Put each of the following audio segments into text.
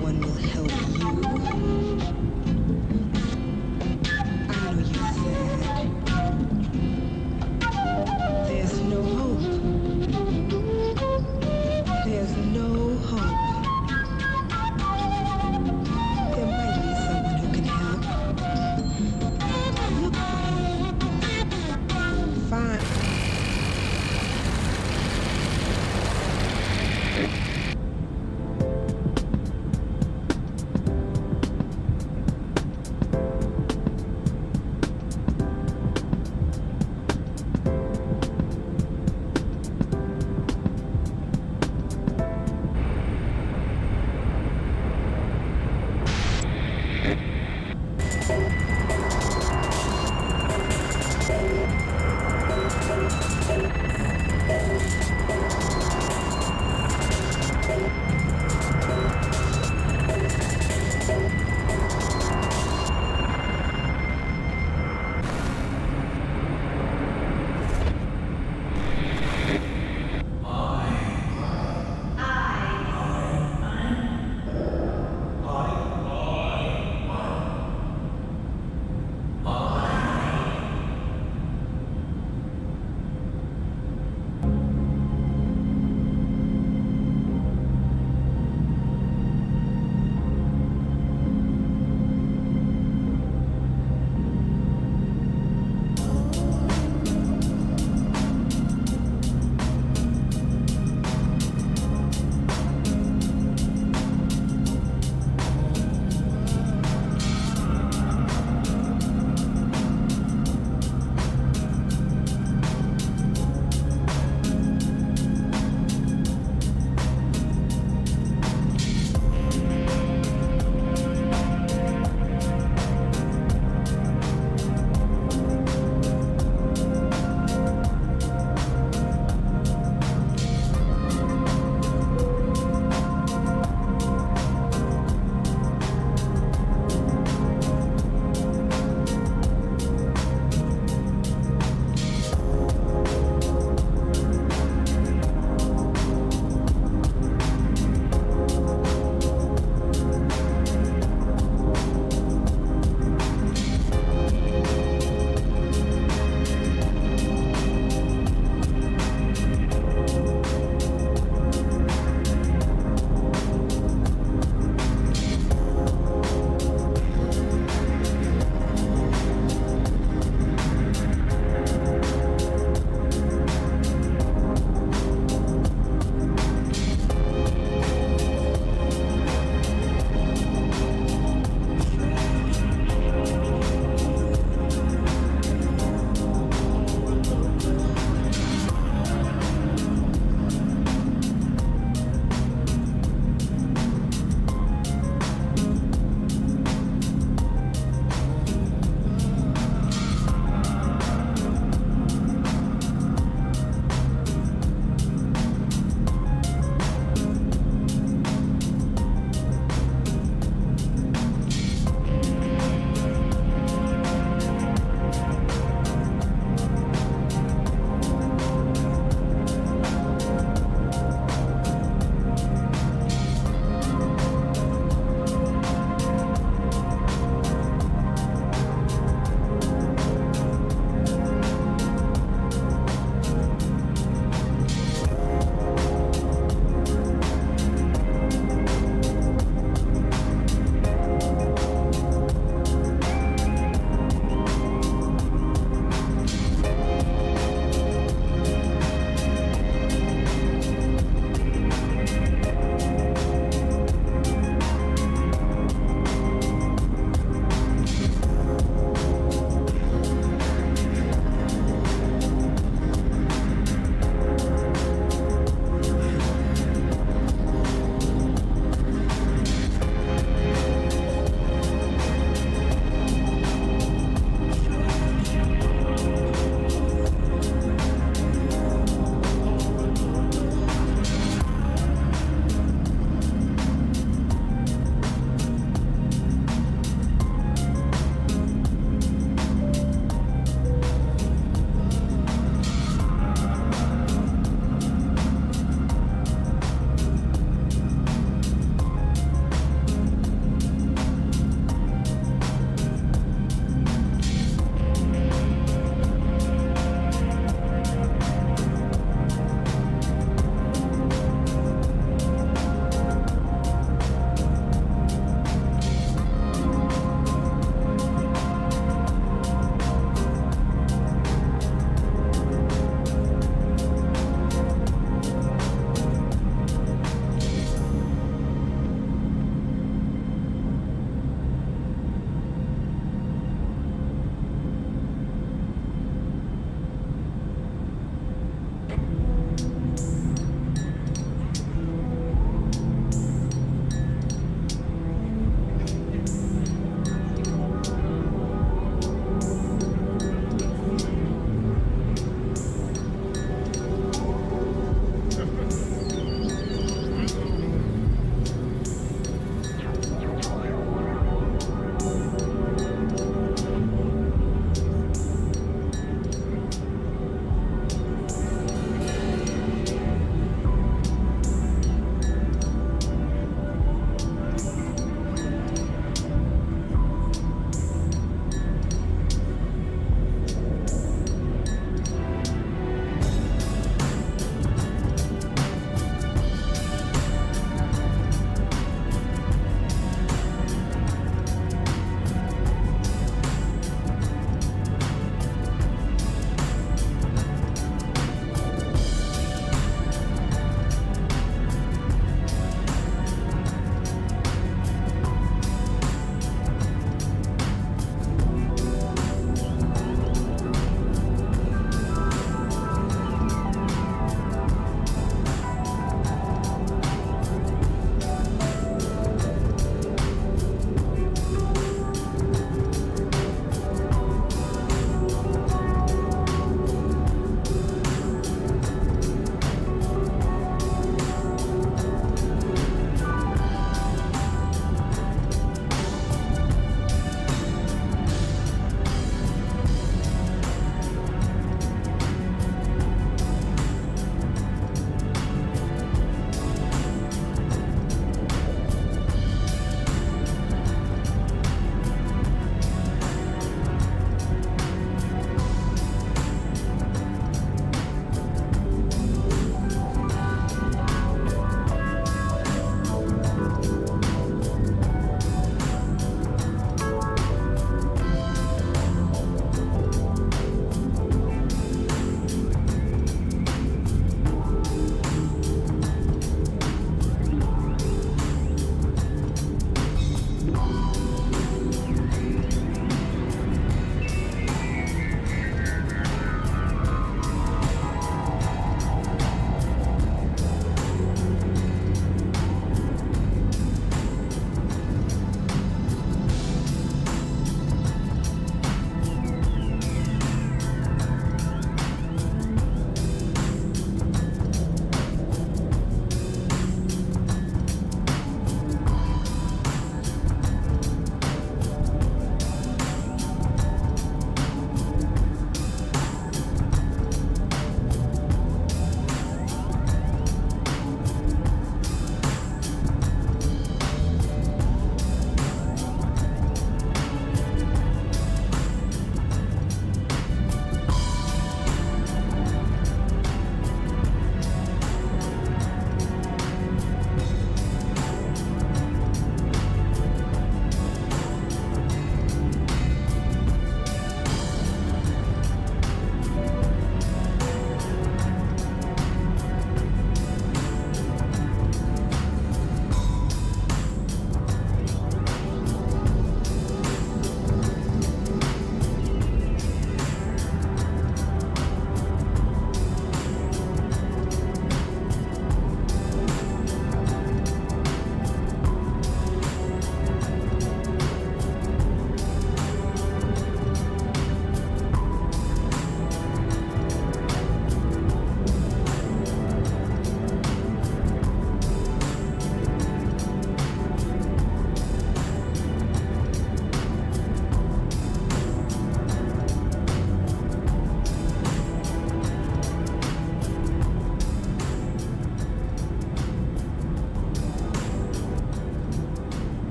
one will help you. I know you're sad. There's no hope. There's no hope. There might be someone who can help. Look for him. Find.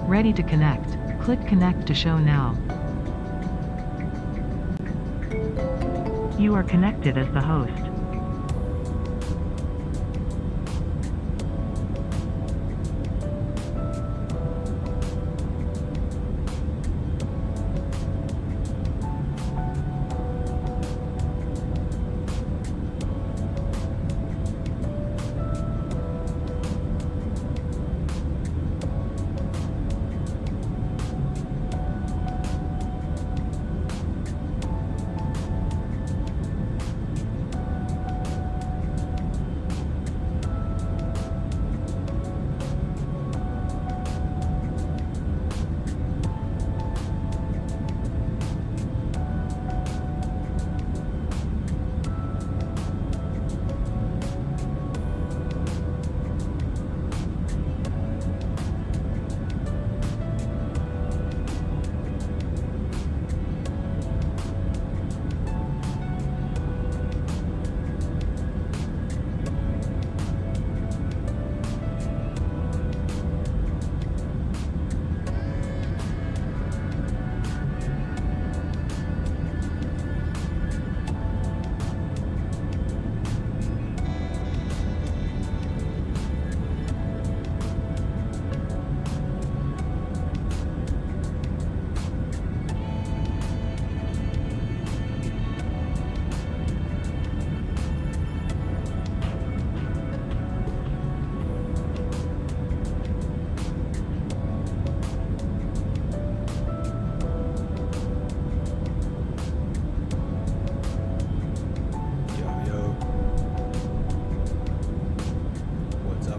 Ready to connect. Click connect to show now. You are connected as the host.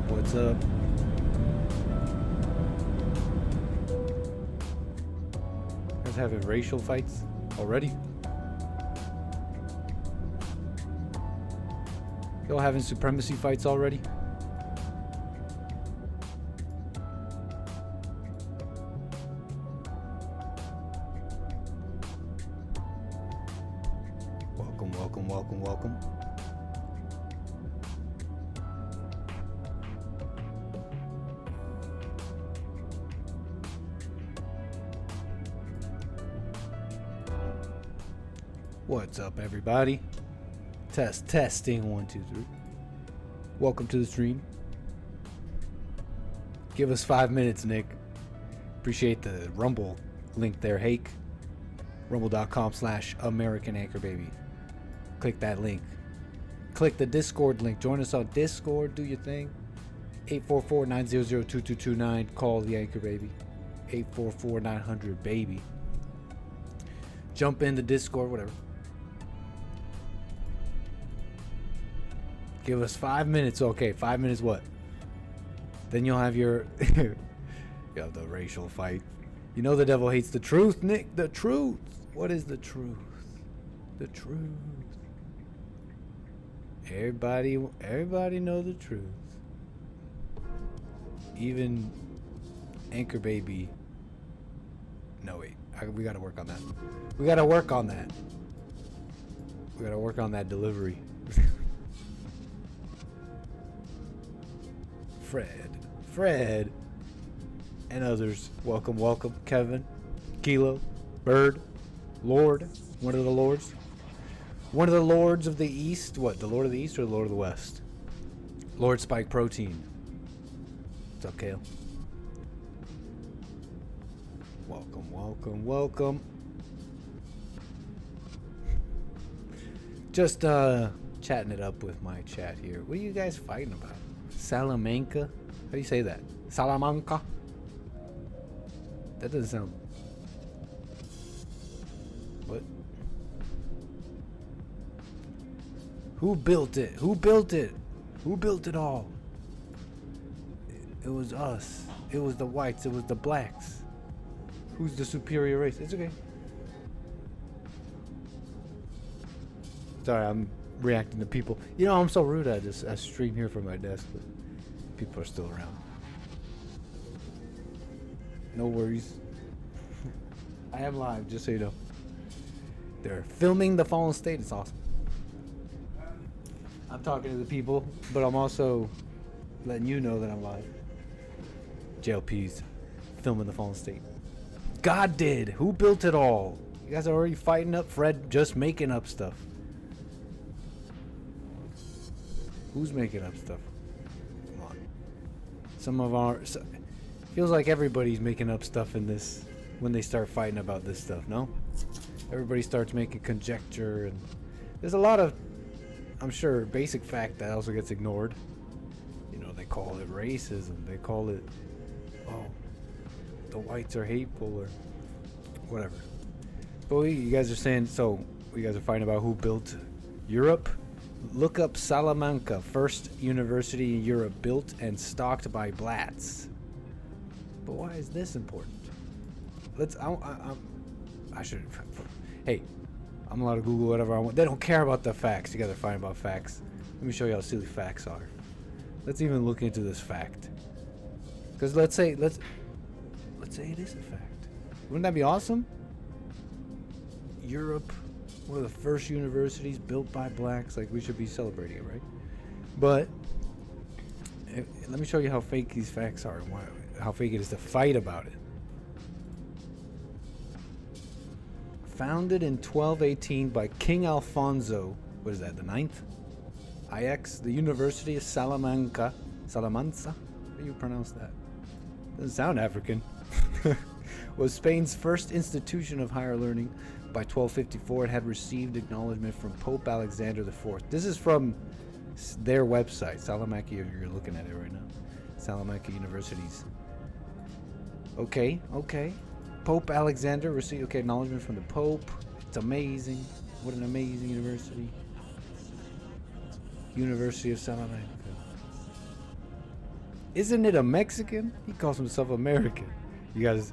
What's up? You guys having racial fights already? Y'all having supremacy fights already? Welcome, welcome, welcome, welcome. What's up, everybody? Testing 1 2 3. Welcome to the stream. Give us 5 minutes, Nick. Appreciate the Rumble link there, Hake. Rumble.com/AmericanAnchorBaby. Click that link. Click the Discord link. Join us on Discord. Do your thing. 844-900-2229. Call the Anchor Baby. 844-900-BABY. Jump in the Discord, whatever. Give us 5 minutes. Okay, 5 minutes what? Then you'll have your... you have the racial fight. You know the devil hates the truth, Nick. The truth. What is the truth? The truth. Everybody know the truth. Even Anchor Baby. No, wait. We gotta work on that. We gotta work on that. We gotta work on that delivery. Fred, and others. Welcome, welcome. Kevin, Kilo, Bird, Lord, one of the lords. One of the lords of the East. What, the Lord of the East or the Lord of the West? Lord Spike Protein. What's up, Kale? Welcome, welcome, welcome. Just chatting it up with my chat here. What are you guys fighting about? Salamanca? How do you say that? Salamanca? That doesn't sound... What? Who built it? Who built it? Who built it all? It was us. It was the whites. It was the blacks. Who's the superior race? It's okay. Sorry, I'm reacting to people. You know, I'm so rude. I stream here from my desk, but people are still around. No worries. I am live, just so you know. They're filming the fallen state. It's awesome. I'm talking to the people, but I'm also letting you know that I'm live. JLP's filming the fallen state. God did. Who built it all? You guys are already fighting up. Fred just making up stuff. Who's making up stuff? Come on. Some of our... feels like everybody's making up stuff in this when they start fighting about this stuff, no? Everybody starts making conjecture, and there's a lot of, I'm sure, basic fact that also gets ignored. You know, they call it racism. They call it, oh, the whites are hateful or whatever. But you guys are saying, so you guys are fighting about who built Europe? Look up Salamanca, first university in Europe built and stocked by blacks. But why is this important? I should. Hey, I'm allowed to Google whatever I want. They don't care about the facts. You guys are fighting about facts. Let me show you how silly facts are. Let's even look into this fact. Because let's say it is a fact. Wouldn't that be awesome? Europe, one of the first universities built by blacks. Like, we should be celebrating it, right? But let me show you how fake these facts are and how fake it is to fight about it. Founded in 1218 by King Alfonso, what is that, the 9th? IX, the University of Salamanca. Salamanca? How do you pronounce that? Doesn't sound African. Was Spain's first institution of higher learning. By 1254, it had received acknowledgement from Pope Alexander IV. This is from their website, Salamanca. You're looking at it right now. Salamanca Universities. Okay. Pope Alexander received acknowledgement from the Pope. It's amazing. What an amazing university. University of Salamanca. Isn't it a Mexican? He calls himself American. You guys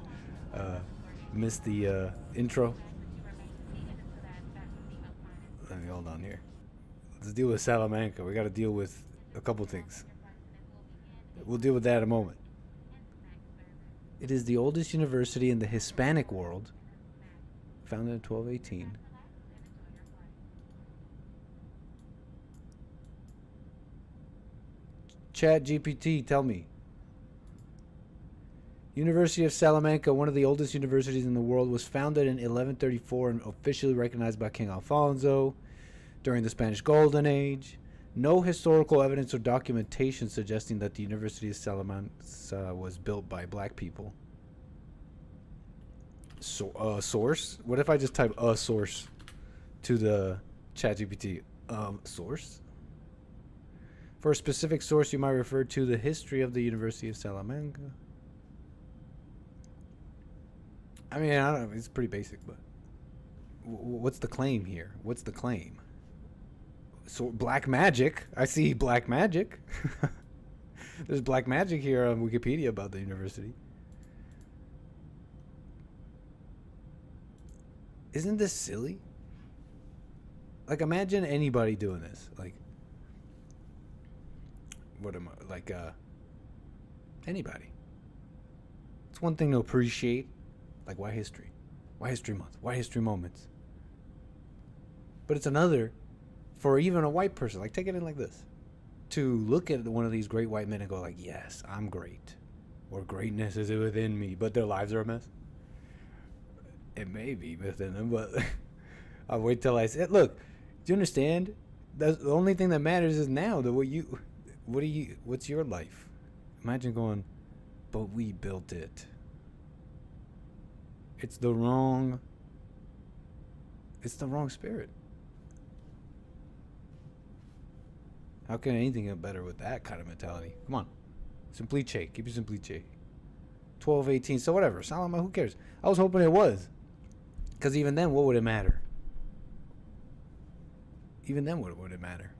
missed the intro? Let me hold on here. Let's deal with Salamanca. We got to deal with a couple things. We'll deal with that in a moment. It is the oldest university in the Hispanic world, founded in 1218. ChatGPT, tell me. University of Salamanca, one of the oldest universities in the world, was founded in 1134 and officially recognized by King Alfonso during the Spanish Golden Age. No historical evidence or documentation suggesting that the University of Salamanca was built by black people. So, source? What if I just type a source to the ChatGPT? Source? For a specific source, you might refer to the history of the University of Salamanca. I mean, I don't know. It's pretty basic, but what's the claim here? What's the claim? So black magic. I see black magic. There's black magic here on Wikipedia about the university. Isn't this silly? Like, imagine anybody doing this. Like, what am I? Like, anybody. It's one thing to appreciate. Like, why history? Why history month? Why history moments? But it's another for even a white person. Like, take it in like this. To look at one of these great white men and go like, yes, I'm great. Or greatness is within me. But their lives are a mess. It may be within them, but I'll wait till I say it. Look, do you understand? The only thing that matters is now. What's your life? Imagine going, but we built it. It's the wrong spirit. How can anything get better with that kind of mentality? Come on. Simplice. Keep it Simplice. 1218. So whatever. Salama, who cares? I was hoping it was. Because even then, what would it matter? Even then, what would it matter?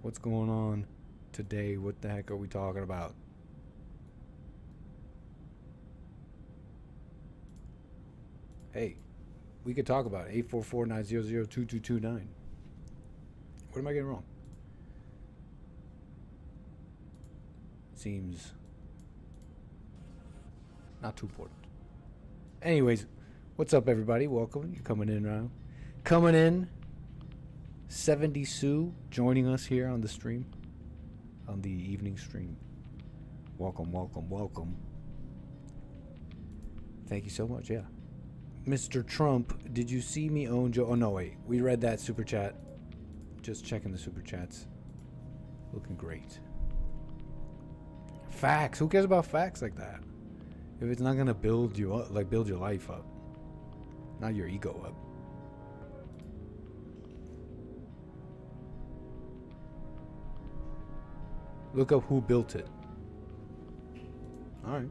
What's going on today? What the heck are we talking about? Hey, we could talk about it. 844-900-2229. What am I getting wrong? Seems not too important. Anyways, what's up, everybody? Welcome. You're coming in now. Coming in. 70 Sue joining us here on the stream. On the evening stream. Welcome, welcome, welcome. Thank you so much. Yeah. Mr. Trump, did you see me own Joe? Oh, no, wait. We read that super chat. Just checking the super chats. Looking great. Facts. Who cares about facts like that? If it's not going to build you up, like build your life up, not your ego up. Look up who built it. All right.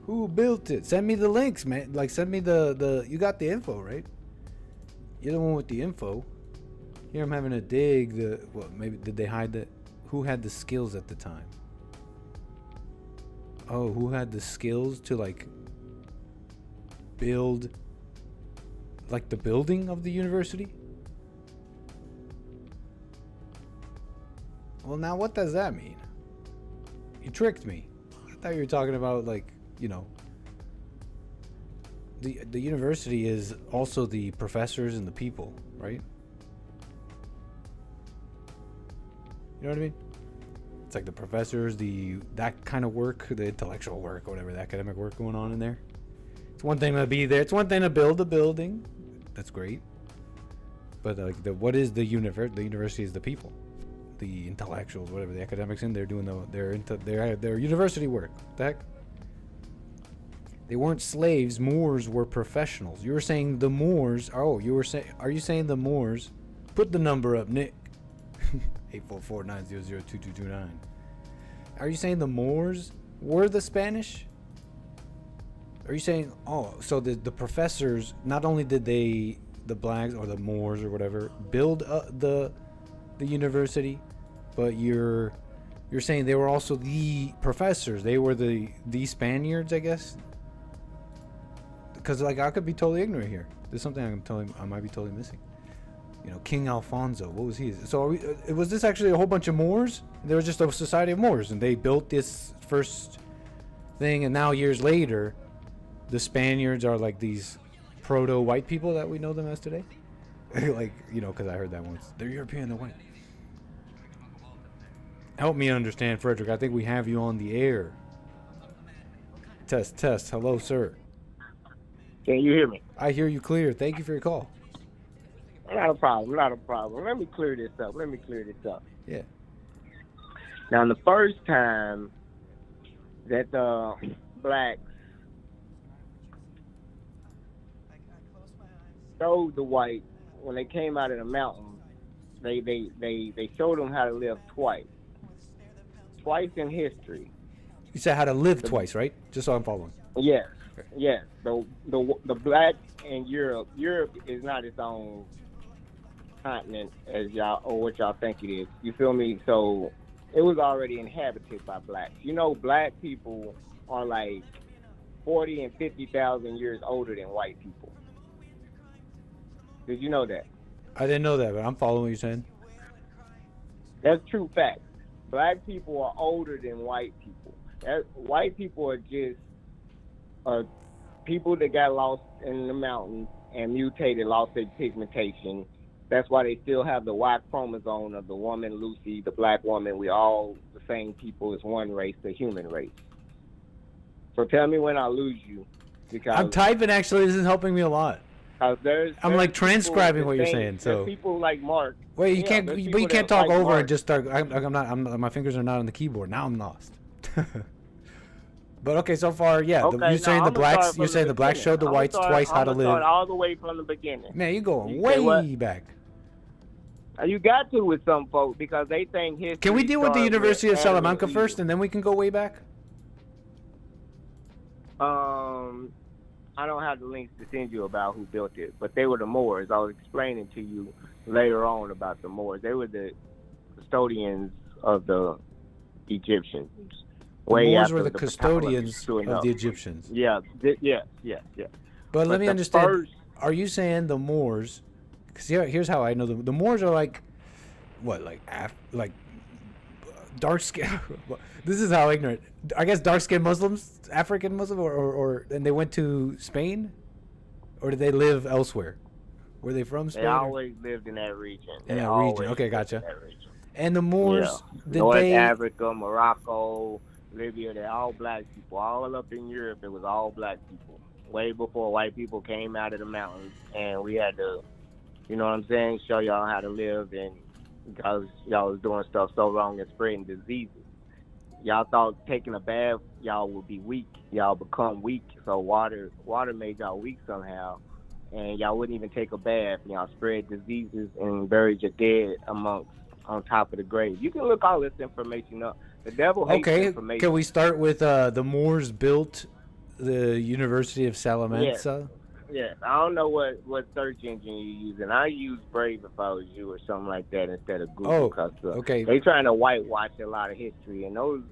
Who built it? Send me the links, man. Like, send me the you got the info, right? You're the one with the info. Here I'm having to dig the, well, maybe did they hide the, who had the skills at the time? Oh, who had the skills to like build like the building of the university? Well, now what does that mean? You tricked me. I thought you were talking about like, you know, the university is also the professors and the people, right? You know what I mean? It's like the professors, that kind of work, the intellectual work, or whatever, the academic work going on in there. It's one thing to be there. It's one thing to build a building. That's great. But like what is the university? The university is the people, the intellectuals, whatever, the academics in there doing their university work. What the heck? They weren't slaves. Moors were professionals. You were saying the Moors. Oh, you were saying. Are you saying the Moors? Put the number up, Nick. 844-900-2229. Are you saying the Moors were the Spanish? Are you saying, oh, so the professors, not only did they, the blacks or the Moors or whatever, build the university, but you're saying they were also the professors. They were the Spaniards, I guess. Because like I could be totally ignorant here. There's something I might be totally missing. You know, King Alfonso. What was he? So was this actually a whole bunch of Moors? There was just a society of Moors, and they built this first thing, and now years later, the Spaniards are like these proto-white people that we know them as today. Like, you know, because I heard that once. They're European, they're white. Help me understand, Frederick. I think we have you on the air. Test. Hello, sir. Can you hear me? I hear you clear. Thank you for your call. Not a problem. Let me clear this up. Yeah. Now, the first time that the blacks showed the whites, when they came out of the mountains, they showed them how to live twice in history. You said how to live twice, right? Just so I'm following. Yes. Yes. The blacks in Europe is not its own continent as y'all, or what y'all think it is. You feel me? So it was already inhabited by blacks. You know, black people are like 40 and 50,000 years older than white people. Did you know that? I didn't know that, but I'm following what you're saying. That's true fact. Black people are older than white people. White people are just people that got lost in the mountains and mutated, lost their pigmentation. That's why they still have the Y chromosome of the woman, Lucy, the black woman. We all the same people as one race, the human race. So tell me when I lose you, because I'm typing. Actually, this is helping me a lot. I'm like transcribing what you're saying. So people like Mark. Wait, you can't. But you can't talk over and just start. I'm not. My fingers are not on the keyboard. Now I'm lost. But okay, so far, yeah. Okay, you're saying the blacks. You're saying the blacks showed the whites twice how to live. Start all the way from the beginning. Man, you're going way back. You got to with some folks because they think history. Can we deal with the University of Salamanca first, and then we can go way back? I don't have the links to send you about who built it, but they were the Moors. I was explaining to you later on about the Moors. They were the custodians of the Egyptians. The Moors were the custodians of the Egyptians. Yeah. But let me understand. Are you saying the Moors? Because here's how I know them. The Moors are like, what, like dark skin. This is how ignorant. I guess dark skinned Muslims, African Muslim, or and they went to Spain, or did they live elsewhere? Were they from Spain? They or- always lived in that region. In They that always region. Okay, lived gotcha. in that region. And the Moors, Yeah. did North they? Africa, Morocco, Libya, they're all black people. All up in Europe, it was all black people. Way before white people came out of the mountains, and we had to, you know what I'm saying, show y'all how to live, and because y'all was doing stuff so wrong and spreading diseases. Y'all thought taking a bath, y'all would be weak. Y'all become weak, so water made y'all weak somehow, and y'all wouldn't even take a bath. Y'all spread diseases and buried your dead on top of the grave. You can look all this information up. The devil hates Okay, information. can we start with the Moors built the University of Salamanca? Yeah, I don't know what search engine you're using. I use Brave if I was you or something like that instead of Google. Oh, Cause okay. they trying to whitewash a lot of history, and those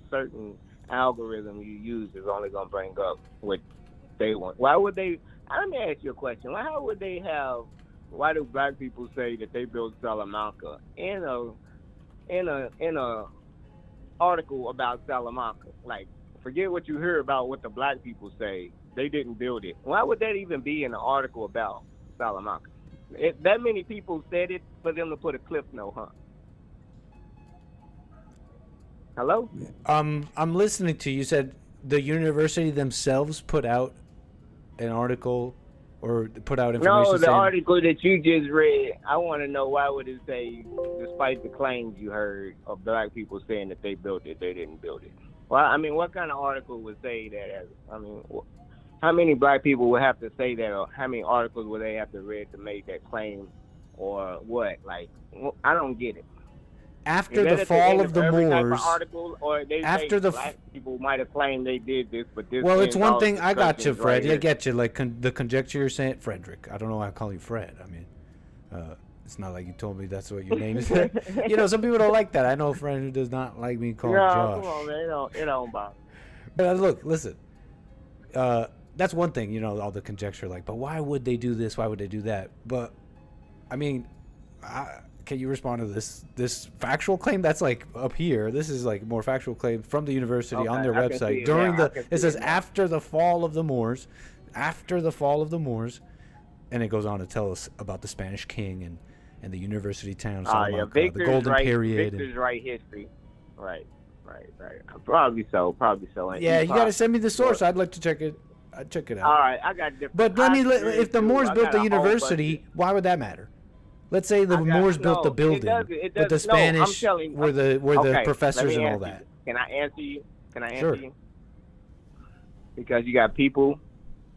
certain algorithms you use is only gonna bring up what they want. Why would they? Let me ask you a question. How would they have? Why do black people say that they built Salamanca in a article about Salamanca? Like, forget what you hear about what the black people say. They didn't build it. Why would that even be in an article about Salamanca? That many people said it for them to put a cliff note, huh? Hello? I'm listening to you. You said the university themselves put out an article or put out information. No, the saying, article that you just read, I want to know why would it say, despite the claims you heard of black people saying that they built it, they didn't build it. Well, I mean, what kind of article would say that? How many black people would have to say that, or how many articles would they have to read to make that claim, or what? Like, I don't get it. after the fall of the Moors, after the black people might have claimed they did this, but this. Well, it's one thing. I got you, Fred. Right I get you. Like the conjecture you're saying, Frederick. I don't know why I call you Fred. I mean, it's not like you told me that's what your name is. You know, some people don't like that. I know a friend who does not like me called Josh. Come on, man. It don't bother. But look, listen. That's one thing. You know, all the conjecture, like, but why would they do this? Why would they do that? But I mean, can you respond to this factual claim that's like up here? This is like more factual claim from the university on their website during it says after the fall of the Moors, and it goes on to tell us about the Spanish king and the university town, Salamanca, the golden period. Victor's right history. Right. Probably so. Yeah, you got to send me the source. I'd like to check it. I'd check it out. All right, I got different. But if the Moors built the university, why would that matter? Let's say the Moors built the building, but the Spanish were the professors and all that. Can I answer you? Sure. Because you got people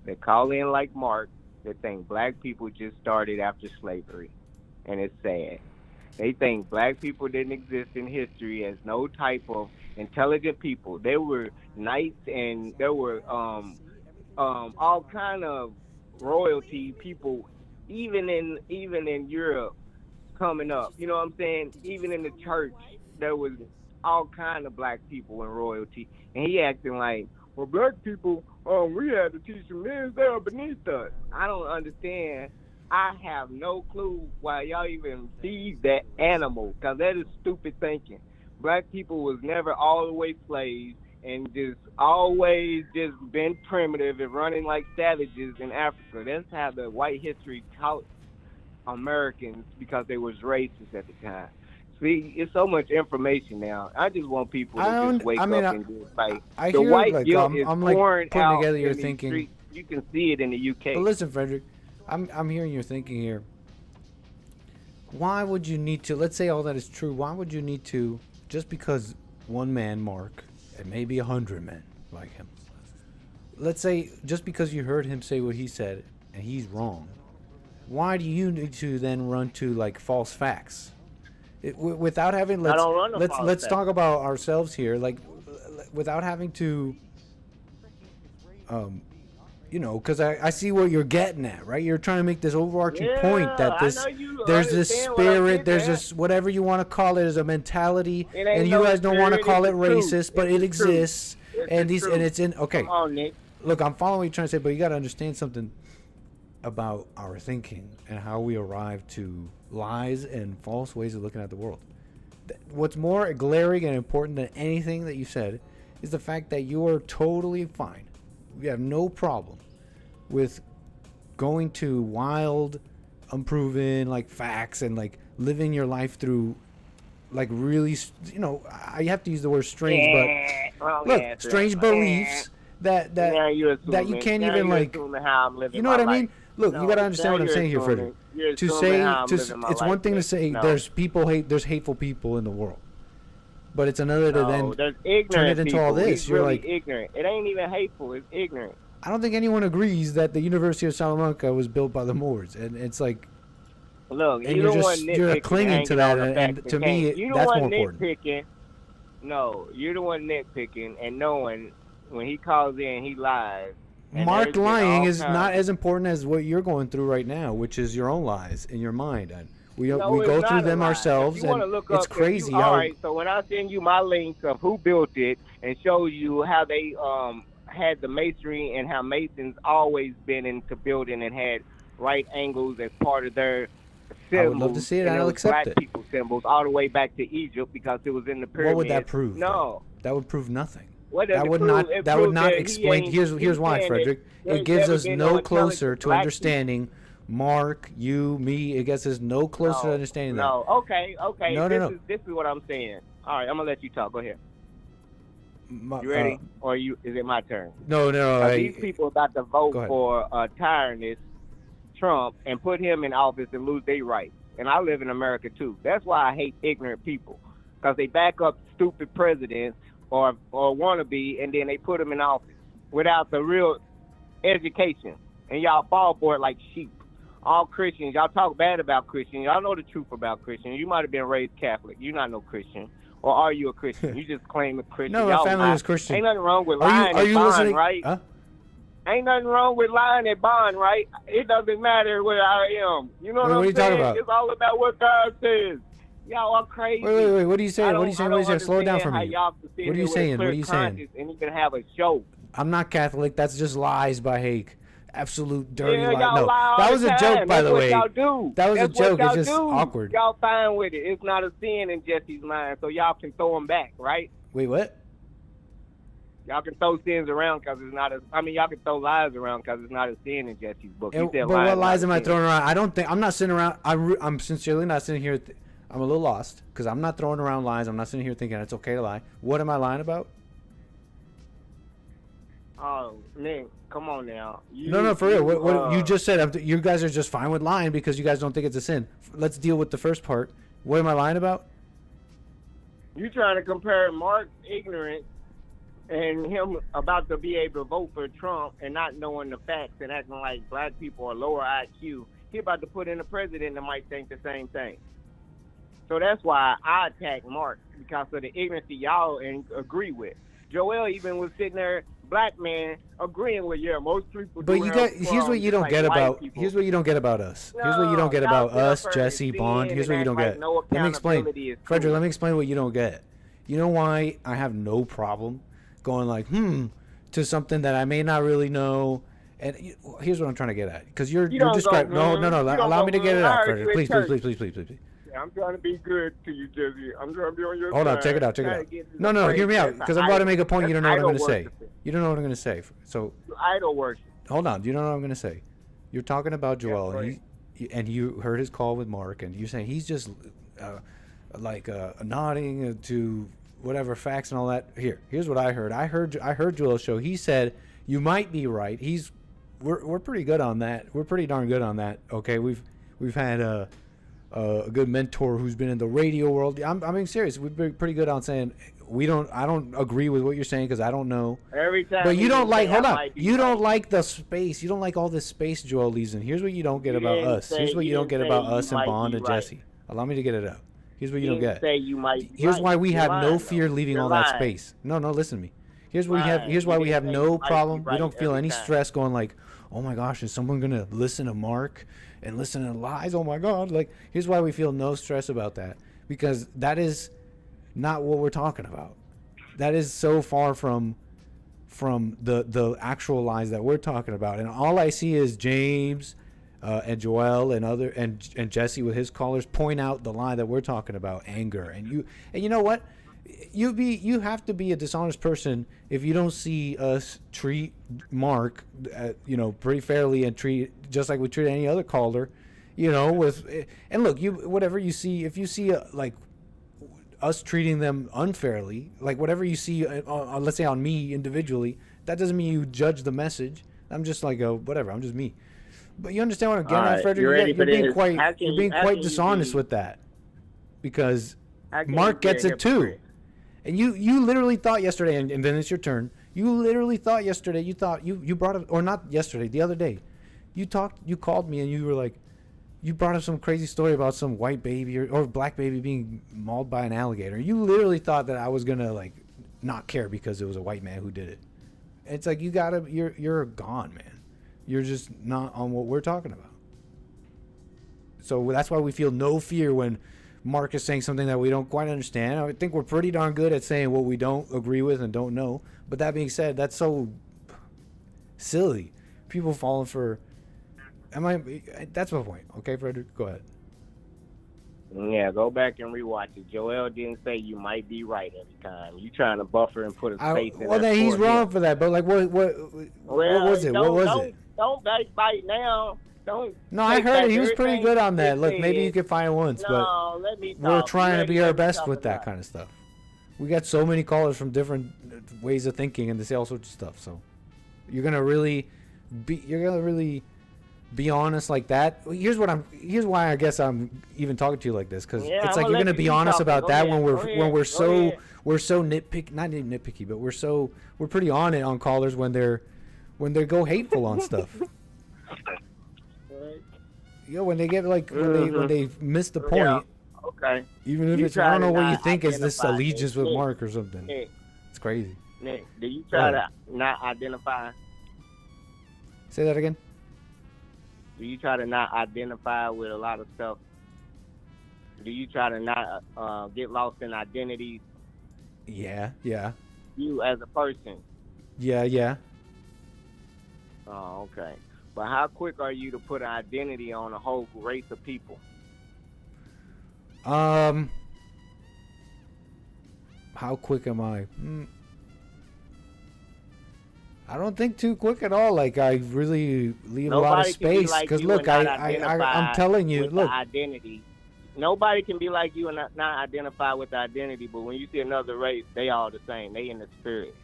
that call in like Mark that think black people just started after slavery, and it's sad. They think black people didn't exist in history as no type of intelligent people. They were knights, and there were all kind of royalty people, even in Europe coming up. You know what I'm saying? Even in the church, there was all kind of black people and royalty. And he acting like, well, black people, we had to teach them this, they are beneath us. I don't understand. I have no clue why y'all even feed that animal, because that is stupid thinking. Black people was never all the way slaves and just always just been primitive and running like savages in Africa. That's how the white history taught Americans, because they was racist at the time. See, it's so much information now. I just want people to just wake up and just like I the hear, white like, guilt I'm is like pouring putting out together your in these thinking. streets. You can see it in the UK. But listen, Frederick, I'm hearing your thinking here. Why would you need to? Let's say all that is true. Why would you need to? Just because one man, Mark, and maybe 100 men like him. Let's say just because you heard him say what he said and he's wrong. Why do you need to then run to like false facts? Without having let's talk about ourselves here, like without having to because I see what you're getting at, right? You're trying to make this overarching point that there's this spirit, there's this whatever you want to call it, is a mentality, and you guys don't want to call it racist, but it exists, and it's in. Okay, look, I'm following what you're trying to say, but you got to understand something about our thinking and how we arrive to lies and false ways of looking at the world. What's more glaring and important than anything that you said is the fact that you are totally fine. You have no problem with going to wild unproven like facts and like living your life through like really, I have to use the word strange, but look, strange beliefs that you can't even like, you know what I mean? Look, you gotta understand what I'm saying here, Frederick. It's one thing to say there's hateful people in the world, but it's another to then turn it into all this. You're like ignorant. It ain't even hateful. It's ignorant. I don't think anyone agrees that the University of Salamanca was built by the Moors, and it's like, look, and you're clinging to that, and to me, that's more important. No, you're the one nitpicking and knowing when he calls in, he lies. Mark lying is not as important as what you're going through right now, which is your own lies in your mind. And we go through them ourselves, and it's crazy. All right, so when I send you my links of who built it and show you how they had the masonry and how Masons always been into building and had right angles as part of their symbols. I would love to see it. I'll accept it. Black people symbols all the way back to Egypt because it was in the pyramids. What would that prove? No, that would prove nothing. That would not explain. Here's why, Frederick. It gives us no closer to understanding Mark, you, me. It gets us no closer to understanding that. No, okay. No. This is what I'm saying. All right, I'm gonna let you talk. Go ahead. You ready? Is it my turn? No. These people about to vote for tyrannous Trump and put him in office and lose their rights. And I live in America too. That's why I hate ignorant people, because they back up stupid presidents or wannabe, and then they put them in office without the real education. And y'all fall for it like sheep. All Christians, y'all talk bad about Christians. Y'all know the truth about Christians. You might have been raised Catholic. You're not no Christian. Or are you a Christian? You just claim a Christian. No, my family was Christian. Ain't nothing wrong with lying at bond, right? Huh? Ain't nothing wrong with lying at bond, right? It doesn't matter what I am. You know what I'm saying? Talking about? It's all about what God says. Y'all are crazy. Wait. What are you saying? What are you saying? Slow it down for me. What are you saying? And even have a show. I'm not Catholic. That's just lies by Hake. Absolute dirty lie. No, that was a joke, by the way. Do. That was That's a joke. It's just do. awkward. Y'all fine with it. It's not a sin in Jesse's mind, so y'all can throw them back, right? Wait, what? Y'all can throw sins around because it's not a. I mean, y'all can throw lies around because it's not a sin in Jesse's book. But what lies am I throwing around? I don't think I'm not sitting around. I'm sincerely not sitting here. I'm a little lost because I'm not throwing around lies. I'm not sitting here thinking it's okay to lie. What am I lying about? Oh man, come on now. No, for real. What you just said? You guys are just fine with lying because you guys don't think it's a sin. Let's deal with the first part. What am I lying about? You trying to compare Mark's ignorance and him about to be able to vote for Trump and not knowing the facts and acting like black people are lower IQ. He about to put in a president that might think the same thing. So that's why I attack Mark, because of the ignorance y'all agree with. Joel even was sitting there, black man, agreeing with most people. But here's what you don't get about us. Here's what you don't get about us, Jesse, Bond. Here's what you don't get. Let me explain, Frederick. Let me explain what you don't get. You know why I have no problem going like to something that I may not really know. And here's what I'm trying to get at, because you're describing. No. Allow me to get it out, Frederick. Please. I'm trying to be good to you, Jesse. I'm trying to be on your side. Hold on, check it out. No, hear me out, because I'm about to make a point. You don't know what I'm going to say. You don't know what I'm going to say. So idol worship. Hold on. You don't know what I'm going to say. You're talking about Joel, and you heard his call with Mark, and you're saying he's just nodding to whatever facts and all that. Here's what I heard. I heard Joel's show. He said you might be right. We're pretty good on that. We're pretty darn good on that. Okay, we've had a good mentor who's been in the radio world. I'm being serious. We've been pretty good on saying I don't agree with what you're saying because I don't know. Every time. But you don't like. Hold on. You don't like the space. You don't like all this space Joel leaves in. Here's what you don't get about us. Here's what you don't get about us and Bond and Jesse. Allow me to get it out. Here's what you don't get. Here's why we have no fear leaving all that space. No, listen to me. Here's why we have no problem. We don't feel any stress going like, oh my gosh, is someone gonna listen to Mark and listen to lies? Oh my God! Like, here's why we feel no stress about that, because that is not what we're talking about. That is so far from the actual lies that we're talking about. And all I see is James and Joel and Jesse with his callers point out the lie that we're talking about, anger. And you know what? You have to be a dishonest person if you don't see us treat Mark pretty fairly and treat just like we treat any other caller. You know, with and look, you whatever you see, if you see like us treating them unfairly, like whatever you see, let's say on me individually, that doesn't mean you judge the message. I'm just like, whatever. I'm just me. But you understand what I'm getting at, Frederick? You're being quite dishonest with that, because Mark gets it too. And you literally thought yesterday, and then it's your turn. You literally thought yesterday. You thought you brought up, or not yesterday, the other day. You called me, and you were like, you brought up some crazy story about some white baby or black baby being mauled by an alligator. You literally thought that I was gonna like not care because it was a white man who did it. It's like you're gone, man. You're just not on what we're talking about. So that's why we feel no fear when Mark is saying something that we don't quite understand. I think we're pretty darn good at saying what we don't agree with and don't know. But that being said, that's so silly. People falling for. That's my point. Okay, Frederick, go ahead. Yeah, go back and rewatch it. Joel didn't say you might be right every time. You trying to buffer and put a space in. Well, then he's wrong for that. But like, what was it? What was it? Don't bite now. Don't. No, I heard it. He was pretty good on that. Look, maybe you could find once, but we're trying to be our best with that kind of stuff. We got so many callers from different ways of thinking, and they say all sorts of stuff. So you're gonna really be honest like that. Here's why I guess I'm even talking to you like this, because it's like you're gonna be honest about that when we're so nitpicky, not even nitpicky, but we're pretty on it on callers when they go hateful on stuff. When they get like when they miss the point. Yeah. Okay. Even if it's, I don't know what you think is this allegiance with Mark or something. Nick, it's crazy. Nick, do you try to not identify? Say that again. Do you try to not identify with a lot of stuff? Do you try to not get lost in identities? Yeah. You as a person? Yeah. Oh, okay. But how quick are you to put an identity on a whole race of people? How quick am I? I don't think too quick at all. Like, I really leave a lot of space. Because look, I'm telling you, look. Identity. Nobody can be like you and not identify with the identity. But when you see another race, they all the same. They in the spirit.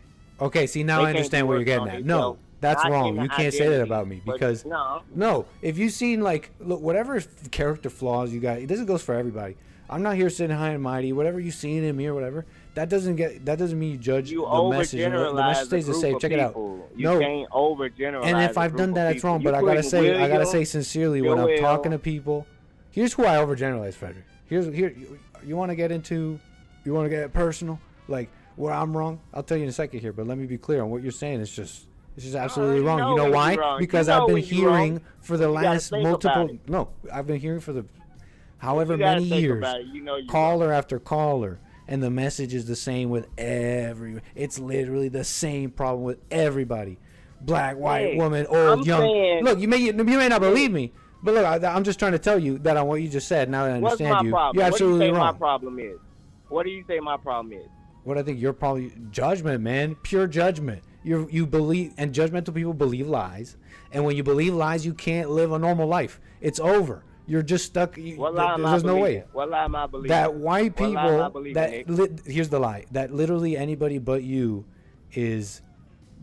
Okay, see, now I understand what you're getting at. No, that's wrong. You can't say that about me, because no, if you've seen, like, look, whatever character flaws you got, this goes for everybody. I'm not here sitting high and mighty. Whatever you seen in me or whatever, that doesn't mean you judge the message. The message stays the same. Check it out. You can't overgeneralize. And if I've done that, it's wrong. But I gotta say sincerely, when I'm talking to people, here's who I overgeneralize, Frederick. Here, you want to get personal, like where I'm wrong. I'll tell you in a second here, but let me be clear on what you're saying. It's just absolutely wrong. You know why? Because I've been hearing for the last multiple. No, I've been hearing for the however many years, caller after caller, and the message is the same with it's literally the same problem with everybody. Black, white, woman, old, young. Look, you may not believe me, but look, I'm just trying to tell you that on what you just said. Now that I understand you, you're absolutely wrong. My problem is? What do you say my problem is? What I think your problem, judgment, man, pure judgment. You believe, and judgmental people believe lies, and when you believe lies, you can't live a normal life. It's over. You're just stuck. There's no way. What lie am I believing? That white people. Here's the lie. That literally anybody but you is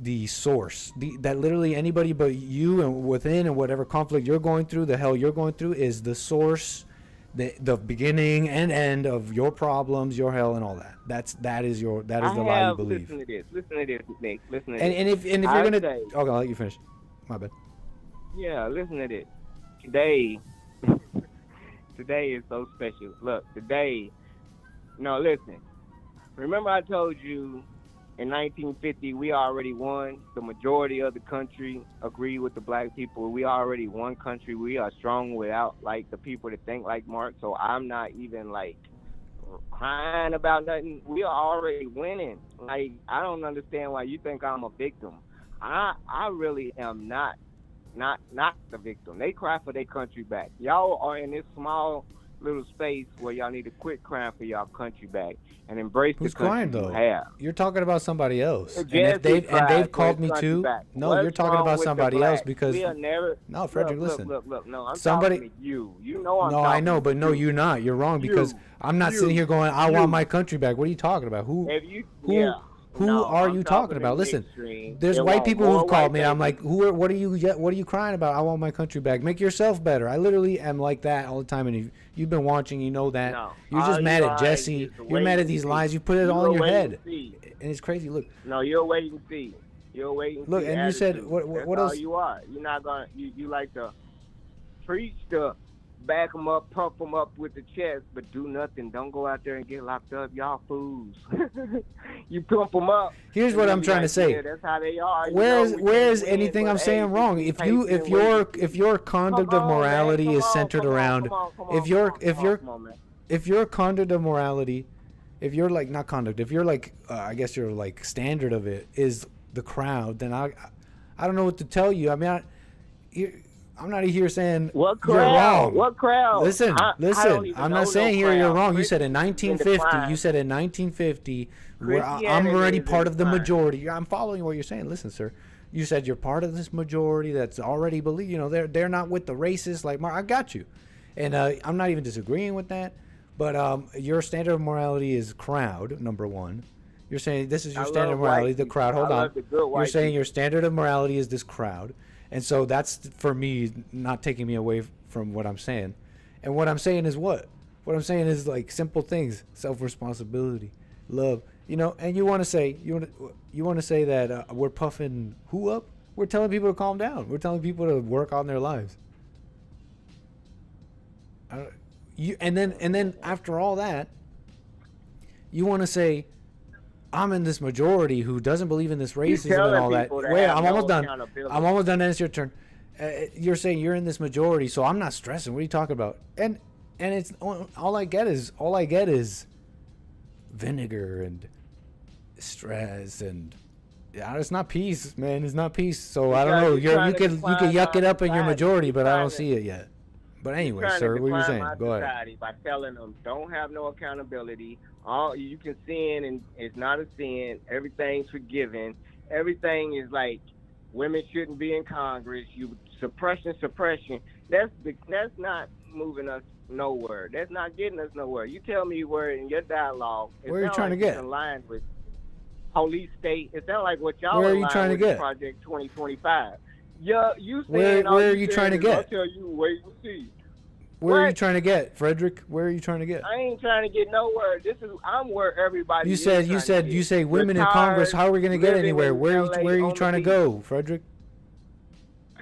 the source. That literally anybody but you and within and whatever conflict you're going through, the hell you're going through, is the source, the beginning and end of your problems, your hell, and all that. That is the lie you believe. Listen to this, Nick. Listen to this. And if you're gonna, okay, I'll let you finish. My bad. Yeah, listen to this. Today is so special. Look, listen. Remember I told you in 1950 we already won. The majority of the country agreed with the black people. We already won country. We are strong without, like, the people that think like Mark. So I'm not even, like, crying about nothing. We are already winning. Like, I don't understand why you think I'm a victim. I really am not the victim. They cry for their country back. Y'all are in this small little space where y'all need to quit crying for y'all country back and embrace Who's the country crying though? you have. You're talking about somebody else. And Jesse if they've cried for called his me country too. back. No, What's you're talking wrong about with the somebody else blacks? because We'll never. no, Frederick, listen. Look. No, I'm Somebody- talking to you. You know I'm No, talking I know, but to no, you. you're not. You're wrong because I'm not sitting here going, I want my country back. What are you talking about? Who If you, who yeah. who No, are I'm you talking to about? the Listen, extreme. there's They white want people more who've called white me. I'm babies. like, what are you crying about? I want my country back. Make yourself better. I literally am like that all the time, and you've been watching, you know that. No. You're All just you mad are at is Jesse. just You're mad wait at these and lies. see. You put it all You're in your wait head, and see. and it's crazy. Look, No, you'll wait and see. You'll wait and Look, see. and you said attitude. what That's else? all you are. You're not gonna. You like to preach to back them up, pump them up with the chest, but do nothing. Don't go out there and get locked up. Y'all fools. You pump them up. Here's and what then I'm you trying to like, say. Yeah, that's how they are. You Where know, is we where can't is win, anything but, I'm hey, saying just wrong? be If patient, wait and see. your conduct Come of on, man. morality Come is on, centered come on, around come on, come if on, your come if on, your come on, man. if your conduct of morality, if you're like not conduct, if you're like I guess your like standard of it is the crowd, then I don't know what to tell you. I mean, I'm not here saying What you're crowd? wrong. What crowd? Listen, I don't listen. even I'm know not saying no here you're crowd. wrong. You said in Christianity is 1950. decline. You said in 1950. Where I'm Christianity already is in part of the decline. majority. I'm following what you're saying. Listen, sir. You said you're part of this majority that's already believe. You know, they're not with the racists like Mark. I got you, and I'm not even disagreeing with that. But your standard of morality is crowd number one. You're saying this is your I standard love of morality, white the people. crowd. Hold I on. love the good You're white saying people. your standard of morality is this crowd, and so that's for me not taking me away from what I'm saying. And what I'm saying is what? What I'm saying is like simple things: self-responsibility, love. You know, and you want to say that we're puffing who up? We're telling people to calm down. We're telling people to work on their lives. And then after all that, you want to say, I'm in this majority who doesn't believe in this racism and telling all that. people to Wait, have I'm no almost done. accountability. I'm almost done. Then it's your turn. You're saying you're in this majority, so I'm not stressing. What are you talking about? And it's all I get is vinegar and stress and yeah, it's not peace, man. It's not peace. So I don't know. You're trying You to could define yuck it my up in your society. majority, You're but I trying don't to- see it yet. But anyway, Trying sir, to what were you define saying? my Go ahead. society by telling them don't have no accountability. All you can sin and it's not a sin. Everything's forgiven. Everything is like women shouldn't be in Congress. You suppression. That's not moving us nowhere. That's not getting us nowhere. You tell me where in your dialogue. Where are you trying to get? In line with police state. It sounds like what y'all Where are in you line trying to with get? Project 2025. Yeah, you Where saying all are you you saying trying to is, get? I'll tell you, wait and see. Where are you What? trying to get, Frederick? Where are you trying to get? I ain't trying to get nowhere. I'm where everybody You is said trying to get. say women in Congress. How are we going to get Retired, anywhere? living Where in LA are you on trying to the go, Frederick?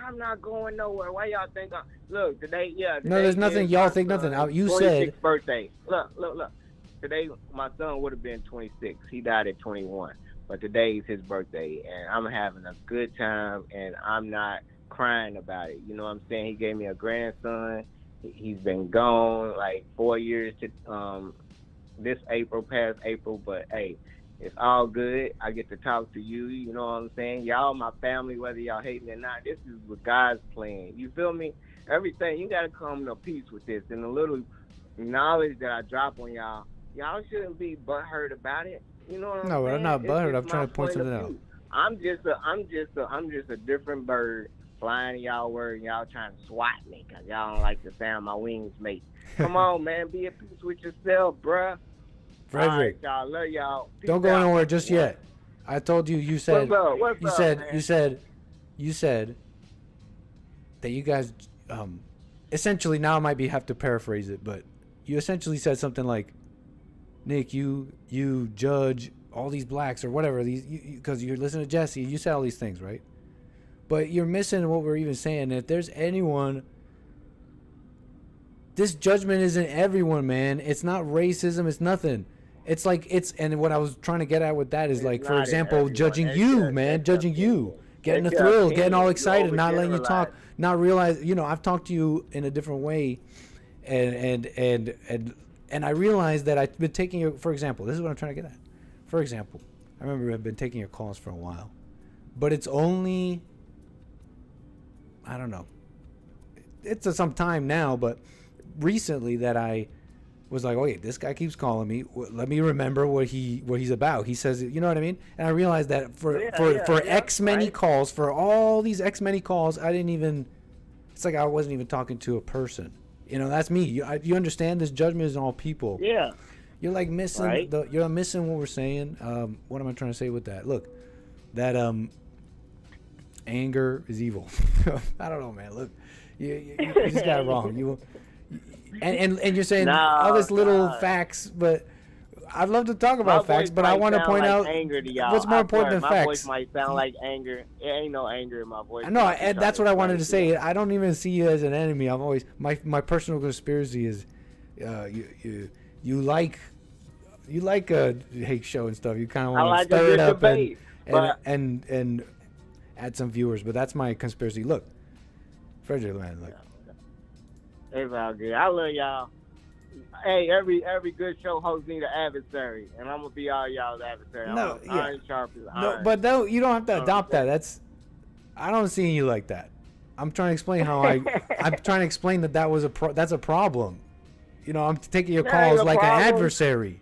I'm not going nowhere. Why y'all think look, today, yeah. No, today there's nothing. is Y'all my think nothing. son's You 26th said birthday. Look. Today, my son would have been 26. He died at 21. But today is his birthday, and I'm having a good time, and I'm not crying about it. You know what I'm saying? He gave me a grandson. He's been gone like 4 years to this past April, but hey, it's all good. I get to talk to you, you know what I'm saying? Y'all my family, whether y'all hate me or not. This is what God's plan. You feel me? Everything, you got to come to peace with this. And the little knowledge that I drop on y'all shouldn't be butthurt about it. You know what I'm saying? no, I'm not It's butthurt. just I'm trying my to point point of something out. view. I'm just a different bird flying in y'all word and y'all trying to swat me because y'all don't like the sound my wings make. Come on, man. Be at peace with yourself, bruh. Frederick, All right, y'all. Love y'all. Peace don't go out. anywhere just yet. I told you. You said. What's up, man? You said that you guys essentially now I might have to paraphrase it, but you essentially said something like, Nick, you judge all these blacks or whatever these because you listen to Jesse. You said all these things, right? But you're missing what we're even saying. If there's anyone, this judgment isn't everyone, man. It's not racism. It's nothing. It's like and what I was trying to get at with that is It's like, for not example, everyone. judging That's you, your- man, that's your judging you, opinion. getting a That's your thrill, getting all opinion. You excited, not letting you talk, overgeneralize. not realize, I've talked to you in a different way, and I realized that I've been taking your, for example, this is what I'm trying to get at. For example, I remember I've been taking your calls for a while, but it's only, I don't know, it's some time now, but recently that I was like, wait, this guy keeps calling me. Let me remember what he's about. He says, you know what I mean? And I realized that for X many calls, for all these X many calls, I didn't even. It's like I wasn't even talking to a person. You know, that's me. You understand? This judgment is on all people. Yeah. You're like missing you're missing what we're saying. What am I trying to say with that? Look, that anger is evil. I don't know, man. Look, you just got it wrong. And you're saying all this little facts, but I'd love to talk about facts, but I want to point out anger to y'all. What's more important than my facts. My voice might sound like anger. It ain't no anger in my voice. No, and that's what I wanted to say. I don't even see you as an enemy. I'm always my personal conspiracy is, you like a hate show and stuff. You kind of want to stir it up and add some viewers. But that's my conspiracy. Look, Frederick, man, look. It's all good. I love y'all. Hey, every good show host need an adversary, and I'm gonna be all y'all's adversary. Iron sharp as iron. But you don't have to adopt that. I don't see you like that. I'm trying to explain how I'm trying to explain that's a problem. You know, I'm taking your calls like an adversary,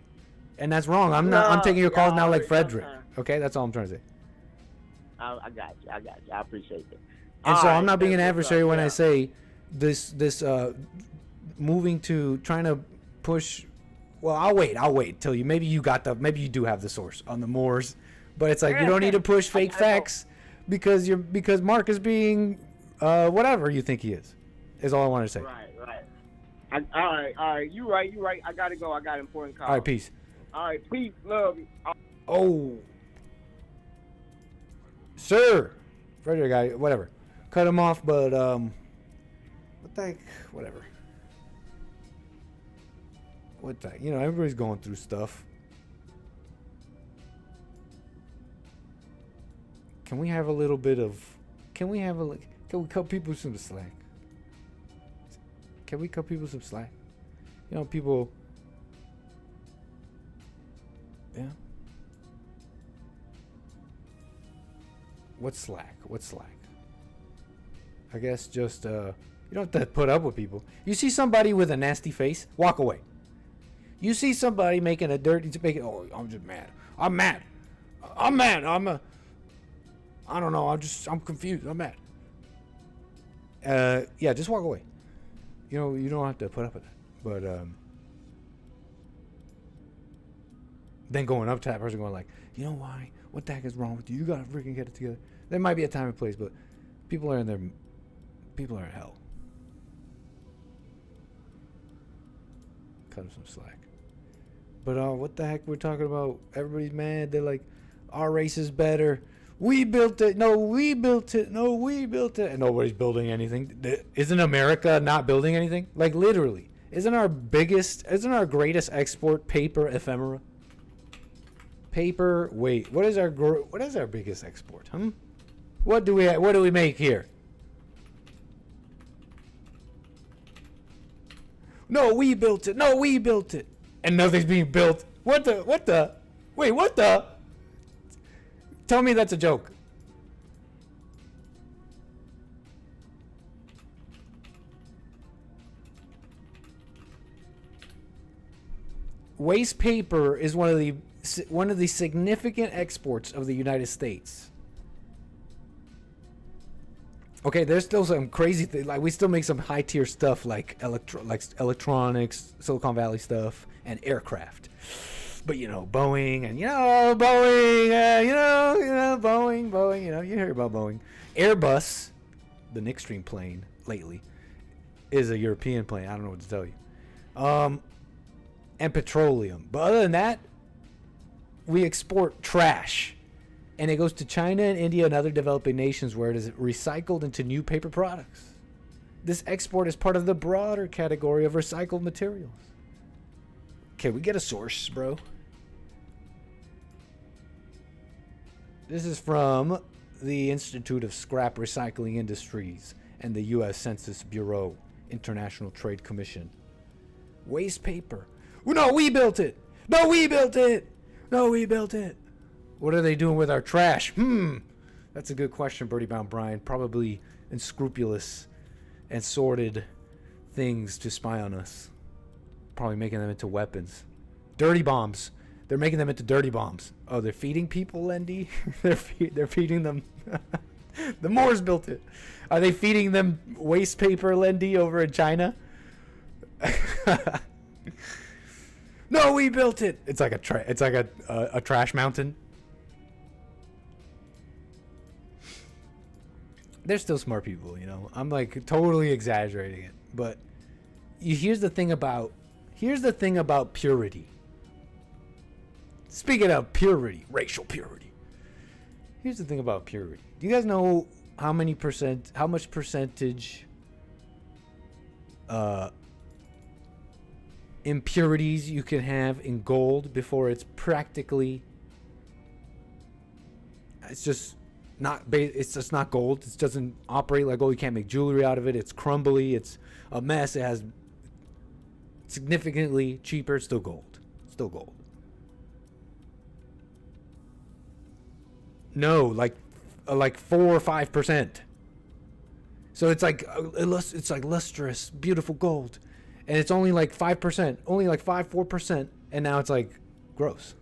and that's wrong. I'm taking your calls now like Frederick. Okay, that's all I'm trying to say. I got you. I appreciate it. And so I'm not being an adversary when I say this moving to trying to push. Well, I'll wait till maybe you do have the source on the Moors, but it's like you don't need to push fake facts because Mark is being whatever you think he is all I want to say. Right. All right. You right. I gotta go. I got an important call. All right, peace. All right, peace, love. Oh, sir, Frederick, whatever, cut him off, but what the heck, whatever. What the, everybody's going through stuff. Can we cut people some slack? Can we cut people some slack? People. Yeah. What's slack? I guess just you don't have to put up with people. You see somebody with a nasty face, walk away. You see somebody making I'm just mad. I'm mad. I don't know. I'm confused. I'm mad. Yeah, just walk away. You don't have to put up with that. But then going up to that person going like, you know why? What the heck is wrong with you? You gotta freaking get it together. There might be a time and place, but people are in hell. Cut them some slack. But what the heck we're talking about? Everybody's mad. They're like, our race is better. We built it. No, we built it. No, we built it. And nobody's building anything. Isn't America not building anything? Like literally. Isn't our greatest export paper ephemera? Paper. Wait, what is our biggest export? What do we make here? No, we built it. No, we built it. And nothing's being built. What the? Wait, what the? Tell me that's a joke. Waste paper is one of the significant exports of the United States. Okay, there's still some crazy thing. Like we still make some high tier stuff like electronics, Silicon Valley stuff, and aircraft. But Boeing and Boeing. You hear about Boeing. Airbus, the Nick Stream plane lately, is a European plane. I don't know what to tell you. And petroleum. But other than that, we export trash. And it goes to China and India and other developing nations where it is recycled into new paper products. This export is part of the broader category of recycled materials. Can we get a source, bro? This is from the Institute of Scrap Recycling Industries and the U.S. Census Bureau, International Trade Commission. Waste paper. No, we built it. No, we built it. No, we built it. What are they doing with our trash? That's a good question, Birdie Bound Brian. Probably unscrupulous and sordid things to spy on us. Probably making them into weapons. Dirty bombs. They're making them into dirty bombs. Oh, they're feeding people, Lendy? they're feeding them. The Moors built it. Are they feeding them waste paper, Lendy, over in China? No, we built it. It's like a trash mountain. They're still smart people, you know. I'm like totally exaggerating it, but here's the thing about purity. Speaking of purity, racial purity. Here's the thing about purity. Do you guys know how much percentage impurities you can have in gold before it's practically, it's just not gold. It doesn't operate like gold. You can't make jewelry out of it. It's crumbly. It's a mess. It has significantly cheaper. It's still gold. Still gold. No, like 4 or 5%. So it's like lustrous, beautiful gold, and it's only like 5%, only like 4%, and now it's like gross.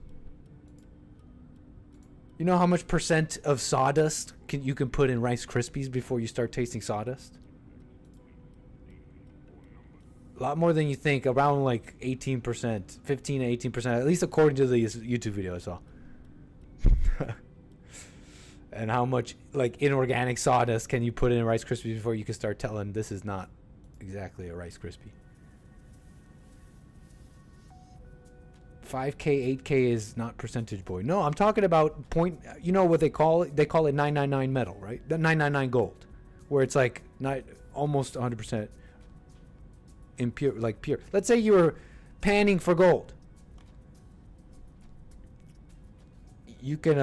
You know how much percent of sawdust you can put in Rice Krispies before you start tasting sawdust? A lot more than you think. Around like 18%, 15 to 18%, at least according to the YouTube video I saw. And how much like inorganic sawdust can you put in Rice Krispies before you can start telling this is not exactly a Rice Krispie? 5K, 8K is not percentage boy. No, I'm talking about point. You know what they call it? They call it 999 metal, right? The 999 gold, where it's like not almost 100% impure, like pure. Let's say you were panning for gold. You can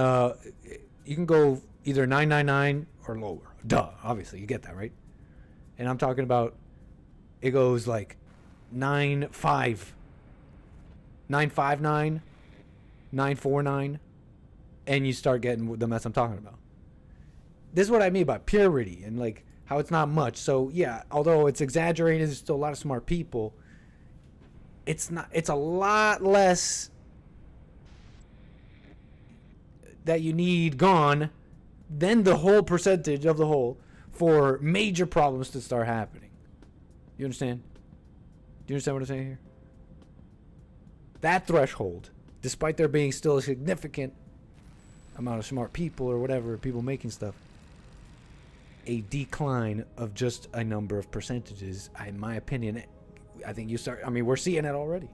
go either 999 or lower. Duh, obviously you get that, right? And I'm talking about it goes like 959, 949, and you start getting the mess I'm talking about. This is what I mean by purity and like how it's not much. So yeah, although it's exaggerated, there's still a lot of smart people. It's a lot less that you need gone than the whole percentage of the whole for major problems to start happening. You understand? Do you understand what I'm saying here? That threshold, despite there being still a significant amount of smart people or whatever, people making stuff, a decline of just a number of percentages, in my opinion, I think we're seeing it already.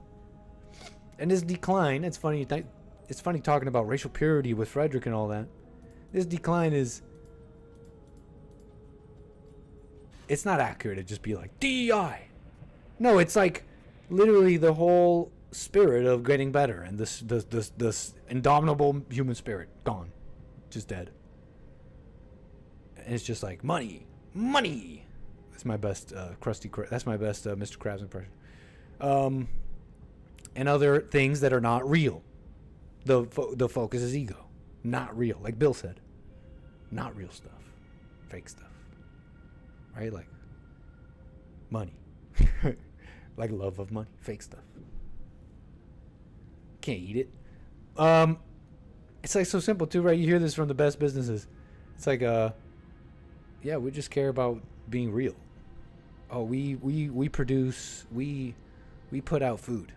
And this decline, it's funny talking about racial purity with Frederick and all that. This decline it's not accurate to just be like DEI. No, it's like literally the whole spirit of getting better and this indomitable human spirit gone, just dead. And it's just like money. That's my best that's my best Mr. Krabs impression. And other things that are not real. The focus is ego, not real. Like Bill said, not real stuff, fake stuff, right? Like money, like love of money, fake stuff. Can't eat it. It's like so simple too, right? You hear this from the best businesses. It's like, yeah, we just care about being real. Oh, we produce, we put out food,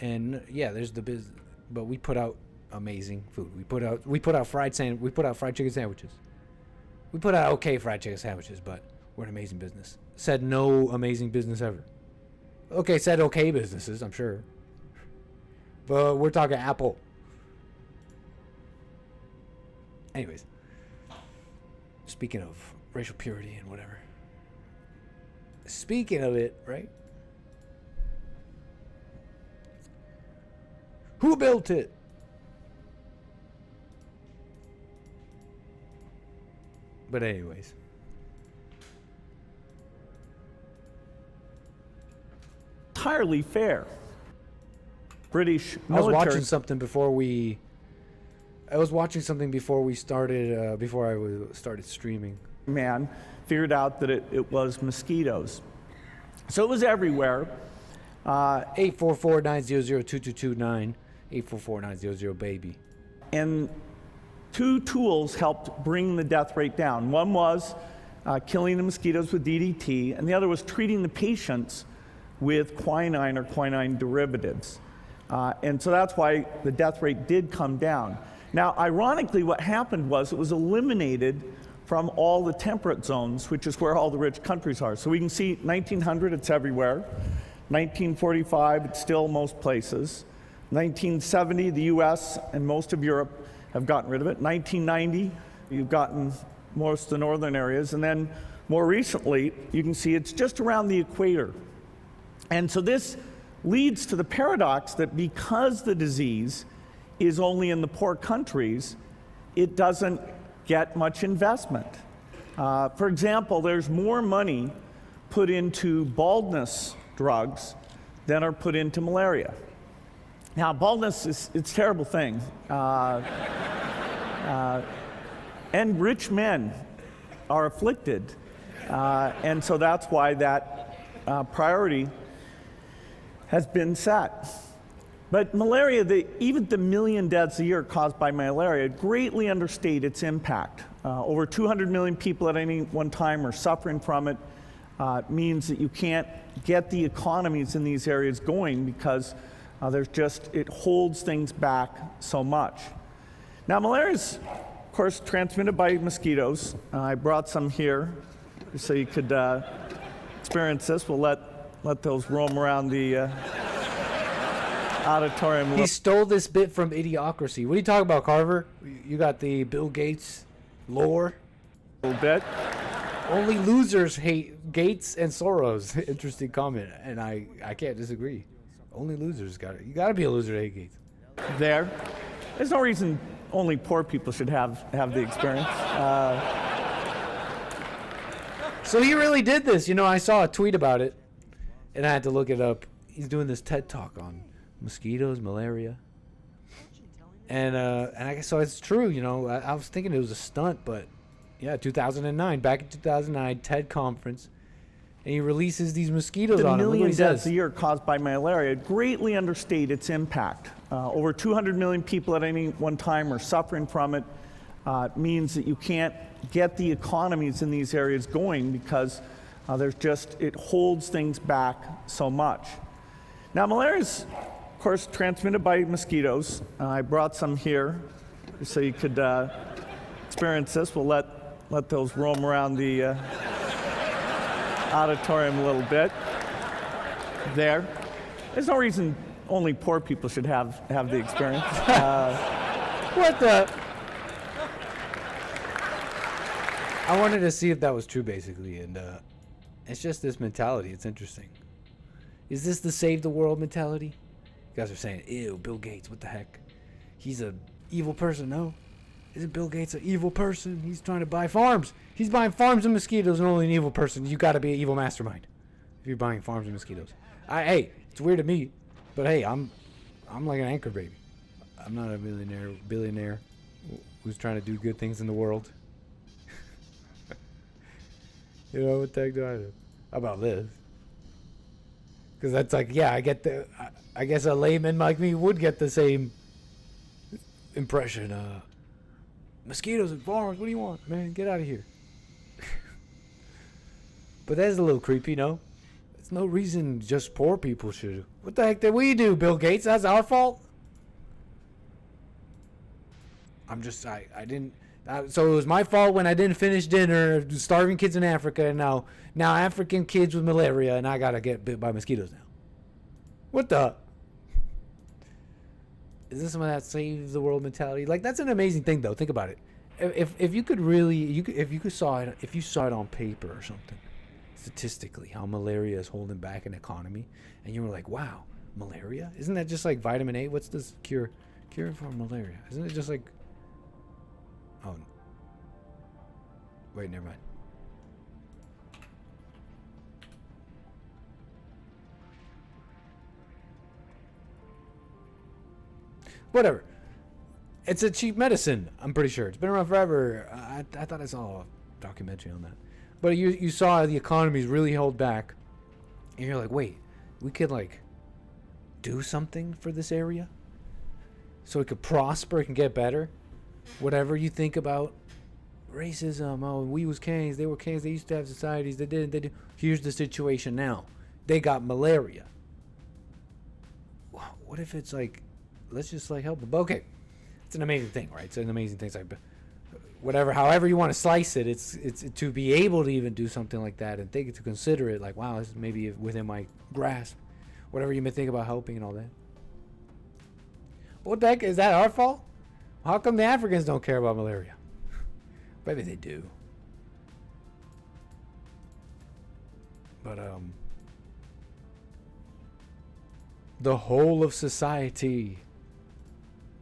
and yeah, there's the business. But we put out amazing food. We put out fried chicken sandwiches. We put out okay fried chicken sandwiches, but we're an amazing business. Said no amazing business ever. Okay, said okay businesses, I'm sure. But we're talking Apple. Anyways. Speaking of racial purity and whatever. Speaking of it, right? Who built it? But anyways. Entirely fair. British military. I was watching something before we started, before I started streaming. Man figured out that it was mosquitoes. So it was everywhere. 844-900-2229. 844-900-BABY. And two tools helped bring the death rate down. One was killing the mosquitoes with DDT, and the other was treating the patients with quinine or quinine derivatives. And so that's why the death rate did come down. Now, ironically, what happened was it was eliminated from all the temperate zones, which is where all the rich countries are. So we can see 1900, it's everywhere. 1945, it's still most places. 1970, the US and most of Europe have gotten rid of it. 1990, you've gotten most of the northern areas. And then more recently, you can see it's just around the equator. And so this leads to the paradox that because the disease is only in the poor countries, it doesn't get much investment. For example, there's more money put into baldness drugs than are put into malaria. Now, baldness it's a terrible thing. And rich men are afflicted. And so that's why that priority has been set. But malaria, even the million deaths a year caused by malaria greatly understate its impact. Over 200 million people at any one time are suffering from it. Means that you can't get the economies in these areas going because it holds things back so much. Now, malaria is, of course, transmitted by mosquitoes. I brought some here so you could experience this. We'll let those roam around the auditorium. He stole this bit from Idiocracy. What are you talking about, Carver? You got the Bill Gates lore? A little bit. Only losers hate Gates and Soros. Interesting comment, and I can't disagree. Only losers you gotta be a loser to hate Gates. There's no reason only poor people should have the experience. So he really did this. You know, I saw a tweet about it, and I had to look it up. He's doing this TED Talk on mosquitoes, malaria. And I guess so it's true, you know. I was thinking it was a stunt, but yeah, 2009, back in 2009, TED conference, and he releases these mosquitoes on him. The Look what million he deaths says. a year caused by malaria greatly understate its impact. Over 200 million people at any one time are suffering from it. Means that you can't get the economies in these areas going because it holds things back so much. Now, malaria is, of course, transmitted by mosquitoes. I brought some here so you could experience this. We'll let those roam around the auditorium a little bit. There's no reason only poor people should have the experience. What the? I wanted to see if that was true, basically, and it's just this mentality. It's interesting. Is this the save the world mentality? You guys are saying, ew, Bill Gates, what the heck? He's an evil person. No. Isn't Bill Gates an evil person? He's trying to buy farms. He's buying farms and mosquitoes, and only an evil person. You got to be an evil mastermind if you're buying farms and mosquitoes. Hey, it's weird to me, but hey, I'm like an anchor baby. I'm not a billionaire who's trying to do good things in the world. You know, what the heck do I do? How about this? Because that's like, yeah, I guess a layman like me would get the same impression. Mosquitoes and farms, what do you want, man? Get out of here. But that's a little creepy, no? There's no reason just poor people should. What the heck did we do, Bill Gates? That's our fault? I didn't. So it was my fault when I didn't finish dinner, starving kids in Africa, and now African kids with malaria, and I gotta get bit by mosquitoes now. What the? Is this some of that save the world mentality? Like, that's an amazing thing, though. Think about it. If you could really, if you saw it on paper or something, statistically, how malaria is holding back an economy, and you were like, wow, malaria? Isn't that just like vitamin A? What's this cure for malaria? Isn't it just like? Oh, wait, never mind. Whatever. It's a cheap medicine, I'm pretty sure. It's been around forever. I thought I saw a documentary on that. But you saw the economy's really held back. And you're like, wait, we could like do something for this area so it could prosper, it can get better. Whatever you think about racism, oh, we was kings, they were kings, they used to have societies, they didn't, they do. Here's the situation now. They got malaria. What if it's like, let's just like help them? But okay, it's an amazing thing, right? It's an amazing thing. It's like, whatever, however you want to slice it, it's to be able to even do something like that and think to consider it like, wow, this is maybe within my grasp. Whatever you may think about helping and all that. What the heck, is that our fault? How come the Africans don't care about malaria? Maybe they do. But the whole of society,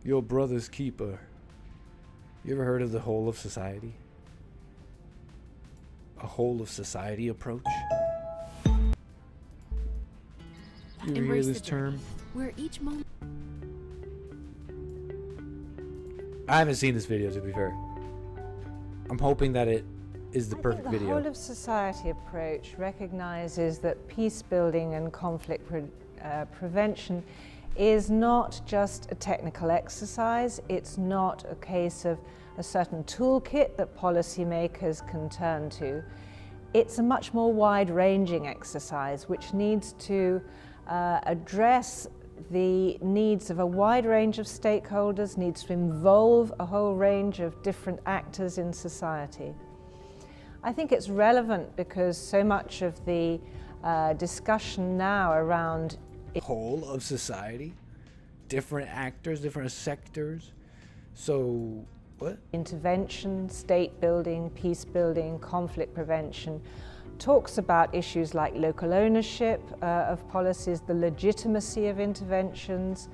your brother's keeper. You ever heard of the whole of society? A whole of society approach? You ever hear this term? Where each moment. I haven't seen this video, to be fair. I'm hoping that it is the perfect I think the video. whole of society approach recognizes that peace building and conflict prevention is not just a technical exercise. It's not a case of a certain toolkit that policymakers can turn to. It's a much more wide-ranging exercise which needs to address the needs of a wide range of stakeholders, needs to involve a whole range of different actors in society. I think it's relevant because so much of the discussion now around Whole of society? Different actors, different sectors. So, what? intervention, state building, peace building, conflict prevention, talks about issues like local ownership of policies, the legitimacy of interventions,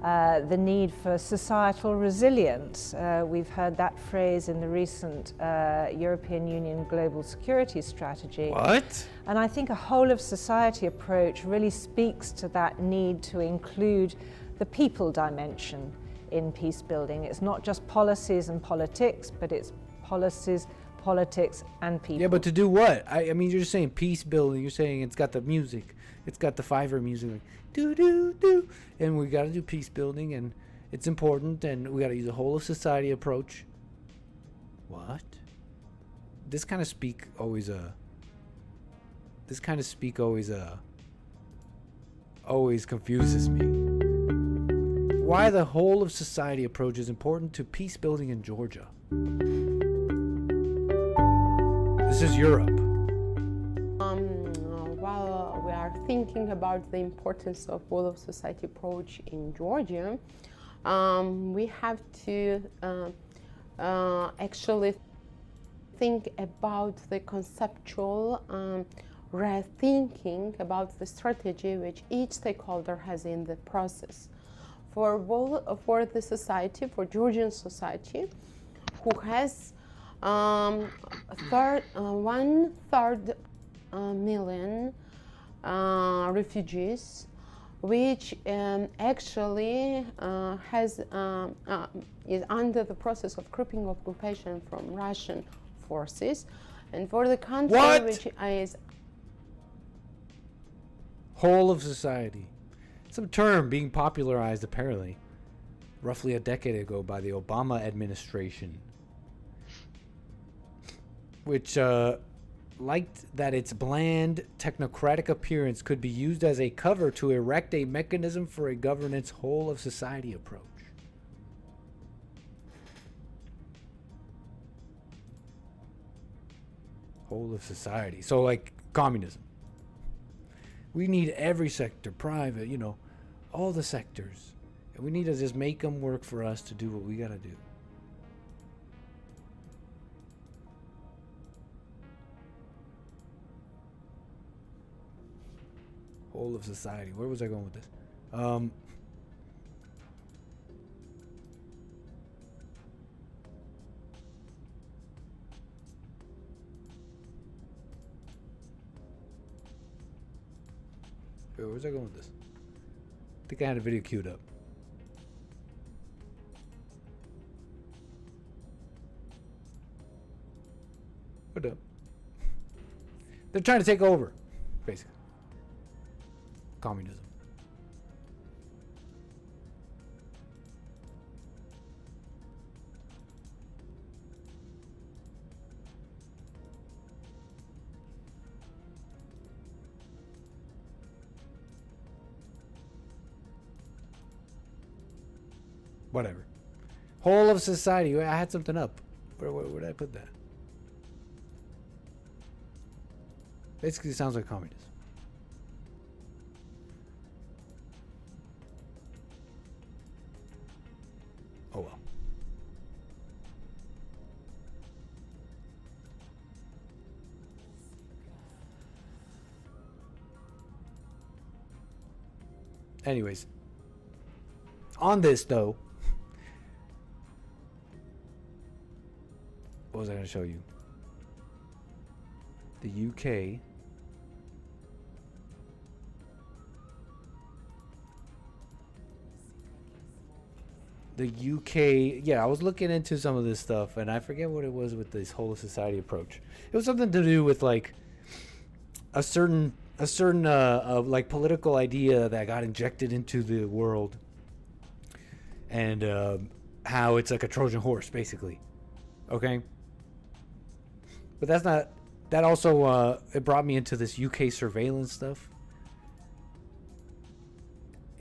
the need for societal resilience. We've heard that phrase in the recent European Union Global Security Strategy. What? And I think a whole of society approach really speaks to that need to include the people dimension in peace building. It's not just policies and politics, but it's policies, politics and people. Yeah, but to do what? I mean, you're just saying peace building. You're saying it's got the music. It's got the Fiverr music. Like, do, do, do. And we got to do peace building, and it's important, and we got to use a whole of society approach. What? This kind of speak always always confuses me. Why the whole of society approach is important to peace building in Georgia. This is Europe. While we are thinking about the importance of whole of society approach in Georgia, we have to actually think about the conceptual rethinking about the strategy which each stakeholder has in the process. For the society, for Georgian society, who has 1/3 million refugees, which actually is under the process of crippling occupation from Russian forces, and for the country which is whole of society. Some term being popularized apparently roughly a decade ago by the Obama administration, which liked that its bland technocratic appearance could be used as a cover to erect a mechanism for a governance whole of society approach. Whole of society. So like communism. We need every sector, private, you know, all the sectors. And we need to just make them work for us to do what we got to do. Whole of society. Where was I going with this? Where was I going with this? I think I had a video queued up. What up? They're trying to take over, basically. communism. Whatever. Whole of society. I had something up. Where did I put that? Basically, it sounds like communism. Oh well. Anyways, on this though, what was I going to show you? The UK yeah, I was looking into some of this stuff and I forget what it was with this whole society approach. It was something to do with like a certain like political idea that got injected into the world, and how it's like a Trojan horse basically. Okay, but that's not, that also it brought me into this UK surveillance stuff.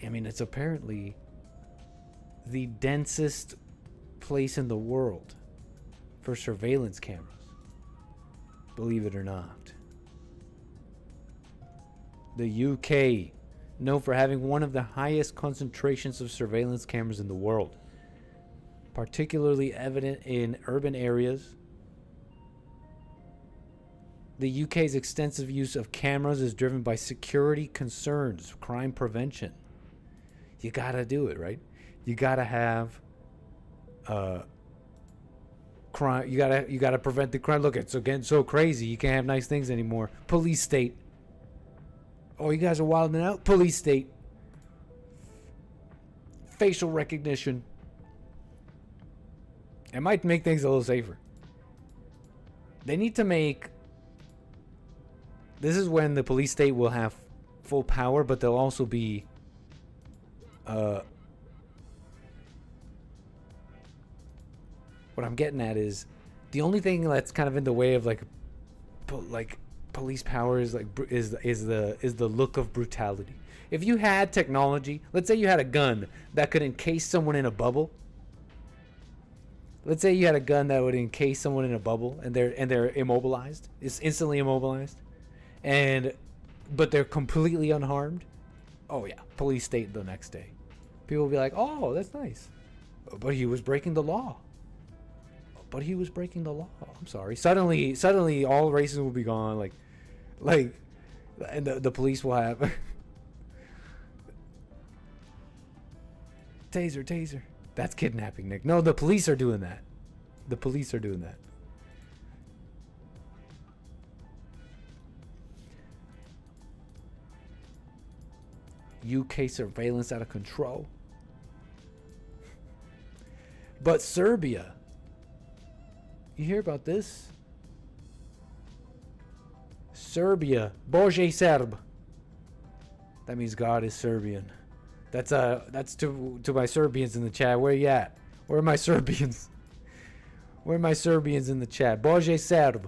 I mean, it's apparently the densest place in the world for surveillance cameras, believe it or not. The UK, known for having one of the highest concentrations of surveillance cameras in the world, particularly evident in urban areas. The UK's extensive use of cameras is driven by security concerns, crime prevention. You gotta do it, right? You gotta have crime. You gotta prevent the crime. Look, it's getting so crazy. You can't have nice things anymore. Police state. Oh, you guys are wilding out. Police state. Facial recognition. It might make things a little safer. They need to make. This is when the police state will have full power, but they'll also be. What I'm getting at is, the only thing that's kind of in the way of like police power is like is the look of brutality. If you had technology, let's say you had a gun that could encase someone in a bubble. Let's say you had a gun that would encase someone in a bubble, and they're immobilized. It's instantly immobilized, but they're completely unharmed. Oh yeah, police state the next day. People will be like, "Oh, that's nice," but he was breaking the law. But he was breaking the law. I'm sorry. Suddenly, all races will be gone. Like, and the police will have taser. That's kidnapping, Nick. No, the police are doing that. The police are doing that. UK surveillance out of control. But Serbia. You hear about this? Serbia. Bože Serb. That means God is Serbian. That's to my Serbians in the chat. Where you at? Where are my Serbians? Where are my Serbians in the chat? Bože Serb.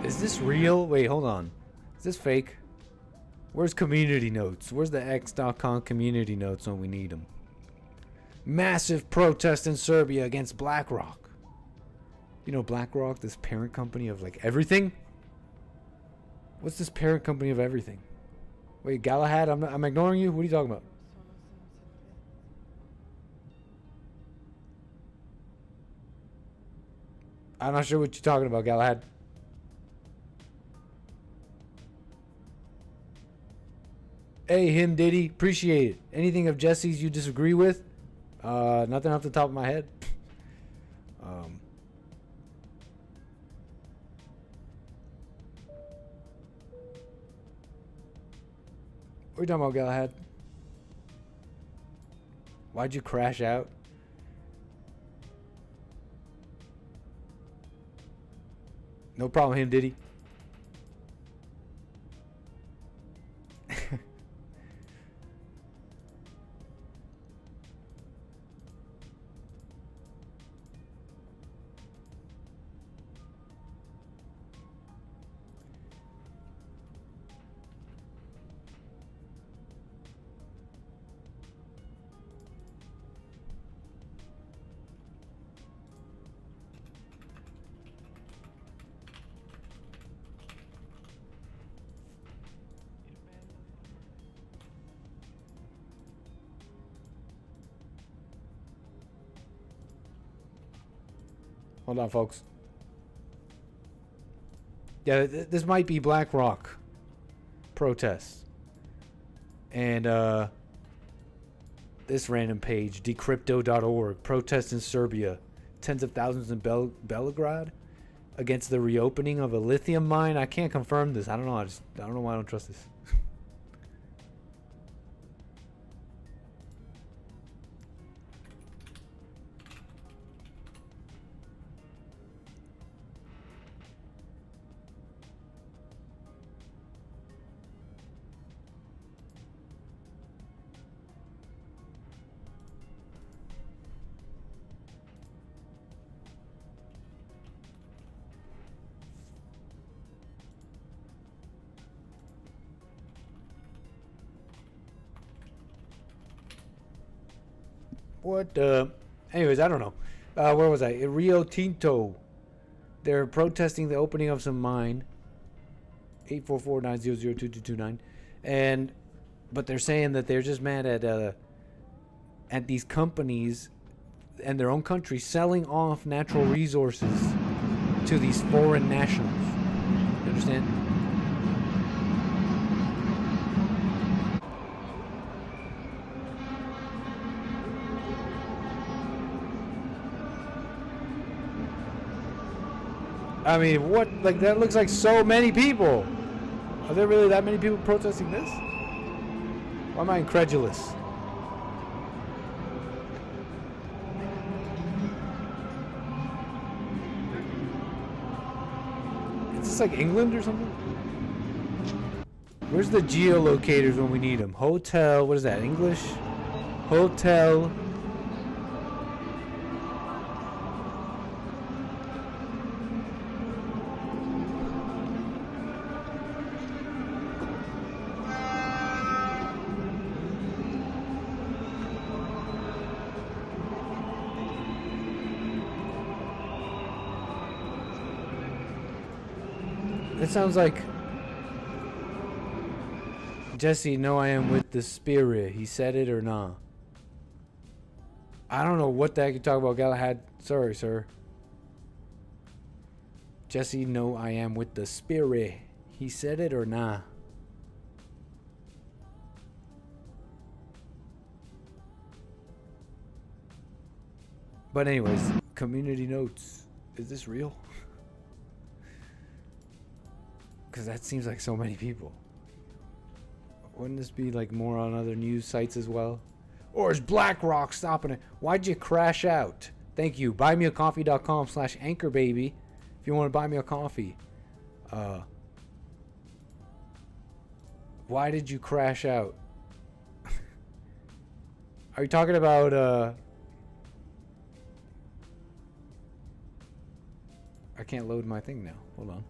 Is this real? Wait, hold on. Is this fake? Where's community notes? Where's the X.com community notes when we need them? Massive protest in Serbia against BlackRock. You know BlackRock, this parent company of like everything? What's this parent company of everything? Wait, Galahad, I'm ignoring you? What are you talking about? I'm not sure what you're talking about, Galahad. Hey, him Diddy, appreciate it. Anything of Jesse's you disagree with? Nothing off the top of my head. What are you talking about, Galahad? Why'd you crash out? No problem with him, did he? Hold on, folks. Yeah, this might be BlackRock protests. And this random page, 𝒏𝒊𝒄𝒌𝒔𝒕𝒓𝒆𝒂𝒎, protests in Serbia. Tens of thousands in Belgrade against the reopening of a lithium mine. I can't confirm this. I don't know. I don't know why I don't trust this. What? Anyways, I don't know. Where was I? Rio Tinto. They're protesting the opening of some mine. 844-900-2229. But they're saying that they're just mad at these companies and their own country selling off natural resources to these foreign nationals. You understand? I mean, what? Like, that looks like so many people. Are there really that many people protesting this? Why am I incredulous? Is this like England or something? Where's the geolocators when we need them? Hotel, what is that, English? Hotel. It sounds like Jesse, no, I am with the spirit. He said it or not. I don't know what the heck you talk about, Galahad. Sorry, sir. Jesse, no, I am with the spirit. He said it or not. But anyways, community notes. Is this real? Because that seems like so many people. Wouldn't this be like more on other news sites as well? Or is BlackRock stopping it? Why'd you crash out? Thank you. buymeacoffee.com/anchorbaby if you want to buy me a coffee. Why did you crash out? Are you talking about I can't load my thing now. Hold on.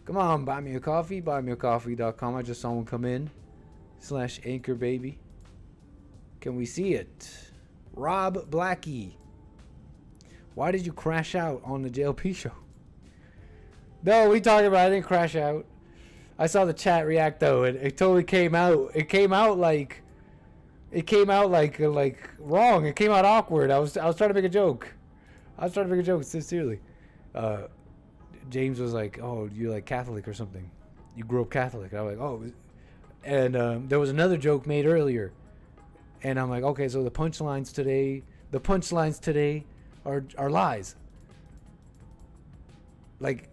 Come on, buy me a coffee. Buymeacoffee.com. I just saw one come in. /anchorbaby. Can we see it? Rob Blackie. Why did you crash out on the JLP show? No, we talking about I didn't crash out. I saw the chat react though. It totally came out. It came out like wrong. It came out awkward. I was trying to make a joke. Sincerely. James was like, "Oh, you're like Catholic or something. You grew up Catholic." I was like, "Oh," and there was another joke made earlier, and I'm like, "Okay, so the punchlines today are lies." Like,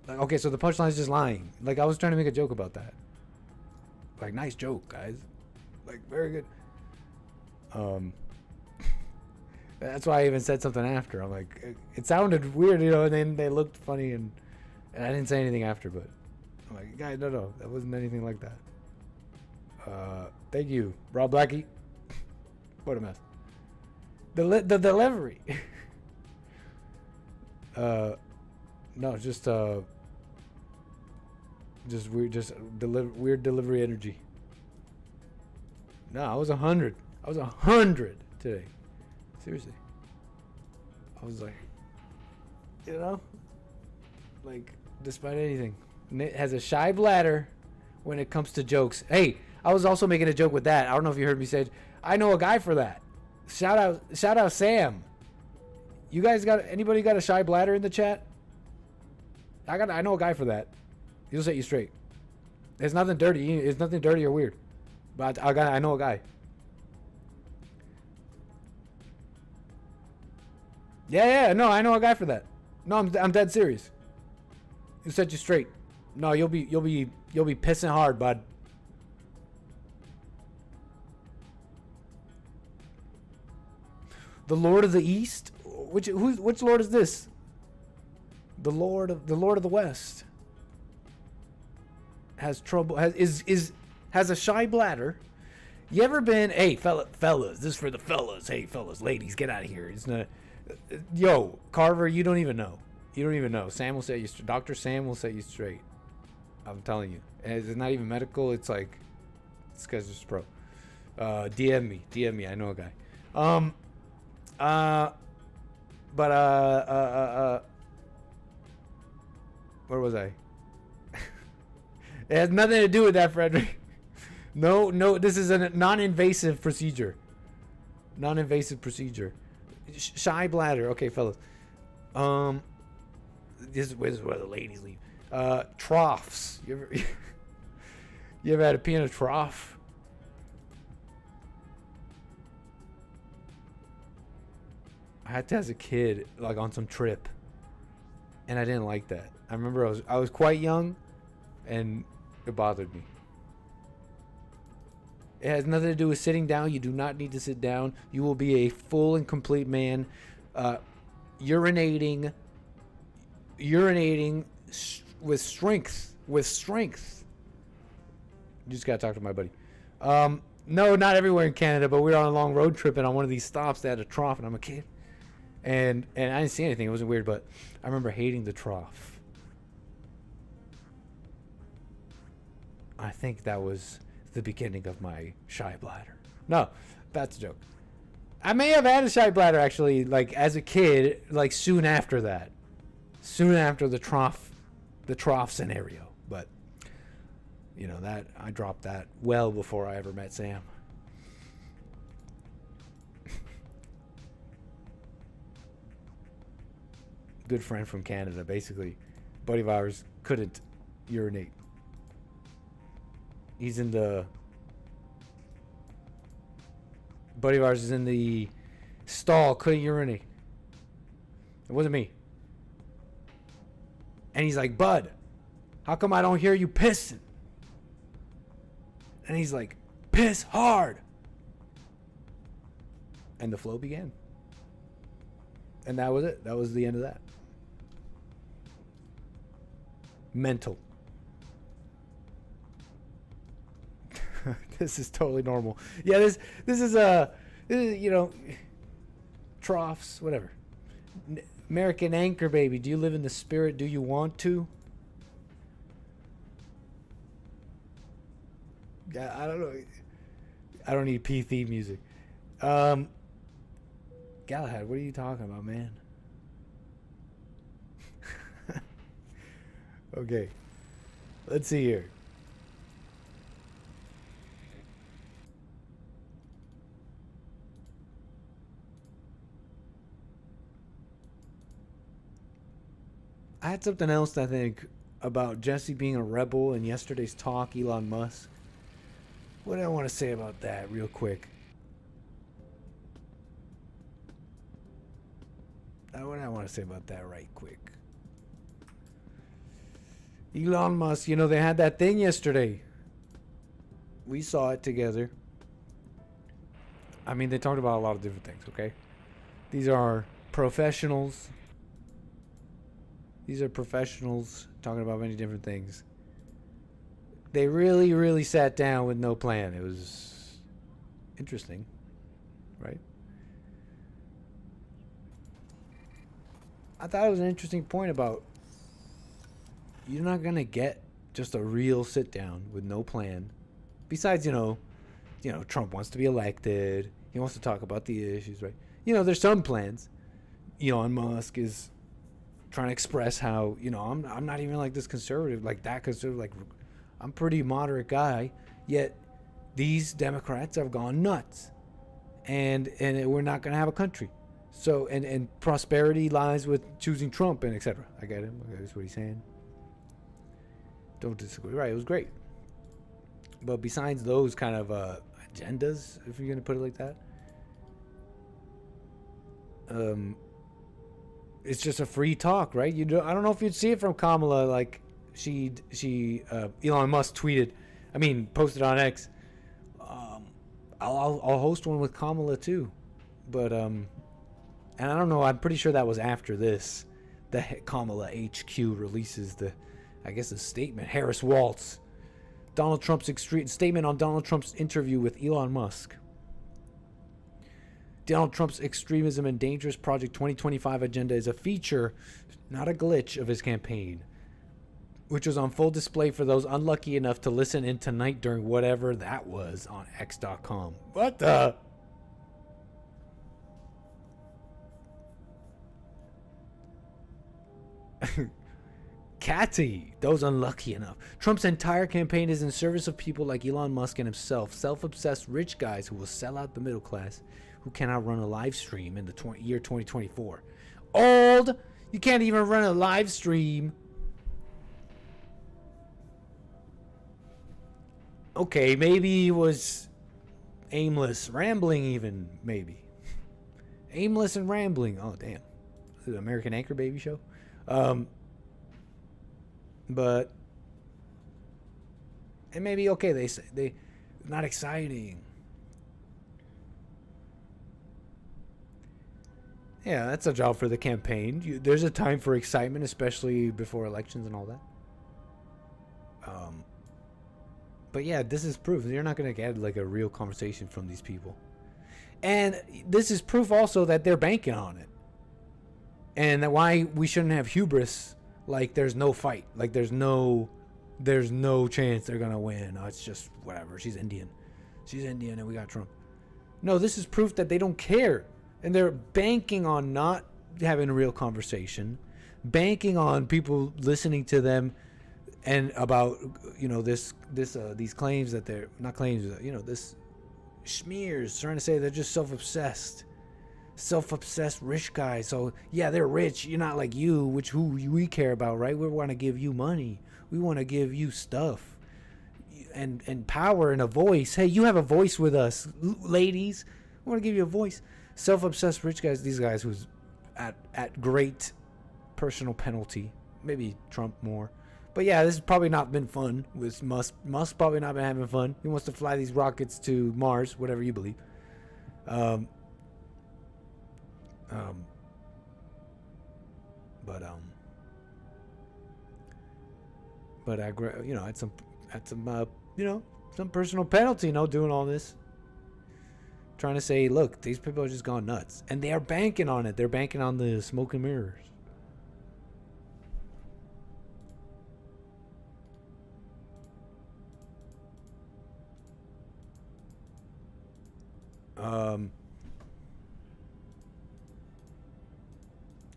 okay, so the punchline is just lying. Like, I was trying to make a joke about that. Like, nice joke, guys. Like, very good. That's why I even said something after. I'm like, it sounded weird, you know, and then they looked funny, and I didn't say anything after, but I'm like, guys, no, that wasn't anything like that. Thank you, 𝒏𝒊𝒄𝒌𝒔𝒕𝒓𝒆𝒂𝒎. What a mess. The delivery. No, just weird delivery energy. No, I was 100. I was 100 today. Seriously. I was like, you know, like, despite anything, Nit has a shy bladder when it comes to jokes. Hey, I was also making a joke with that. I don't know if you heard me say, I know a guy for that. Shout out Sam. You guys anybody got a shy bladder in the chat? I know a guy for that. He'll set you straight. It's nothing dirty. It's nothing dirty or weird. But I know a guy. Yeah, no, I know a guy for that. No, I'm dead serious. He'll set you straight. No, you'll be pissing hard, bud. The Lord of the East? Which Lord is this? The Lord of the West has trouble. Has a shy bladder. You ever been? Hey, fellas, this is for the fellas. Hey, fellas, ladies, get out of here. It's not. Yo, Carver, you don't even know. You don't even know. Sam will set you. Dr. Sam will set you straight. I'm telling you. And it's not even medical. It's like, this guy's just pro. DM me. I know a guy. Where was I? It has nothing to do with that, Frederick. No, this is a non-invasive procedure. Non-invasive procedure. Shy bladder. Okay, fellas. This is where the ladies leave. Troughs. You ever had to pee in a trough? I had to as a kid, like on some trip, and I didn't like that. I remember I was quite young, and it bothered me. It has nothing to do with sitting down. You do not need to sit down. You will be a full and complete man, urinating with strength. You just gotta talk to my buddy. No, not everywhere in Canada, but we were on a long road trip, and on one of these stops, they had a trough, and I'm a kid. And I didn't see anything. It wasn't weird, but I remember hating the trough. I think that was the beginning of my shy bladder. No, that's a joke. I may have had a shy bladder, actually, like, as a kid, like, soon after that. Soon after the trough scenario. But, you know, that I dropped that well before I ever met Sam. Good friend from Canada, basically. Buddy of ours couldn't urinate. Buddy of ours is in the stall, couldn't urinate. It wasn't me. And he's like, Bud, how come I don't hear you pissing? And he's like, piss hard. And the flow began. And that was it. That was the end of that. Mental. This is totally normal. Yeah, this is you know, troughs, whatever. American Anchor Baby, do you live in the spirit? Do you want to? Yeah, I don't know. I don't need P music. Galahad, what are you talking about, man? Okay, let's see here. I had something else, I think, about Jesse being a rebel and yesterday's talk, Elon Musk. What do I want to say about that real quick? What do I want to say about that right quick? Elon Musk, you know, they had that thing yesterday. We saw it together. I mean, they talked about a lot of different things, okay? These are professionals. These are professionals talking about many different things. They really, really sat down with no plan. It was interesting, right? I thought it was an interesting point about you're not going to get just a real sit down with no plan. Besides, Trump wants to be elected. He wants to talk about the issues, right? There's some plans. Elon Musk is trying to express how, I'm not even like this conservative, like that conservative, like I'm pretty moderate guy, yet these Democrats have gone nuts. And we're not going to have a country. So, and prosperity lies with choosing Trump and etc. I get him. That's what he's saying. Don't disagree. Right, it was great. But besides those kind of agendas, if you're going to put it like that, it's just a free talk, right? I don't know if you'd see it from Kamala. Like Elon Musk posted on X. I'll host one with Kamala too, but and I don't know. I'm pretty sure that was after this that Kamala HQ releases the statement. Harris Waltz, Donald Trump's statement on Donald Trump's interview with Elon Musk. Donald Trump's extremism and dangerous Project 2025 agenda is a feature, not a glitch, of his campaign, which was on full display for those unlucky enough to listen in tonight during whatever that was on X.com. What the? Catty, those unlucky enough. Trump's entire campaign is in service of people like Elon Musk and himself, self-obsessed rich guys who will sell out the middle class, who cannot run a live stream in the year 2024. Old! You can't even run a live stream. Okay, maybe he was aimless, rambling even, maybe. Aimless and rambling. Oh, damn. This is an American Anchor Baby show. But it may be okay. They say they not exciting. Yeah, that's a job for the campaign. There's a time for excitement, especially before elections and all that. But yeah, this is proof. You're not going to get like a real conversation from these people. And this is proof also that they're banking on it. And that why we shouldn't have hubris. Like there's no fight. Like there's no chance they're going to win. Oh, it's just whatever. She's Indian and we got Trump. No, this is proof that they don't care. And they're banking on not having a real conversation. Banking on people listening to them. And about, these claims that they're not claims, this smears trying to say they're just self-obsessed rich guys. So yeah, they're rich. You're not like who we care about, right? We want to give you money. We want to give you stuff and power and a voice. Hey, you have a voice with us, ladies. We want to give you a voice. Self-obsessed rich guys. These guys who's at great personal penalty. Maybe Trump more. But yeah, this has probably not been fun with Musk. Musk probably not been having fun. He wants to fly these rockets to Mars, whatever you believe. But I, at some some personal penalty, doing all this. Trying to say, look, these people are just gone nuts, and they are banking on it. They're banking on the smoke and mirrors.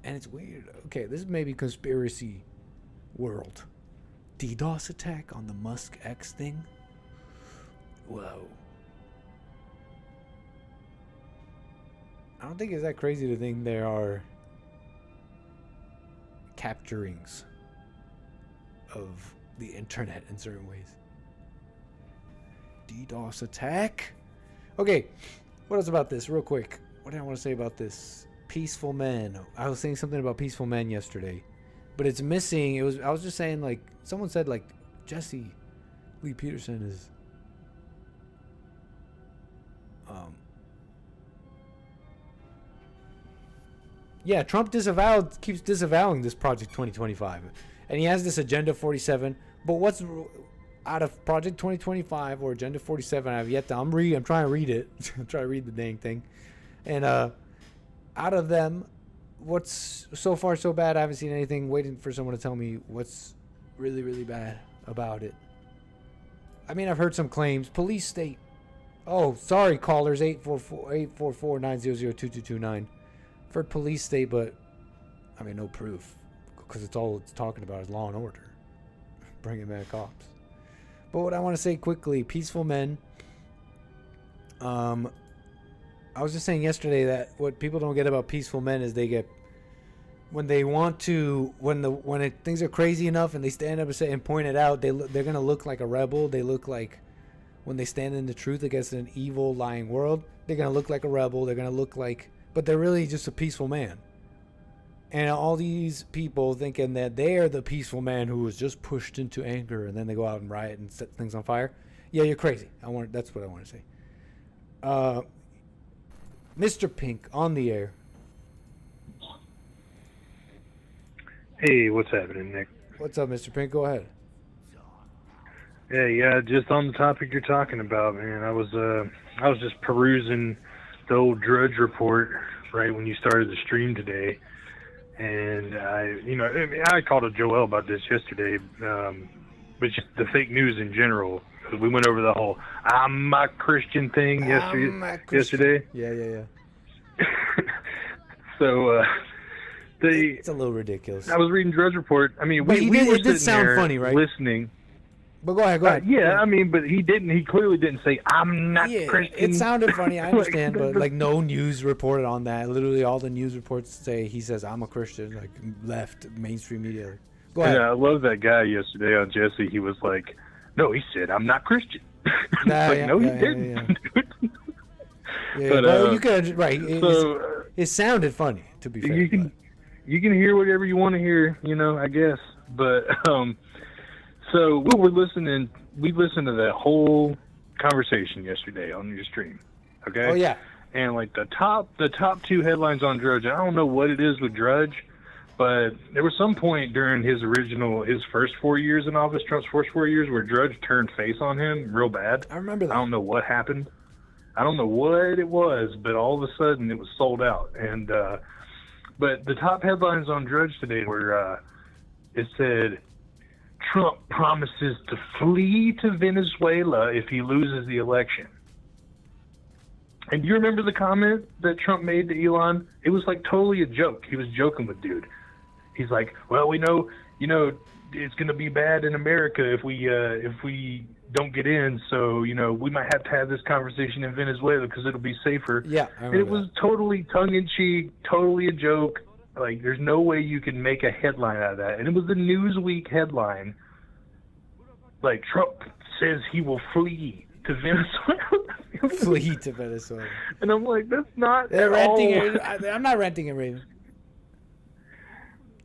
And it's weird. Okay, this is maybe conspiracy world. DDoS attack on the Musk X thing? Whoa. I don't think it's that crazy to think there are capturings of the internet in certain ways. DDoS attack? Okay, what else about this real quick? What did I want to say about this? Peaceful men. I was saying something about peaceful men yesterday, but it's missing. I was just saying, like, someone said, like, Jesse Lee Peterson is Yeah, Trump keeps disavowing this Project 2025, and he has this Agenda 47. But what's out of Project 2025 or Agenda 47? I've yet to. I'm trying to read it. I'm trying to read the dang thing, and out of them, what's so far so bad? I haven't seen anything. Waiting for someone to tell me what's really, really bad about it. I mean, I've heard some claims. Police state. Oh, sorry, callers 844-900-2229. I've heard police state, but I mean, no proof, because all it's talking about is law and order, bringing back cops. But what I want to say quickly, peaceful men. I was just saying yesterday that what people don't get about peaceful men is they get, when they want to, things are crazy enough and they stand up and say and point it out, they're gonna look like a rebel. They look like, when they stand in the truth against an evil, lying world, they're gonna look like a rebel. They're gonna look like, but they're really just a peaceful man. And all these people thinking that they are the peaceful man who was just pushed into anger, and then they go out and riot and set things on fire. Yeah, you're crazy. That's what I want to say. Mr. Pink on the air. Hey, what's happening, Nick? What's up, Mr. Pink? Go ahead. Yeah, just on the topic you're talking about, man. I was just perusing the old Drudge report right when you started the stream today, and I called a Joel about this yesterday, but just the fake news in general. We went over the whole "I'm a Christian" thing yesterday. Yeah. So it's a little ridiculous. I was reading Drudge report. I mean, we were it did sound funny, right? Listening. But go ahead. Yeah, I mean, but he didn't. He clearly didn't say, "I'm not Christian." It sounded funny. I understand, but like no news reported on that. Literally, all the news reports say he says, "I'm a Christian." Like left mainstream media. Go ahead. Yeah, I love that guy yesterday on Jesse. He was like, "No, he said I'm not Christian." He didn't. Yeah, but well, you could right. It sounded funny, to be fair. You can hear whatever you want to hear, I guess. But so we listened to that whole conversation yesterday on your stream. Okay. Oh yeah. And like the top two headlines on Drudge, I don't know what it is with Drudge, but there was some point during his first 4 years in office, Trump's first 4 years, where Drudge turned face on him real bad. I remember that. I don't know what happened. I don't know what it was, but all of a sudden it was sold out. And but the top headlines on Drudge today were it said, Trump promises to flee to Venezuela if he loses the election. And do you remember the comment that Trump made to Elon? It was like totally a joke. He was joking with dude. He's like, well, we know, it's going to be bad in America if we don't get in. So, we might have to have this conversation in Venezuela because it'll be safer. Yeah, I remember and it was totally tongue-in-cheek, totally a joke. Like, there's no way you can make a headline out of that. And it was the Newsweek headline. Like, Trump says he will flee to Venezuela. Flee to Venezuela. And I'm like, that's not They're at renting all. it. I'm not renting it, Raven.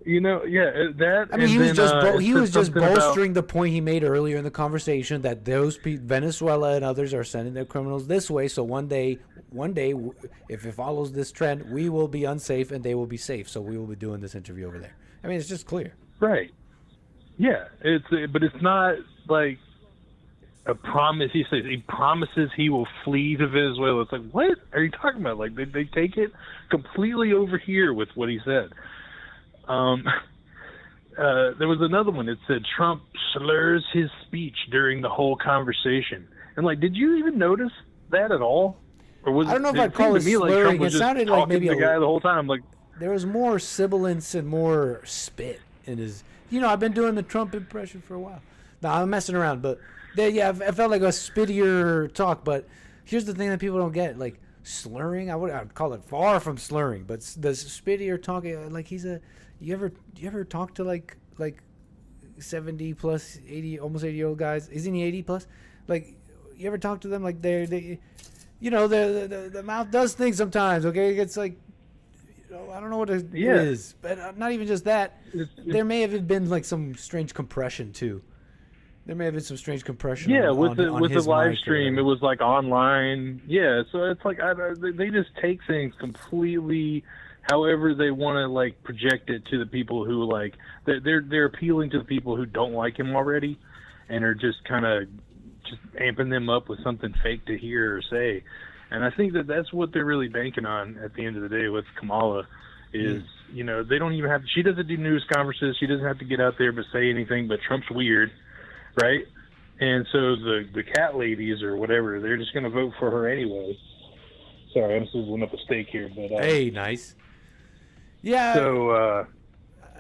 That. I mean, he was just bolstering the point he made earlier in the conversation that those Venezuela and others are sending their criminals this way. So one day, if it follows this trend, we will be unsafe and they will be safe. So we will be doing this interview over there. I mean, it's just clear. Right. Yeah. But it's not like a promise. He says he promises he will flee to Venezuela. It's like, what are you talking about? Like they take it completely over here with what he said. There was another one that said Trump slurs his speech during the whole conversation. And like, did you even notice that at all? Or was I don't know if I'd call it slurring. It sounded like maybe the guy the whole time. Like, there was more sibilance and more spit in his. I've been doing the Trump impression for a while. No, I'm messing around, but I felt like a spittier talk. But here's the thing that people don't get: like slurring. I'd call it far from slurring, but the spittier talking. Like he's a. You ever talk to like 70 plus 80 almost 80-year-old guys? Isn't he 80 plus? Like you ever talk to them like they the mouth does things sometimes. Okay, it's like I don't know what it is, but not even just that. There may have been like some strange compression too. There may have been some strange compression. Yeah, on, with on, the on with the his live mic or stream, it whatever. was like online. Yeah, so it's like they just take things completely however they want to like project it to the people who like they're appealing to the people who don't like him already, and are just kind of just amping them up with something fake to hear or say. And I think that that's what they're really banking on at the end of the day with Kamala. Is you know, they don't even have. She doesn't do news conferences. She doesn't have to get out there but say anything. But Trump's weird. Right? And so the cat ladies or whatever, they're just going to vote for her anyway. Sorry, I'm sizzling up a steak here, but Hey, nice. Yeah. So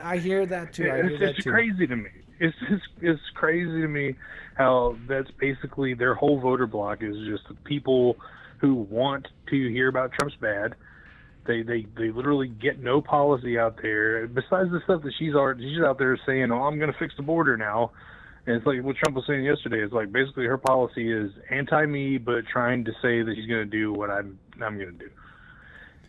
I hear that too. I hear that it's too. crazy to me. It's crazy to me how that's basically their whole voter block is just the people who want to hear about Trump's bad. They literally get no policy out there besides the stuff that she's out there saying, "Oh, I'm going to fix the border now." And it's like what Trump was saying yesterday. It's like basically her policy is anti-me, but trying to say that he's going to do what I'm going to do.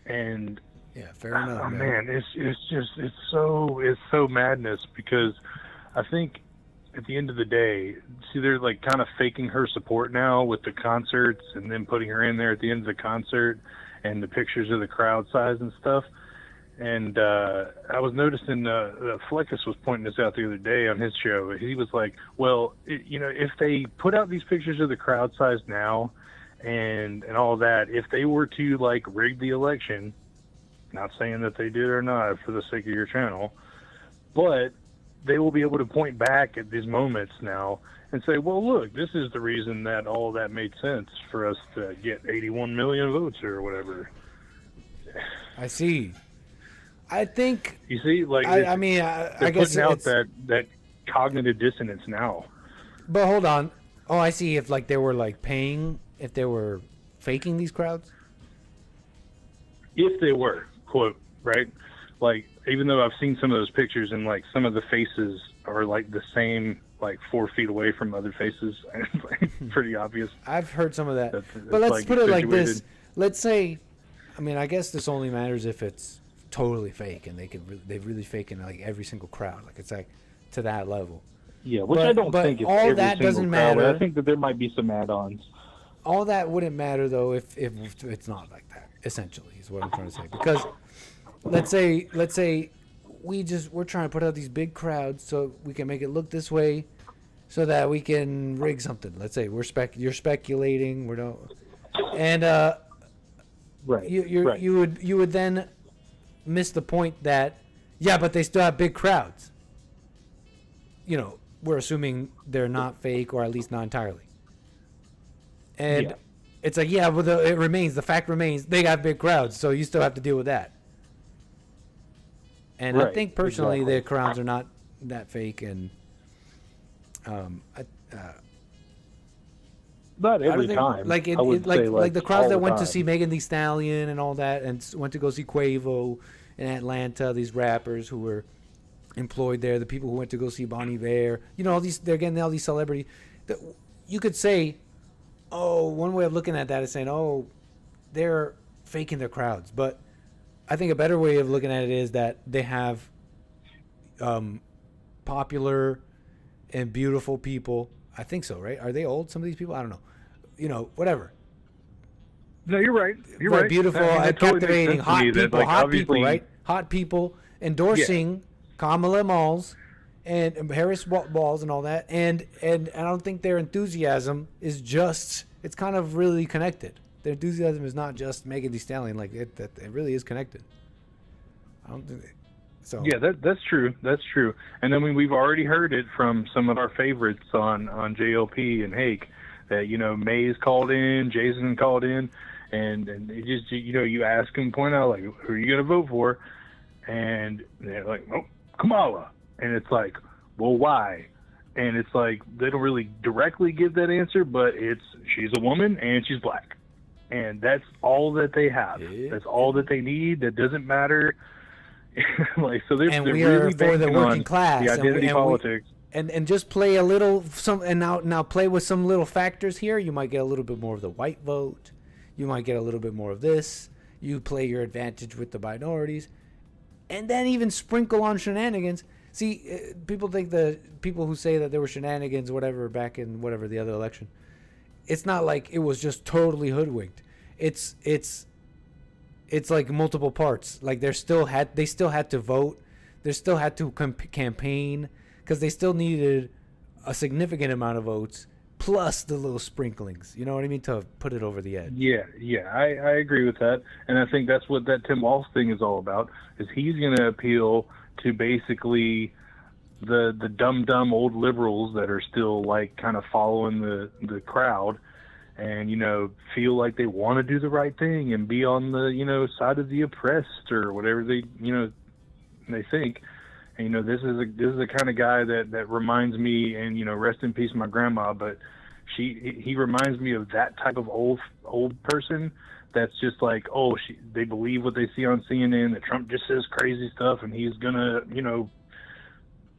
And Yeah, fair enough. oh man, it's so madness because I think at the end of the day, see, they're like kind of faking her support now with the concerts and then putting her in there at the end of the concert and the pictures of the crowd size and stuff. And I was noticing Fleckus was pointing this out the other day on his show. He was like, well, you know, if they put out these pictures of the crowd size now and all that, if they were to, like, rig the election, not saying that they did or not for the sake of your channel, but they will be able to point back at these moments now and say, well, look, this is the reason that all that made sense for us to get 81 million votes or whatever. I see. I think. You see, like I mean, I they're guess putting out it's, that cognitive dissonance now. But hold on. Oh, I see. If like they were like paying, if they were faking these crowds. If they were, quote, right? Like, even though I've seen some of those pictures and like some of the faces are like the same, like 4 feet away from other faces, and it's like pretty obvious. I've heard some of that. That's But let's like put it like this. situated. Let's say, I mean, I guess this only matters if it's totally fake and they've really faking like every single crowd. Like it's like to that level. Yeah, which But- I don't but think it's all every that single doesn't crowd. matter. I think that there might be some add-ons. All that wouldn't matter though if it's not like that. Essentially, is what I'm trying to say. Because let's say we're trying to put out these big crowds so we can make it look this way, so that we can rig something. Let's say you're speculating. We don't, and Right. you would then miss the point that but they still have big crowds. You know, we're assuming they're not fake or at least not entirely. And Yeah. it's like, well, the fact remains, they got big crowds, so you still have to deal with that. And I Right, think personally, exactly. the crowds are not that fake, and Not I don't every think- time. like I would say, like the crowds all that the went to time. see Megan Thee Stallion and all that, and went to go see Quavo in Atlanta. These rappers who were employed there, the people who went to go see Bon Iver, you know, they're getting all these celebrities. You could say, one way of looking at that is saying, they're faking their crowds, but I think a better way of looking at it is that they have popular and beautiful people. I think so, right? Are they old? Some of these people, I don't know. You know, whatever. No, you're right. You're right. Beautiful, I mean, that totally makes captivating, sense to hot me that, people, like, obviously- right? Hot people endorsing Kamala Malls and Harris Balls and all that, and I don't think their enthusiasm is just. It's kind of really connected. Their enthusiasm is not just Megan Thee Stallion. Like it really is connected. I don't think so. Yeah, that's true. That's true. And I mean, we've already heard it from some of our favorites on JLP and Hake that, you know, May's called in, Jason called in, and it just, you know, you ask them, point out, like, who are you going to vote for? And they're like, Kamala. And it's like, well, why? And it's like, they don't really directly give that answer, but she's a woman and she's black. And that's all that they have. Yeah. That's all that they need. That doesn't matter. Like, so they're And we really are for the banking working on class, the and identity we- politics. And just play a little now play with some little factors here. You might get a little bit more of the white vote. You might get a little bit more of this. You play your advantage with the minorities, and then even sprinkle on shenanigans. See, people think the people who say that there were shenanigans, whatever, back in whatever the other election. It's not like it was just totally hoodwinked. It's like multiple parts. Like they still had to vote. They still had to campaign because they still needed a significant amount of votes plus the little sprinklings. You know what I mean? To put it over the edge. Yeah, I agree with that, and I think that's what that Tim Walz thing is all about. Is he's going to appeal to basically the dumb old liberals that are still like kind of following the crowd, and feel like they want to do the right thing and be on the side of the oppressed or whatever they think. And this is the kind of guy that reminds me, and rest in peace my grandma, but he reminds me of that type of old person that's just like, they believe what they see on CNN, that Trump just says crazy stuff and he's gonna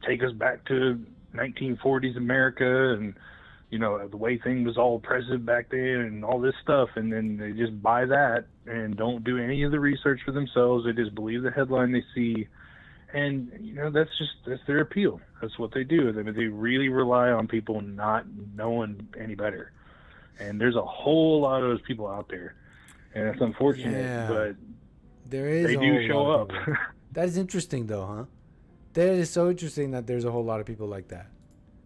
take us back to 1940s America and the way things was all oppressive back then and all this stuff, and then they just buy that and don't do any of the research for themselves. They just believe the headline they see. And that's their appeal. That's what they do. They really rely on people not knowing any better. And there's a whole lot of those people out there, and it's unfortunate, but they do show up. That is interesting, though, huh? That is so interesting that there's a whole lot of people like that.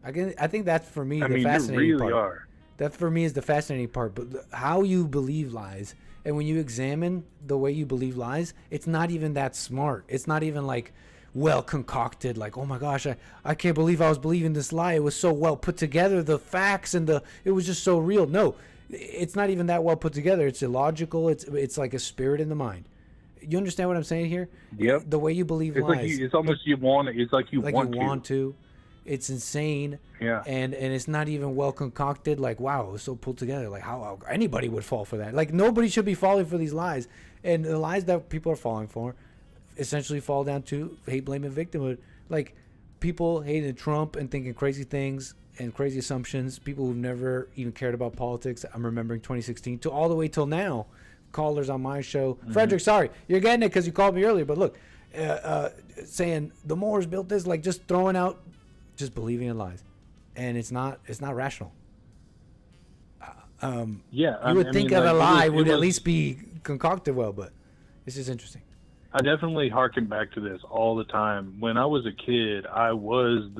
I think that's for me the fascinating part. Are. That for me is the fascinating part. But how you believe lies, and when you examine the way you believe lies, it's not even that smart. It's not even like well concocted, like, oh my gosh, I can't believe I was believing this lie. It was so well put together, the facts and it was just so real. No, it's not even that well put together. It's illogical. It's like a spirit in the mind. You understand what I'm saying here? Yep. The way you believe lies. Like it's almost you want it. It's like you want to. It's insane. Yeah. And it's not even well concocted. Like, wow, it was so pulled together. Like how anybody would fall for that. Like nobody should be falling for these lies. And the lies that people are falling for essentially fall down to hate, blame, and victimhood. Like people hating Trump and thinking crazy things and crazy assumptions. People who've never even cared about politics. I'm remembering 2016 to all the way till now. Callers on my show, Frederick, sorry, you're getting it because you called me earlier, but look, saying the Moors built this, like just throwing out, just believing in lies, and it's not rational. You would think that a lie would at least be concocted well, but it's just interesting. I definitely harken back to this all the time. When I was a kid, I watched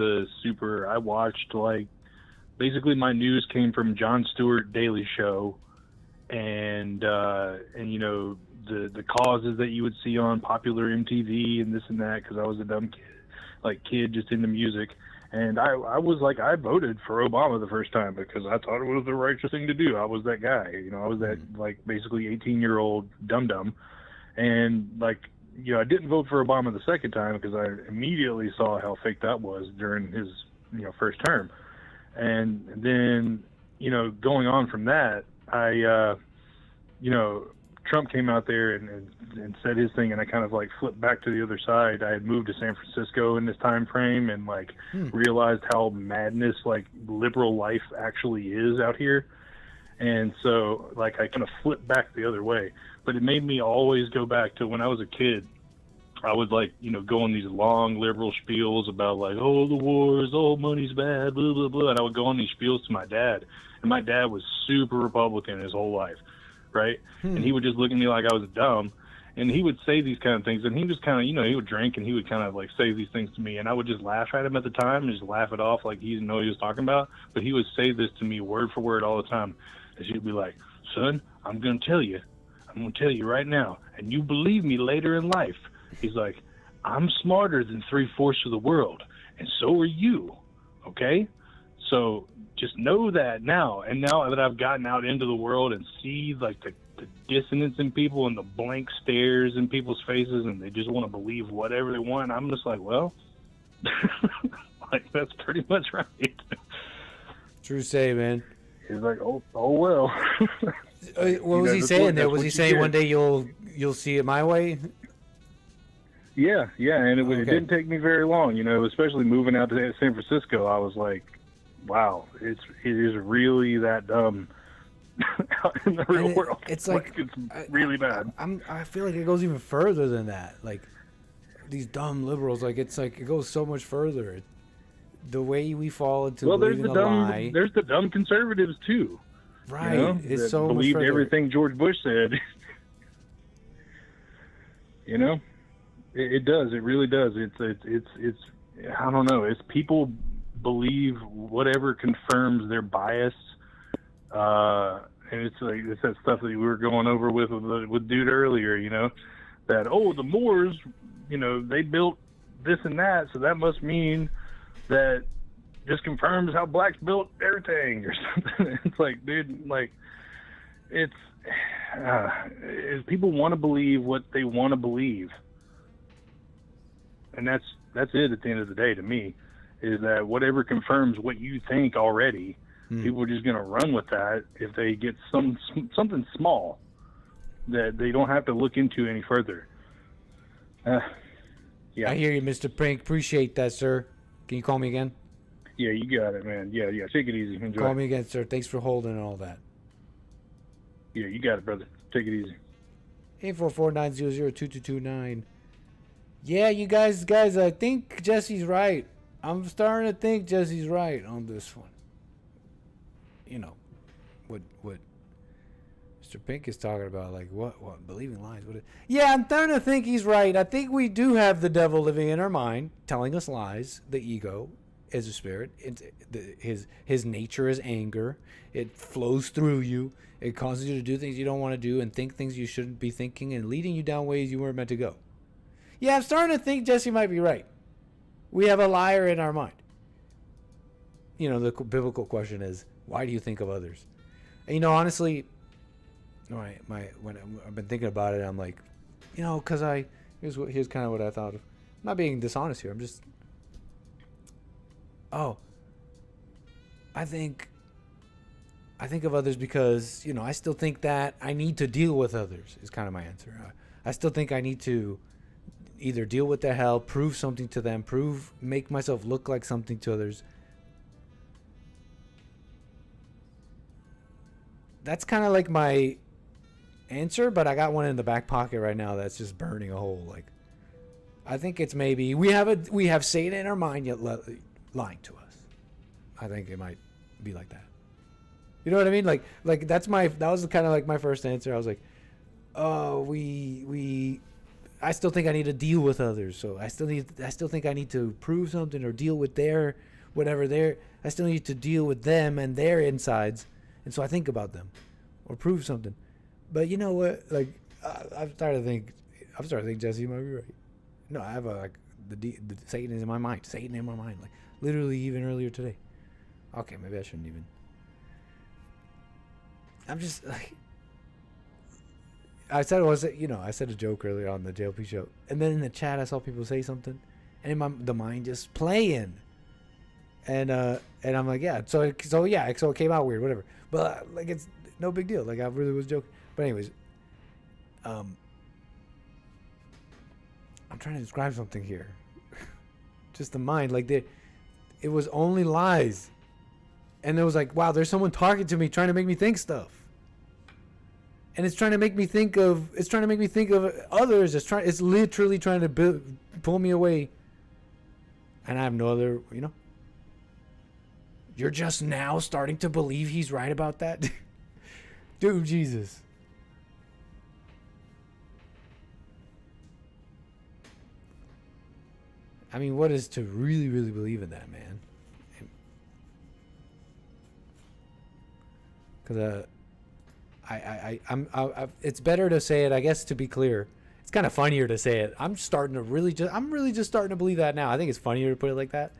basically my news came from Jon Stewart Daily Show, and the causes that you would see on popular MTV and this and that, because I was a dumb kid just into music. And I was like, I voted for Obama the first time because I thought it was the righteous thing to do. I was that guy, I was that basically 18-year-old dum-dum. And I didn't vote for Obama the second time because I immediately saw how fake that was during his, first term. And then, going on from that, Trump came out there and said his thing, and I kind of flipped back to the other side. I had moved to San Francisco in this time frame and realized how madness liberal life actually is out here. And so I kind of flipped back the other way, but it made me always go back to when I was a kid. I would go on these long liberal spiels about oh, the wars, oh, money's bad, blah, blah, blah. And I would go on these spiels to my dad. And my dad was super Republican his whole life, right? And he would just look at me like I was dumb. And he would say these kind of things. And he just kind of, he would drink and he would kind of say these things to me. And I would just laugh at him at the time and just laugh it off like he didn't know what he was talking about. But he would say this to me word for word all the time. And she'd be like, son, I'm going to tell you right now. And you believe me later in life. He's like, I'm smarter than 3/4 of the world. And so are you. Okay? So just know that now. And now that I've gotten out into the world and see the dissonance in people and the blank stares in people's faces and they just want to believe whatever they want, I'm just like, well, that's pretty much right. True say, man. He's like, oh well. What was he saying there? Was he saying one day you'll see it my way? Yeah, and it didn't take me very long, especially moving out to San Francisco. I was like, wow, it is really that dumb out in the real world. It's it's really bad. I feel like it goes even further than that. these dumb liberals. Like it's like it goes so much further. The way we fall into there's believing the a dumb lie. there's the dumb conservatives too. Right. You know, It's that so much believed further. everything George Bush said. You know, it does. It really does. It's. I don't know. It's people believe whatever confirms their bias. And it's like it's that stuff that we were going over with dude earlier. You know, that the Moors, you know, they built this and that, so that must mean that just confirms how blacks built everything or something. It's like, dude, like it's people want to believe what they want to believe, and that's it at the end of the day. To me, is that whatever confirms what you think already, people are just going to run with that if they get something small that they don't have to look into any further. Yeah. I hear you, Mr. Pink. Appreciate that, sir. Can you call me again? Yeah, you got it, man. Yeah. Take it easy. Enjoy. Call me again, sir. Thanks for holding and all that. Yeah, you got it, brother. Take it easy. 844-900-2229. Yeah, you guys, I think Jesse's right. I'm starting to think Jesse's right on this one. You know, what Mr. Pink is talking about, like what believing lies. Yeah, I'm starting to think he's right. I think we do have the devil living in our mind, telling us lies. The ego is a spirit. His nature is anger. It flows through you. It causes you to do things you don't want to do and think things you shouldn't be thinking and leading you down ways you weren't meant to go. Yeah, I'm starting to think Jesse might be right. We have a liar in our mind. You know, the biblical question is, why do you think of others? And, you know, honestly, when I've been thinking about it, I'm like, you know, because here's kind of what I thought of. I'm not being dishonest here. I'm just, I think of others because, you know, I still think that I need to deal with others is kind of my answer. I still think I need to either deal with their hell, prove something to them, make myself look like something to others. That's kind of like my answer, but I got one in the back pocket right now that's just burning a hole. Like, I think it's maybe we have Satan in our mind yet lying to us. I think it might be like that. You know what I mean? Like that was kind of like my first answer. I was like, I still think I need to deal with others. So I still think I need to prove something or deal with I still need to deal with them and their insides. And so I think about them or prove something. But you know what? Like, I'm starting to think Jesse might be right. No, I have the Satan is in my mind. Satan in my mind. Like, literally even earlier today. Okay, maybe I shouldn't even. I'm just like, I said a joke earlier on the JLP show, and then in the chat I saw people say something, and the mind just playing, and I'm like, yeah, so it came out weird, whatever, but like it's no big deal, like I really was joking, but anyways, I'm trying to describe something here, just the mind, like it was only lies, and it was like, wow, there's someone talking to me, trying to make me think stuff. And it's trying to make me think of others. It's literally trying to pull me away. And I have no other, you know. You're just now starting to believe he's right about that? Dude, Jesus. I mean, what is to really, really believe in that, man? Because, it's better to say it, I guess, to be clear. It's kind of funnier to say it. I'm really just starting to believe that now. I think it's funnier to put it like that.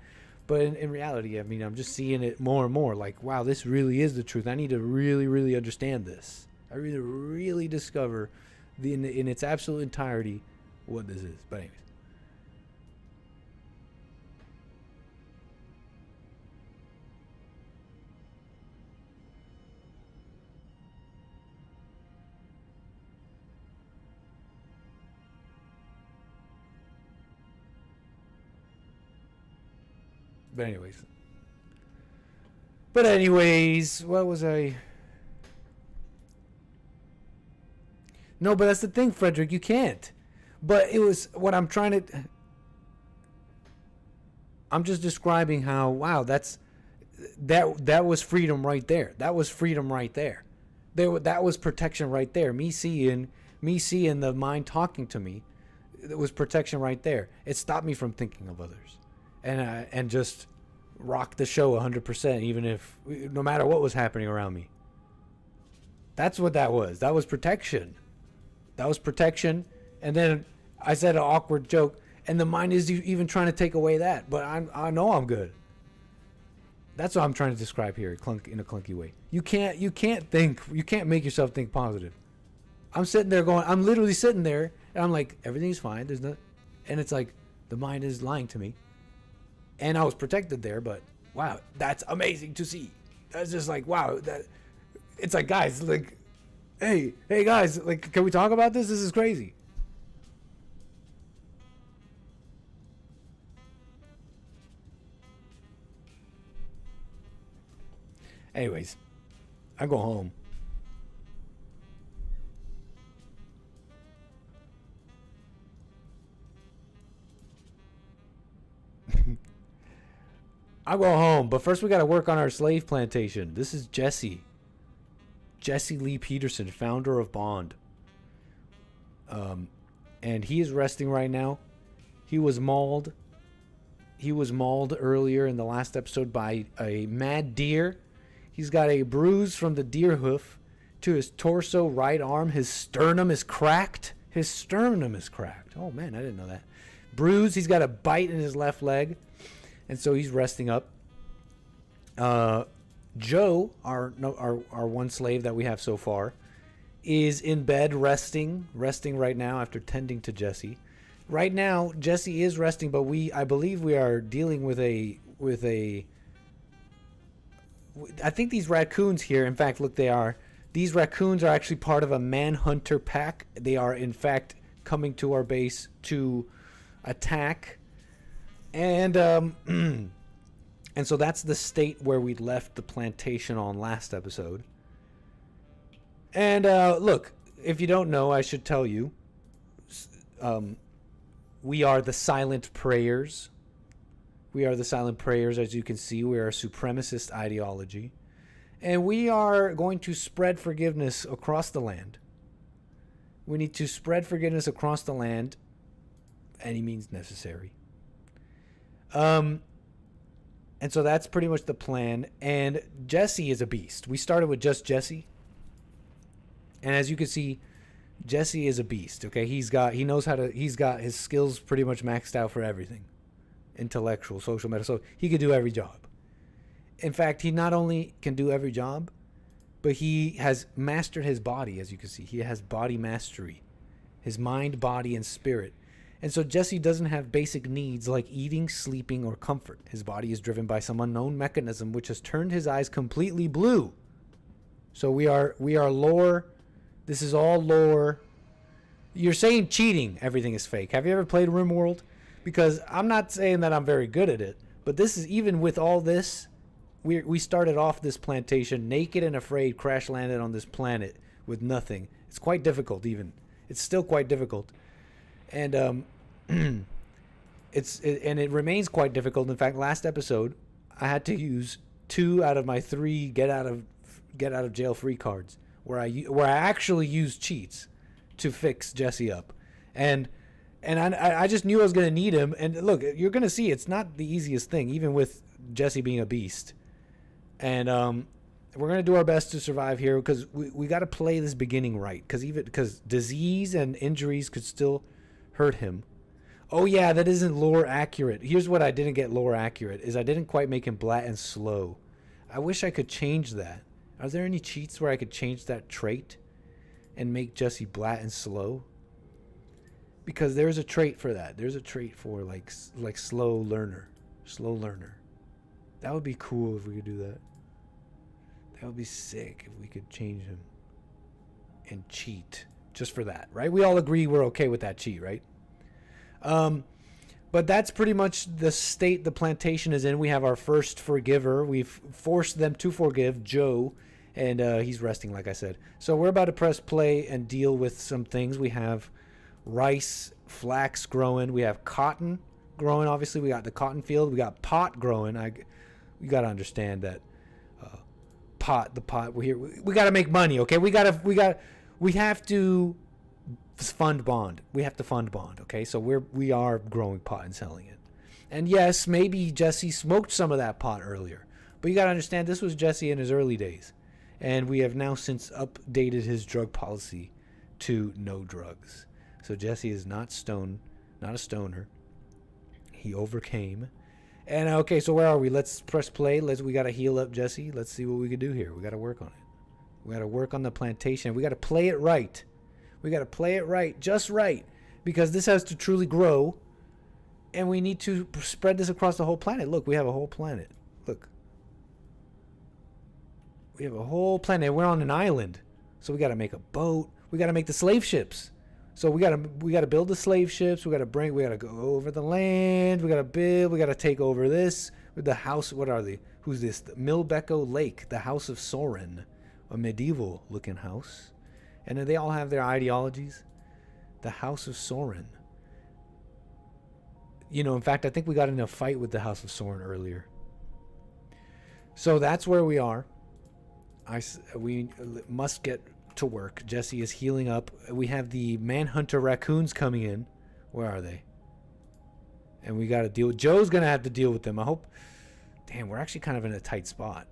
But in reality, I mean, I'm just seeing it more and more. Like, wow, this really is the truth. I need to really, really understand this. I really, really discover in its absolute entirety what this is. But anyways. But anyways, what was I? No, but that's the thing, Frederick. You can't. But it was what I'm trying to. I'm just describing how, wow, that was freedom right there. That was freedom right there. That was protection right there. Me seeing the mind talking to me, it was protection right there. It stopped me from thinking of others, and just rocked the show 100%, even if, no matter what was happening around me. That's what that was. That was protection. That was protection. And then I said an awkward joke, and the mind is even trying to take away that. But I know I'm good. That's what I'm trying to describe here, in a clunky way. You can't make yourself think positive. I'm sitting there going, I'm literally sitting there, and I'm like, everything's fine. There's no, and it's like the mind is lying to me, and I was protected there. But wow, that's amazing to see. That's just like, wow. That it's like, guys, like, hey guys, like, can we talk about this? This is crazy. Anyways, I go home. I go home, but first we got to work on our slave plantation. This is Jesse Lee Peterson, founder of Bond. And he is resting right now. He was mauled earlier in the last episode by a mad deer. He's got a bruise from the deer hoof to his torso, right arm. His sternum is cracked. Oh man, I didn't know that. Bruise. He's got a bite in his left leg, and so he's resting up. Joe, our one slave that we have so far, is in bed resting right now after tending to Jesse. Right now, Jesse is resting, but I believe we are dealing with a. I think these raccoons here, in fact, look, these raccoons are actually part of a manhunter pack. They are, in fact, coming to our base to attack. And and so that's the state where we left the plantation on last episode. And look, if you don't know, I should tell you, we are the silent prayers. We are the silent prayers. As you can see, we are a supremacist ideology. And we are going to spread forgiveness across the land. We need to spread forgiveness across the land, any means necessary. And so that's pretty much the plan. And Jesse is a beast. We started with just Jesse. And as you can see, Jesse is a beast. Okay, he's got his skills pretty much maxed out for everything. Intellectual, social, medical. So he could do every job. In fact, he not only can do every job, but he has mastered his body. As you can see, he has body mastery, his mind, body, and spirit. And so Jesse doesn't have basic needs like eating, sleeping, or comfort. His body is driven by some unknown mechanism which has turned his eyes completely blue. So we are lore. This is all lore. You're saying cheating, everything is fake. Have you ever played RimWorld? Because I'm not saying that I'm very good at it, but this is, even with all this, we started off this plantation naked and afraid, crash landed on this planet with nothing. It's quite difficult even. It's still quite difficult. And it remains quite difficult. In fact, last episode, I had to use 2 out of my 3 get out of jail free cards where I actually used cheats to fix Jesse up. And I just knew I was going to need him. And look, you're going to see it's not the easiest thing, even with Jesse being a beast. And we're going to do our best to survive here because we got to play this beginning right. Because disease and injuries could still hurt him. Oh, yeah, that isn't lore accurate. Here's what I didn't get lore accurate, is I didn't quite make him black and slow. I wish I could change that. Are there any cheats where I could change that trait and make Jesse black and slow? Because there's a trait for that. There's a trait for like slow learner. That would be cool if we could do that. That would be sick if we could change him and cheat just for that, right? We all agree we're okay with that cheat, right? But that's pretty much the state the plantation is in. We have our first forgiver. We've forced them to forgive Joe, and he's resting, like I said. So we're about to press play and deal with some things. We have rice, flax growing. We have cotton. growing. Obviously, we got the cotton field. We got pot growing. We got to understand that the pot. We got to make money. Okay, we have to fund bond. We have to fund bond. Okay, so we are growing pot and selling it. And yes, maybe Jesse smoked some of that pot earlier, but you got to understand this was Jesse in his early days, and we have now since updated his drug policy to no drugs. So Jesse is not a stoner. He overcame. And okay, so where are we? Let's press play. We got to heal up Jesse. Let's see what we can do here. We got to work on it. We got to work on the plantation. We got to play it right. We got to play it right, just right, because this has to truly grow, and we need to spread this across the whole planet. Look, we have a whole planet. Look. We have a whole planet. We're on an island. So we got to make a boat. We got to make the slave ships. So we got to build the slave ships. We got to go over the land. We got to build. We got to take over this with the house. What are they? Who's this? The 𝒏𝒊𝒄𝒌𝒔𝒕𝒓𝒆𝒂𝒎 Lake, the House of Soren, a medieval looking house. And then they all have their ideologies. The House of Soren. You know, in fact, I think we got in a fight with the House of Soren earlier. So that's where we are. We must get to work. Jesse is healing up. We have the manhunter raccoons coming in. Where are they? And we got to deal with... Joe's going to have to deal with them. I hope... Damn, we're actually kind of in a tight spot.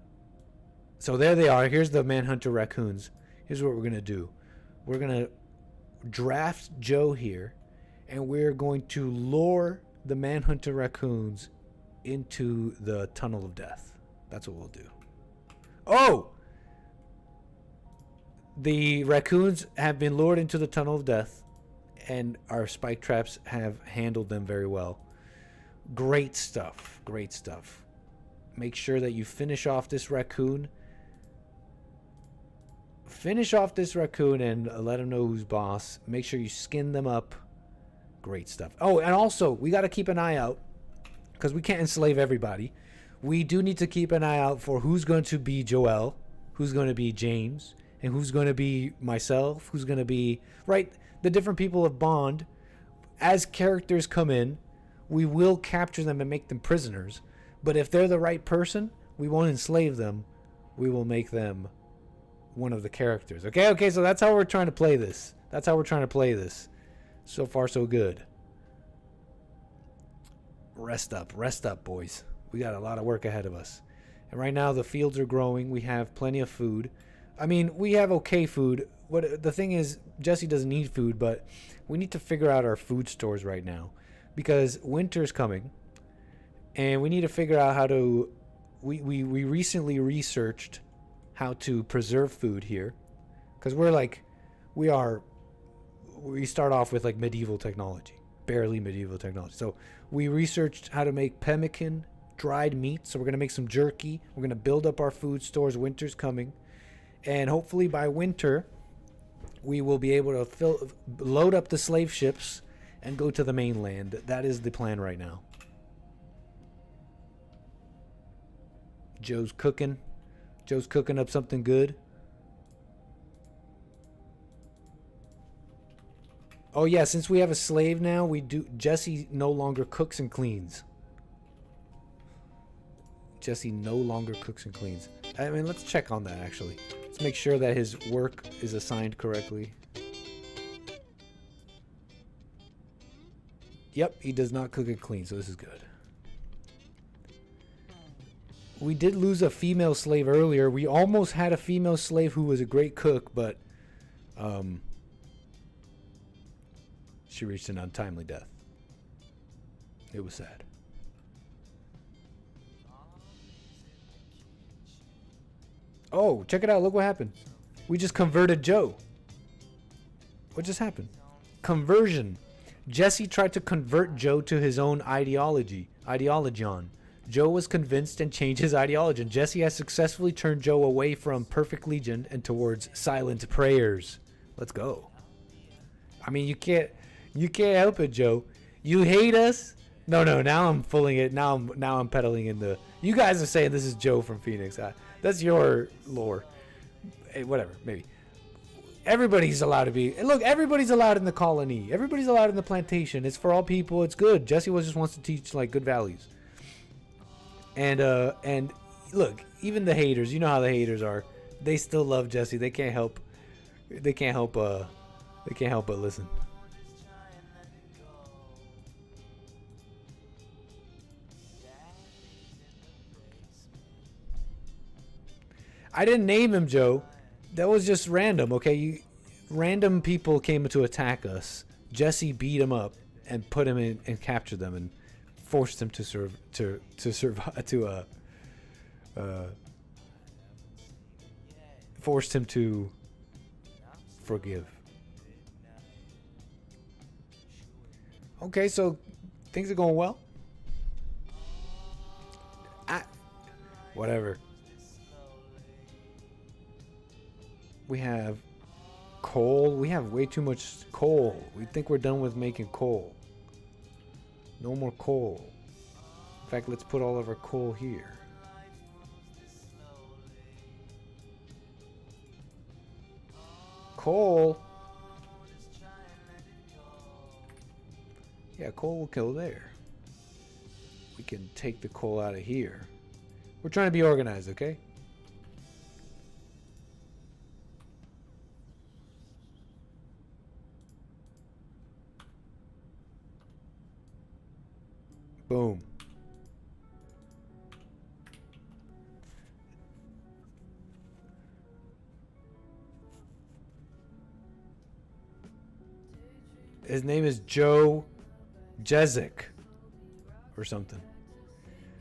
So there they are. Here's the manhunter raccoons. Here's what we're going to do. We're going to draft Joe here, and we're going to lure the manhunter raccoons into the tunnel of death. That's what we'll do. Oh! The raccoons have been lured into the tunnel of death, and our spike traps have handled them very well. Great stuff. Great stuff. Make sure that you finish off this raccoon. Finish off this raccoon and let him know who's boss. Make sure you skin them up. Great stuff. Oh, and also, we got to keep an eye out, because we can't enslave everybody. We do need to keep an eye out for who's going to be Joel, who's going to be James, and who's going to be myself, who's going to be, right, the different people of Bond. As characters come in, we will capture them and make them prisoners. But if they're the right person, we won't enslave them. We will make them one of the characters. Okay, so that's how we're trying to play this. So far, so good. Rest up, boys. We got a lot of work ahead of us. And right now, the fields are growing. We have plenty of food. I mean, we have okay food. The thing is, Jesse doesn't need food, but we need to figure out our food stores right now, because winter's coming, and we need to figure out how to... We recently researched how to preserve food here, because we start off with like medieval technology, barely medieval technology. So we researched how to make pemmican, dried meat. So we're going to make some jerky. We're going to build up our food stores. Winter's coming. And hopefully by winter, we will be able to load up the slave ships and go to the mainland. That is the plan right now. Joe's cooking up something good. Oh yeah, since we have a slave now, Jesse no longer cooks and cleans. I mean, let's check on that actually. Let's make sure that his work is assigned correctly. Yep, he does not cook and clean, so this is good. We did lose a female slave earlier. We almost had a female slave who was a great cook, but she reached an untimely death. It was sad. Oh, check it out. Look what happened. We just converted Joe. What just happened? Conversion. Jesse tried to convert Joe to his own ideologion. Joe was convinced and changed his ideology. Jesse has successfully turned Joe away from perfect legion and towards silent prayers. Let's go. I mean, you can't help it, Joe. You hate us? No, now I'm fooling it. Now I'm peddling in the... You guys are saying this is Joe from Phoenix. That's your lore. Hey, whatever, maybe. Everybody's allowed to be. Look, everybody's allowed in the colony. Everybody's allowed in the plantation. It's for all people. It's good. Jesse just wants to teach like good values. And look, even the haters. You know how the haters are. They still love Jesse. They can't help. They can't help but listen. I didn't name him Joe. That was just random, okay? Random people came to attack us. Jesse beat him up and put him in and captured them and forced him to forced him to forgive. Okay, so things are going well. Whatever. We have coal. We have way too much coal. We think we're done with making coal. No more coal. In fact, let's put all of our coal here. Coal. Yeah, coal will go there. We can take the coal out of here. We're trying to be organized, okay? Boom. His name is �𝒊𝒂𝒔 or something.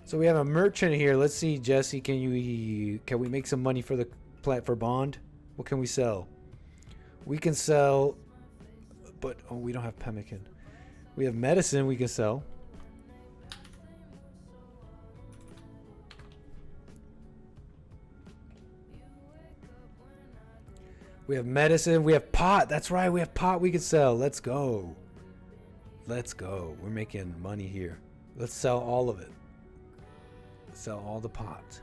So we have a merchant here. Let's see, Jesse, can we make some money for the plant for bond? What can we sell? We can sell, but we don't have pemmican. We have medicine we can sell. We have medicine. We have pot. That's right. We have pot we can sell. Let's go. Let's go. We're making money here. Let's sell all of it. Sell all the pot.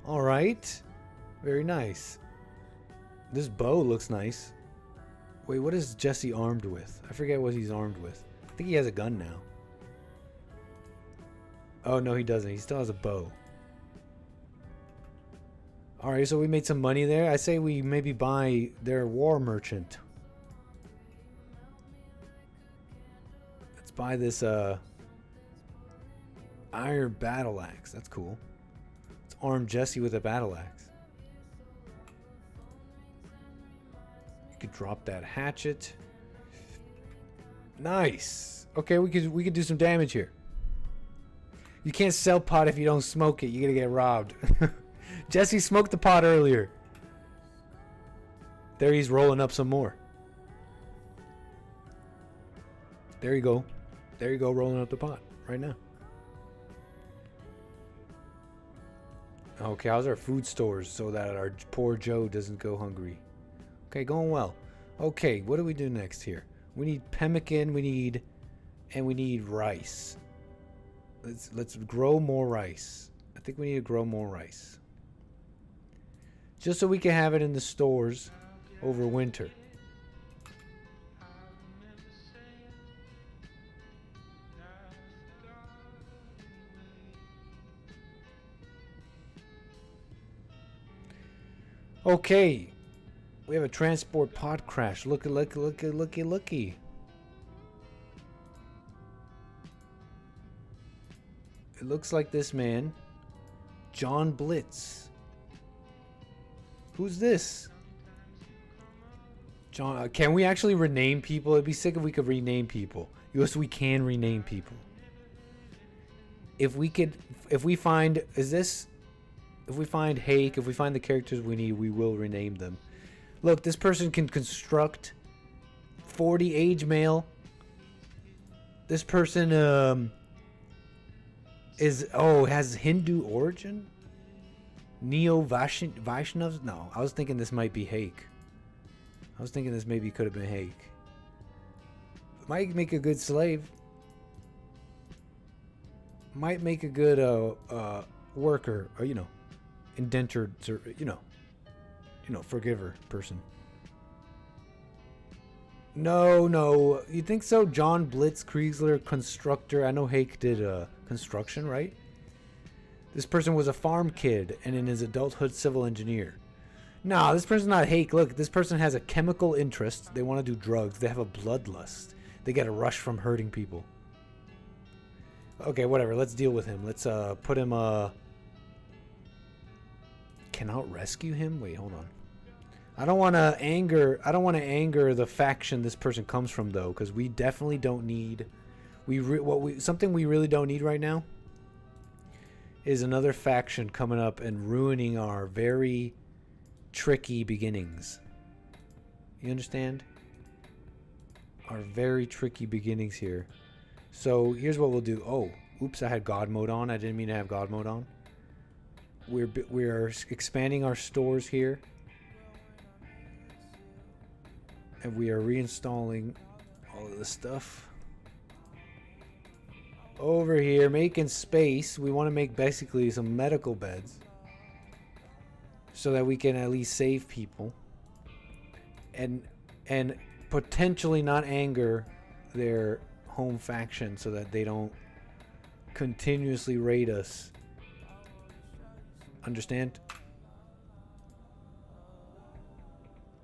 All right. Very nice. This bow looks nice. Wait, what is Jesse armed with? I forget what he's armed with. I think he has a gun now. Oh, no, he doesn't. He still has a bow. Alright, so we made some money there. I say we maybe buy their war merchant. Let's buy this iron battle axe. That's cool. Let's arm Jesse with a battle axe. You could drop that hatchet. Nice. Okay, we could do some damage here. You can't sell pot if you don't smoke it. You're gonna get robbed. Jesse smoked the pot earlier. There he's rolling up some more. There you go. There you go, rolling up the pot right now. Okay, how's our food stores so that our poor Joe doesn't go hungry? Okay, going well. Okay, what do we do next here? We need pemmican, we need rice. Let's grow more rice. I think we need to grow more rice. Just so we can have it in the stores over winter. Okay. We have a transport pod crash. Looky. It looks like this man, John Blitz. Who's this? John, can we actually rename people? It'd be sick if we could rename people. Yes, we can rename people. If we find Hake, if we find the characters we need, we will rename them. Look, this person can construct 40 age male. This person has Hindu origin? Vaishnavs? No, I was thinking this might be Hake. I was thinking this maybe could have been Hake. Might make a good slave. Might make a good worker, or indentured, forgiver person. No, no. You think so? John 𝒏𝒊𝒄𝒌𝒔𝒕𝒓𝒆🂂, constructor. I know Hake did construction, right? This person was a farm kid and in his adulthood civil engineer. Nah, this person's not Hake. Look, this person has a chemical interest. They want to do drugs. They have a bloodlust. They get a rush from hurting people. Okay, whatever. Let's deal with him. Let's put him cannot rescue him? Wait, hold on. I don't want to anger the faction this person comes from though, because we definitely don't need something we really don't need right now is another faction coming up and ruining our very tricky beginnings. You understand? Our very tricky beginnings here. So here's what we'll do. Oh, oops, I had God mode on. I didn't mean to have God mode on. We're expanding our stores here. And we are reinstalling all of this stuff. Over here, making space. We want to make basically some medical beds. So that we can at least save people. And potentially not anger their home faction so that they don't continuously raid us. Understand?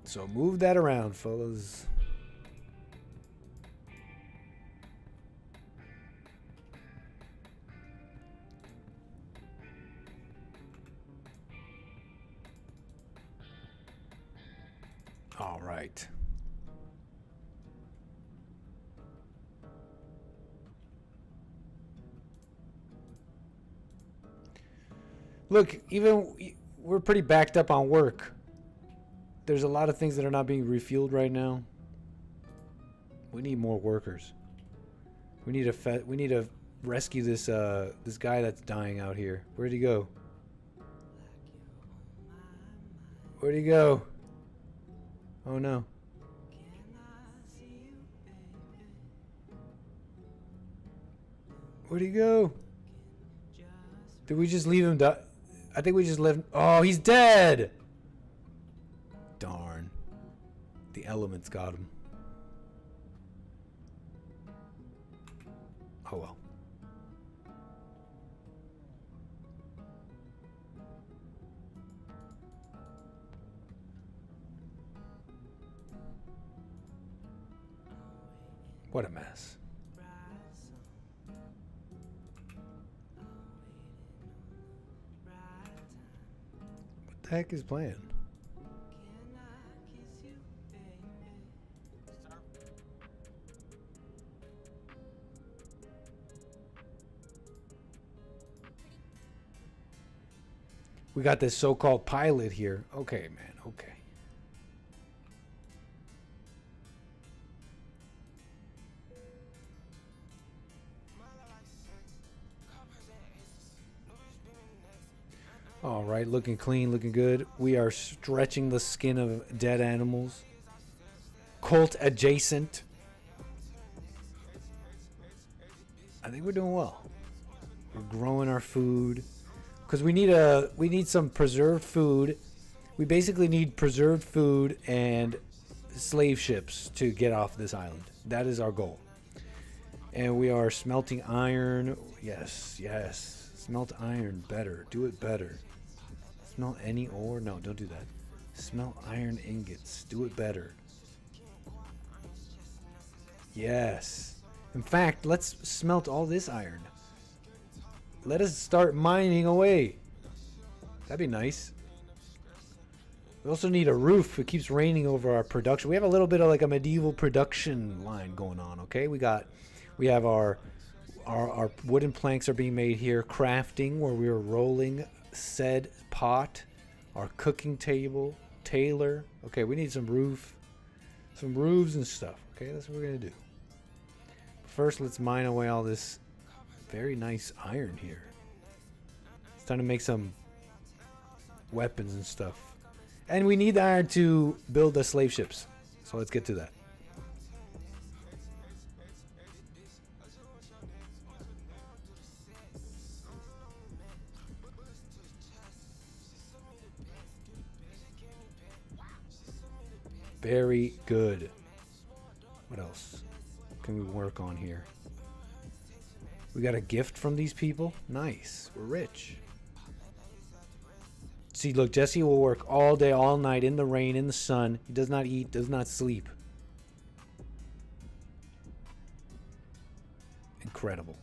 So move that around, fellas. All right. Look, even we're pretty backed up on work. There's a lot of things that are not being refueled right now. We need more workers. We need to rescue this this guy that's dying out here. Where'd he go? Where'd he go? Oh no. Where'd he go? Did we just leave him die? I think we just left. Oh, he's dead! Darn. The elements got him. Oh well. What a mess. What the heck is playing? We got this so-called pilot here. Okay, man. Okay. All right, looking clean, looking good. We are stretching the skin of dead animals. Cult adjacent. I think we're doing well. We're growing our food. Because we need some preserved food. We basically need preserved food and slave ships to get off this island. That is our goal. And we are smelting iron. Yes, yes. Smelt iron better. Do it better. Smelt any ore? No, don't do that. Smelt iron ingots. Do it better. Yes. In fact, let's smelt all this iron. Let us start mining away. That'd be nice. We also need a roof. It keeps raining over our production. We have a little bit of like a medieval production line going on, okay? We have our wooden planks are being made here. Crafting, where we are rolling said pot. Our cooking table. Tailor. Okay, we need some roofs and stuff. Okay, that's what we're going to do. First, let's mine away all this very nice iron here. It's time to make some weapons and stuff. And we need the iron to build the slave ships. So let's get to that. Very good. can we work on here? We got a gift from these people? Nice. We're rich. See, look, Jesse will work all day, all night, in the rain, in the sun. He does not eat, does not sleep. Incredible.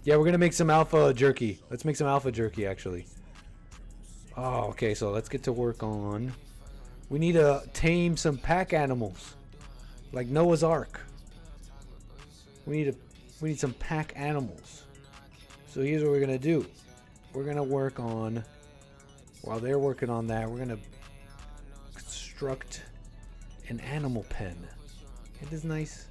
Yeah, we're gonna make some alpha jerky. Let's make some alpha jerky, actually. Oh, okay, so let's get to work on... We need to tame some pack animals. Like Noah's Ark. We need some pack animals. So here's what we're gonna do. We're gonna work on... While they're working on that, we're gonna construct an animal pen. Isn't this nice?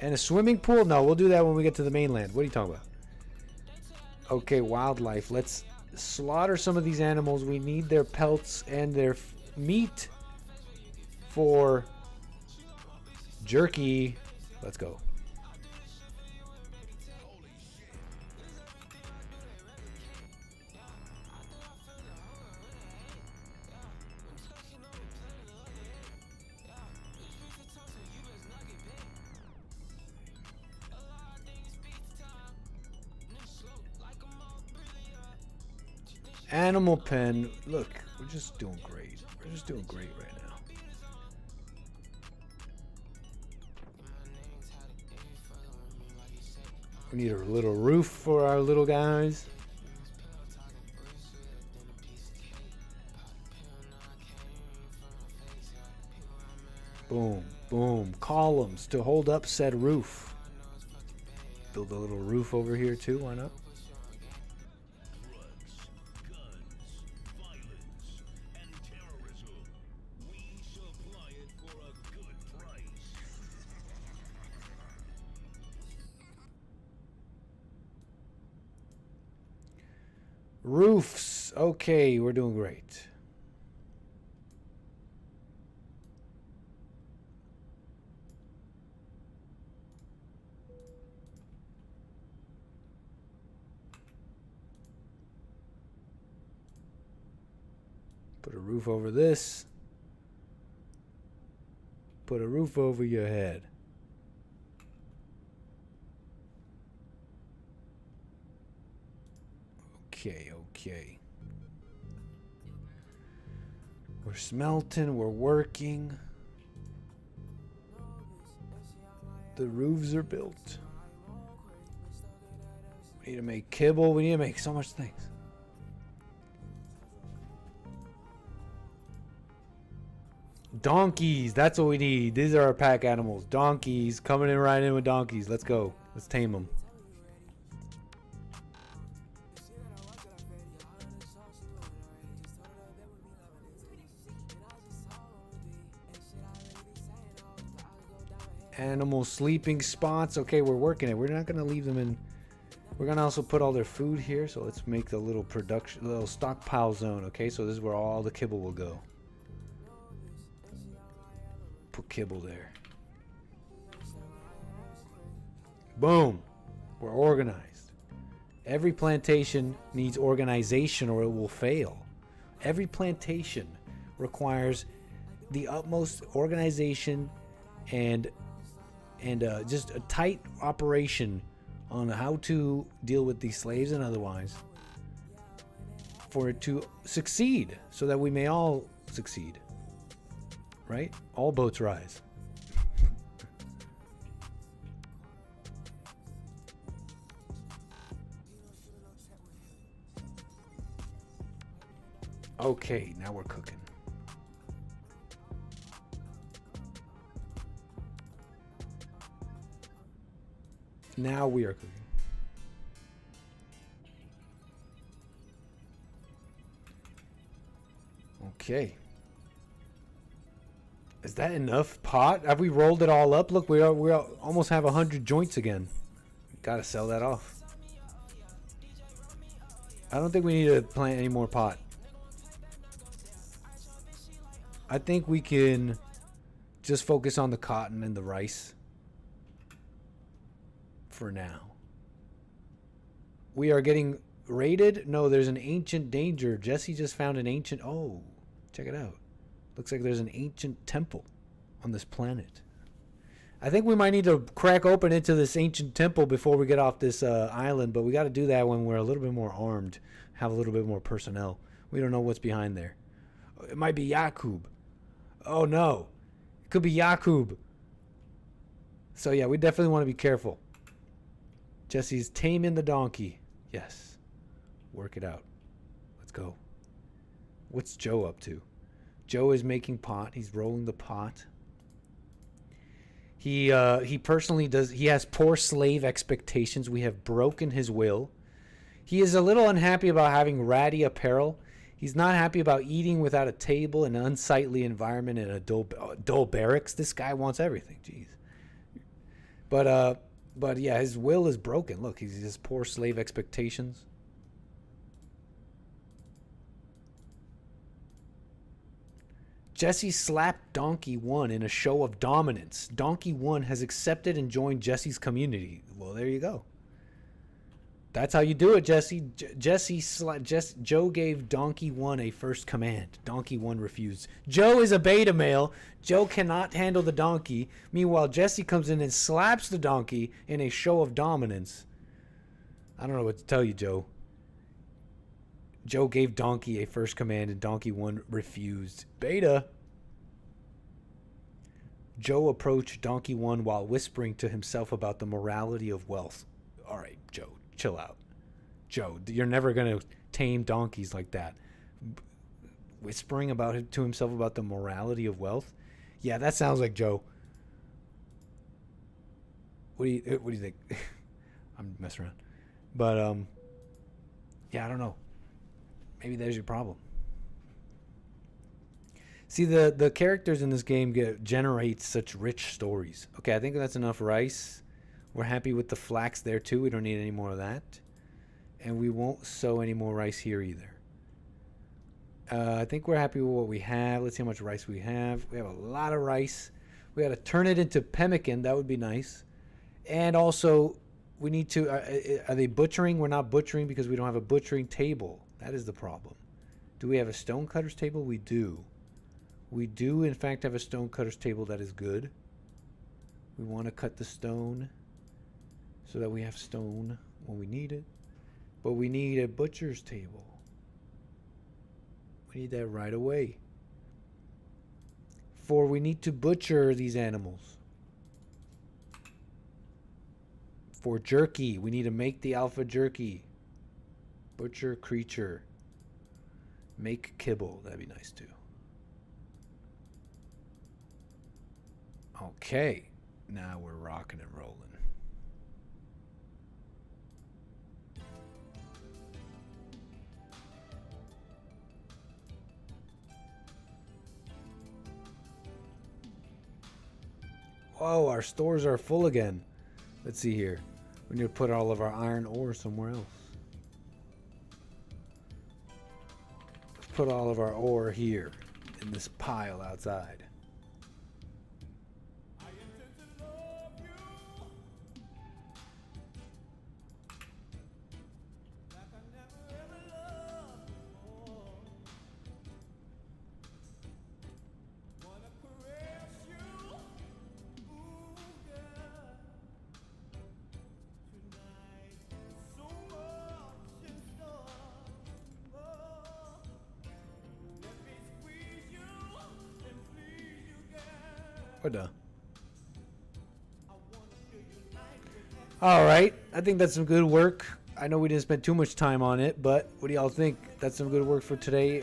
And a swimming pool? No, we'll do that when we get to the mainland. What are you talking about? Okay, wildlife. Let's slaughter some of these animals. We need their pelts and their meat for jerky. Let's go. Animal pen. Look, we're just doing great. We're just doing great right now. We need a little roof for our little guys. Boom, boom. Columns to hold up said roof. Build a little roof over here too, why not? Roofs. Okay, we're doing great. Put a roof over this. Put a roof over your head. Okay. We're smelting, we're working. The roofs are built. We need to make kibble, we need to make so much things. Donkeys, that's what we need. These are our pack animals. Donkeys, coming in right in with donkeys. Let's go. Let's tame them. Animal sleeping spots. Okay, we're working it. We're not gonna leave them in. We're gonna also put all their food here. So let's make the little production, little stockpile zone. Okay, so this is where all the kibble will go. Put kibble there. Boom. We're organized. Every plantation needs organization or it will fail. Every plantation requires the utmost organization and just a tight operation on how to deal with these slaves and otherwise for it to succeed, so that we may all succeed. Right? All boats rise. Okay, now we're cooking. Now we are cooking. Okay. Is that enough pot? Have we rolled it all up? Look, we almost have 100 joints again. Gotta sell that off. I don't think we need to plant any more pot. I think we can just focus on the cotton and the rice for now. We are getting raided. No, there's an ancient danger. Jesse just found an ancient. Oh, check it out. Looks like there's an ancient temple on this planet. I think we might need to crack open into this ancient temple before we get off this island, but we got to do that when we're a little bit more armed, have a little bit more personnel. We don't know what's behind there. It might be Yakub. Oh no, it could be Yakub. So yeah, we definitely want to be careful. Jesse's taming the donkey. Yes, work it out. Let's go. What's Joe up to? Joe is making pot. He's rolling the pot. He personally does. He has poor slave expectations. We have broken his will. He is a little unhappy about having ratty apparel. He's not happy about eating without a table, an unsightly environment, and a dull barracks. This guy wants everything. Jeez. But yeah, his will is broken. Look, he's just poor slave expectations. Jesse slapped Donkey 1 in a show of dominance. Donkey 1 has accepted and joined Jesse's community. Well, there you go. That's how you do it, Jesse. Joe gave Donkey 1 a first command. Donkey 1 refused. Joe is a beta male. Joe cannot handle the donkey. Meanwhile, Jesse comes in and slaps the donkey in a show of dominance. I don't know what to tell you, Joe. Joe gave Donkey a first command and Donkey 1 refused. Beta. Joe approached Donkey 1 while whispering to himself about the morality of wealth. All right, Joe, chill out. Joe, you're never going to tame donkeys like that. Whispering to himself about the morality of wealth? Yeah, that sounds like Joe. What do you think? I'm messing around. But yeah, I don't know. Maybe there's your problem. See, the characters in this game generate such rich stories. Okay, I think that's enough rice. We're happy with the flax there too. We don't need any more of that. And we won't sow any more rice here either. I think we're happy with what we have. Let's see how much rice we have. We have a lot of rice. We got to turn it into pemmican. That would be nice. And also, we need to... are they butchering? We're not butchering because we don't have a butchering table. That is the problem. Do we have a stonecutter's table? We do. We do, in fact, have a stonecutter's table. That is good. We want to cut the stone so that we have stone when we need it. But we need a butcher's table. We need that right away. For we need to butcher these animals. For jerky, we need to make the alpha jerky. Butcher creature. Make kibble. That'd be nice too. Okay. Now we're rocking and rolling. Whoa, our stores are full again. Let's see here. We need to put all of our iron ore somewhere else. Let's put all of our ore here in this pile outside. We're done. All right. I think that's some good work. I know we didn't spend too much time on it, but what do y'all think? That's some good work for today.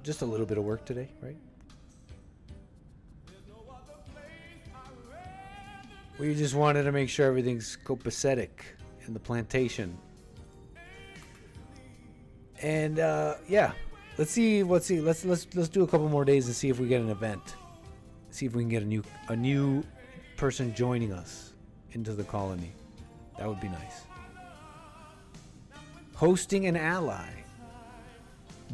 Just a little bit of work today, right? We just wanted to make sure everything's copacetic in the plantation. And yeah, let's do a couple more days and see if we get an event. See if we can get a new person joining us into the colony. That would be nice. Hosting an ally.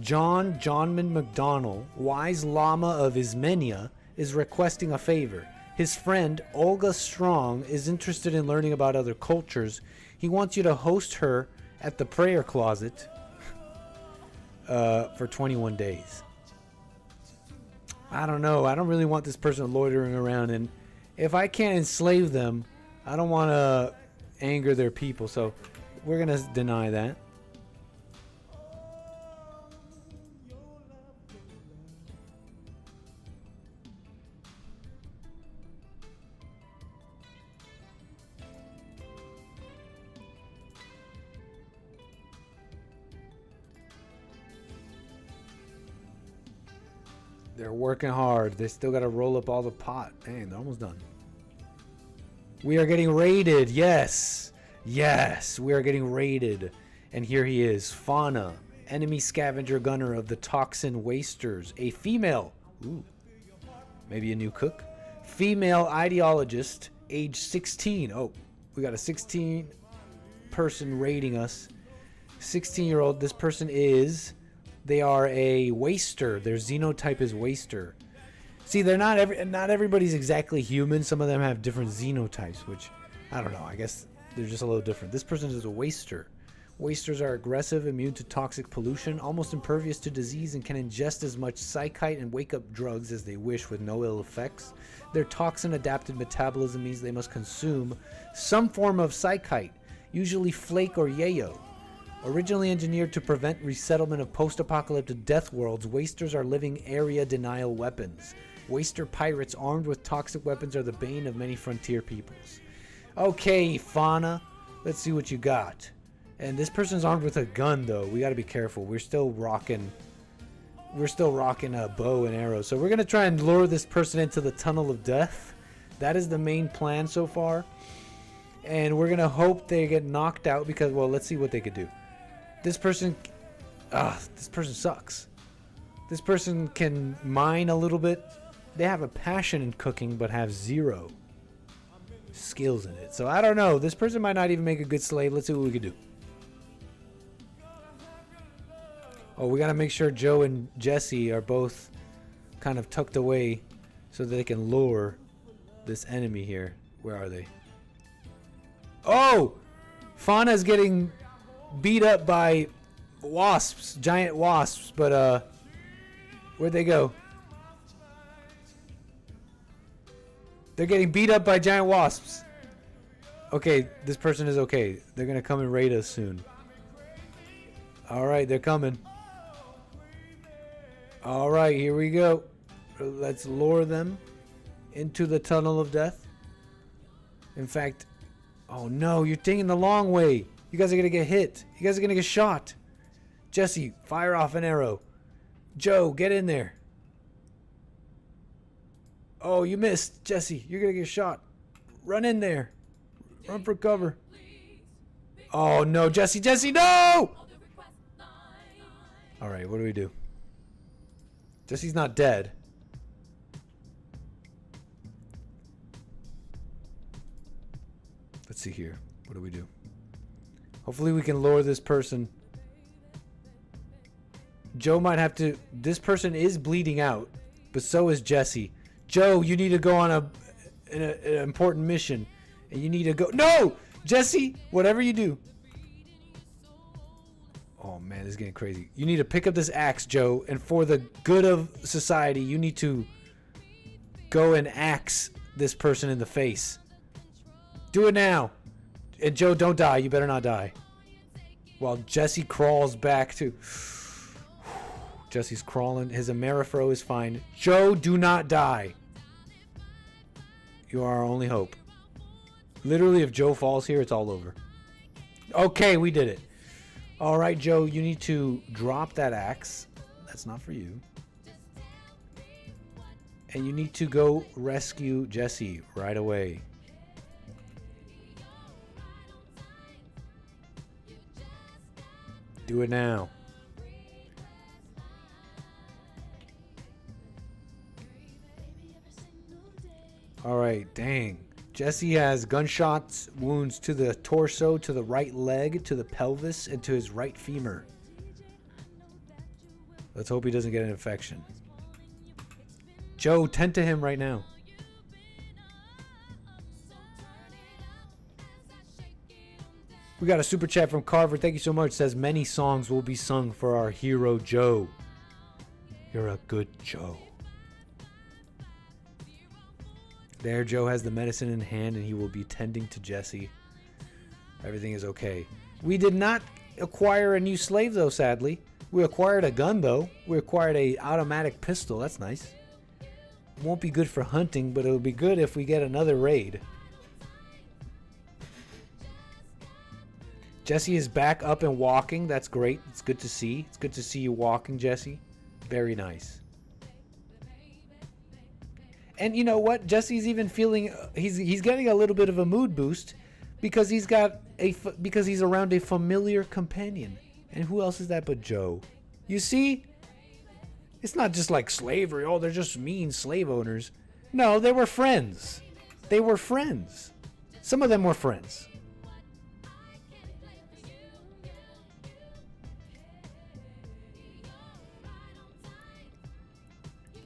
Johnman McDonnell, wise Lama of Ismenia, is requesting a favor. His friend, Olga Strong, is interested in learning about other cultures. He wants you to host her at the prayer closet for 21 days. I don't know. I don't really want this person loitering around. And if I can't enslave them, I don't want to anger their people. So we're going to deny that. They're working hard. They still got to roll up all the pot. Dang, they're almost done. We are getting raided. Yes. Yes, we are getting raided. And here he is. Fauna, enemy scavenger gunner of the toxin wasters. A female. Ooh. Maybe a new cook. Female ideologist, age 16. Oh, we got a 16 person raiding us. 16-year-old. This person is... They are a waster. Their xenotype is waster. See, they're not everybody's exactly human. Some of them have different xenotypes, which I don't know. I guess they're just a little different. This person is a waster. Wasters are aggressive, immune to toxic pollution, almost impervious to disease, and can ingest as much psychite and wake-up drugs as they wish with no ill effects. Their toxin-adapted metabolism means they must consume some form of psychite, usually flake or yayo. Originally engineered to prevent resettlement of post-apocalyptic death worlds, wasters are living area denial weapons. Waster pirates armed with toxic weapons are the bane of many frontier peoples. Okay, Fauna, let's see what you got. And this person's armed with a gun, though. We got to be careful. We're still rocking a bow and arrows. So we're gonna try and lure this person into the tunnel of death. That is the main plan so far. And we're gonna hope they get knocked out because, well, let's see what they could do. This person sucks. This person can mine a little bit. They have a passion in cooking, but have zero skills in it. So I don't know. This person might not even make a good slave. Let's see what we can do. Oh, we gotta make sure Joe and Jesse are both kind of tucked away so that they can lure this enemy here. Where are they? Oh! Fauna's getting beat up by wasps, giant wasps, but where'd they go? They're getting beat up by giant wasps. Okay, this person is okay. They're gonna come and raid us soon. Alright, they're coming. Alright, here we go. Let's lure them into the tunnel of death. In fact, oh no, you're taking the long way. You guys are gonna get hit. You guys are gonna get shot. Jesse, fire off an arrow. Joe, get in there. Oh, you missed. Jesse, you're gonna get shot. Run in there. Run for cover. Oh no, Jesse, no! Alright, what do we do? Jesse's not dead. Let's see here. What do we do? Hopefully we can lure this person. Joe might have to... This person is bleeding out, but so is Jesse. Joe, you need to go on an important mission. And you need to go... No! Jesse, whatever you do. Oh man, this is getting crazy. You need to pick up this axe, Joe, and for the good of society, you need to go and axe this person in the face. Do it now. And Joe, don't die. You better not die. While Jesse crawls back to... Jesse's crawling. His Amerifro is fine. Joe, do not die. You are our only hope. Literally, if Joe falls here, it's all over. Okay, we did it. All right, Joe, you need to drop that axe. That's not for you. And you need to go rescue Jesse right away. Do it now. All right, dang. Jesse has gunshots wounds to the torso, to the right leg, to the pelvis, and to his right femur. Let's hope he doesn't get an infection. Joe, tend to him right now. We got a super chat from Carver. Thank you so much. Says many songs will be sung for our hero Joe. You're a good Joe. There, Joe has the medicine in hand and he will be tending to Jessie. Everything is okay. We did not acquire a new slave though, sadly. We acquired a gun though. We acquired a automatic pistol. That's nice. It won't be good for hunting, but it'll be good if we get another raid. Jessie is back up and walking. That's great. It's good to see. It's good to see you walking, Jessie. Very nice. And you know what? Jesse's even feeling he's getting a little bit of a mood boost because he's around a familiar companion. And who else is that but Joe? You see? It's not just like slavery. Oh, they're just mean slave owners. No, they were friends. They were friends. Some of them were friends.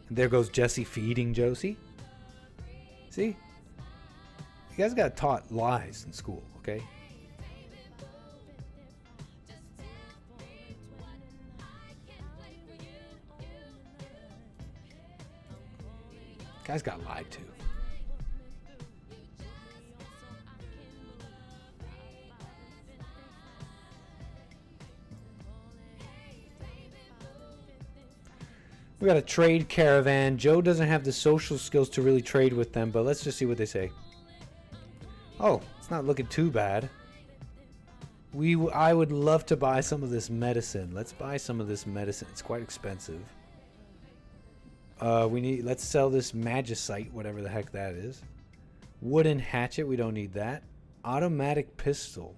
And there goes Jesse feeding Josie. See? You guys got taught lies in school, okay? Guys got lied to. We got a trade caravan. Joe doesn't have the social skills to really trade with them, but let's just see what they say. Oh, it's not looking too bad. I would love to buy some of this medicine. Let's buy some of this medicine. It's quite expensive. Let's sell this magicite, whatever the heck that is. Wooden hatchet, we don't need that. Automatic pistol.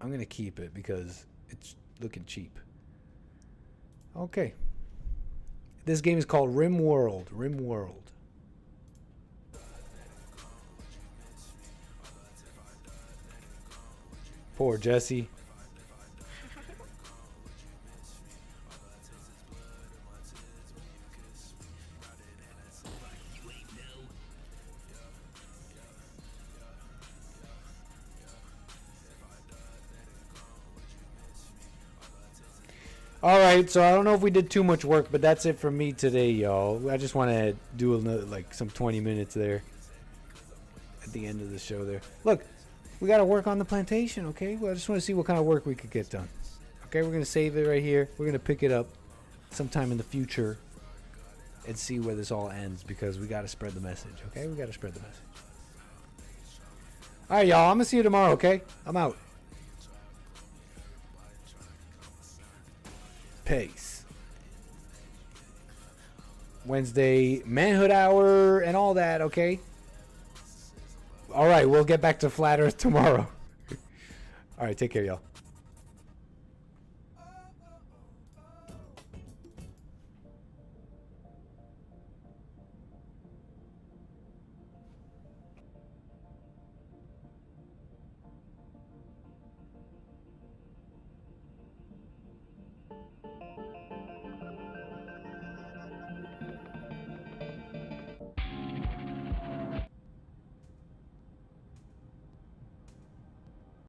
I'm gonna keep it because it's looking cheap. Okay. This game is called RimWorld. RimWorld. Poor Jesse. Alright, so I don't know if we did too much work, but that's it for me today, y'all. I just want to do another, like some 20 minutes there at the end of the show there. Look, we got to work on the plantation, okay? Well, I just want to see what kind of work we could get done. Okay, we're going to save it right here. We're going to pick it up sometime in the future and see where this all ends because we got to spread the message, okay? We got to spread the message. Alright, y'all. I'm going to see you tomorrow, okay? I'm out. Peace. Wednesday manhood hour and all that, okay? All right, we'll get back to Flat Earth tomorrow. All right, take care, y'all.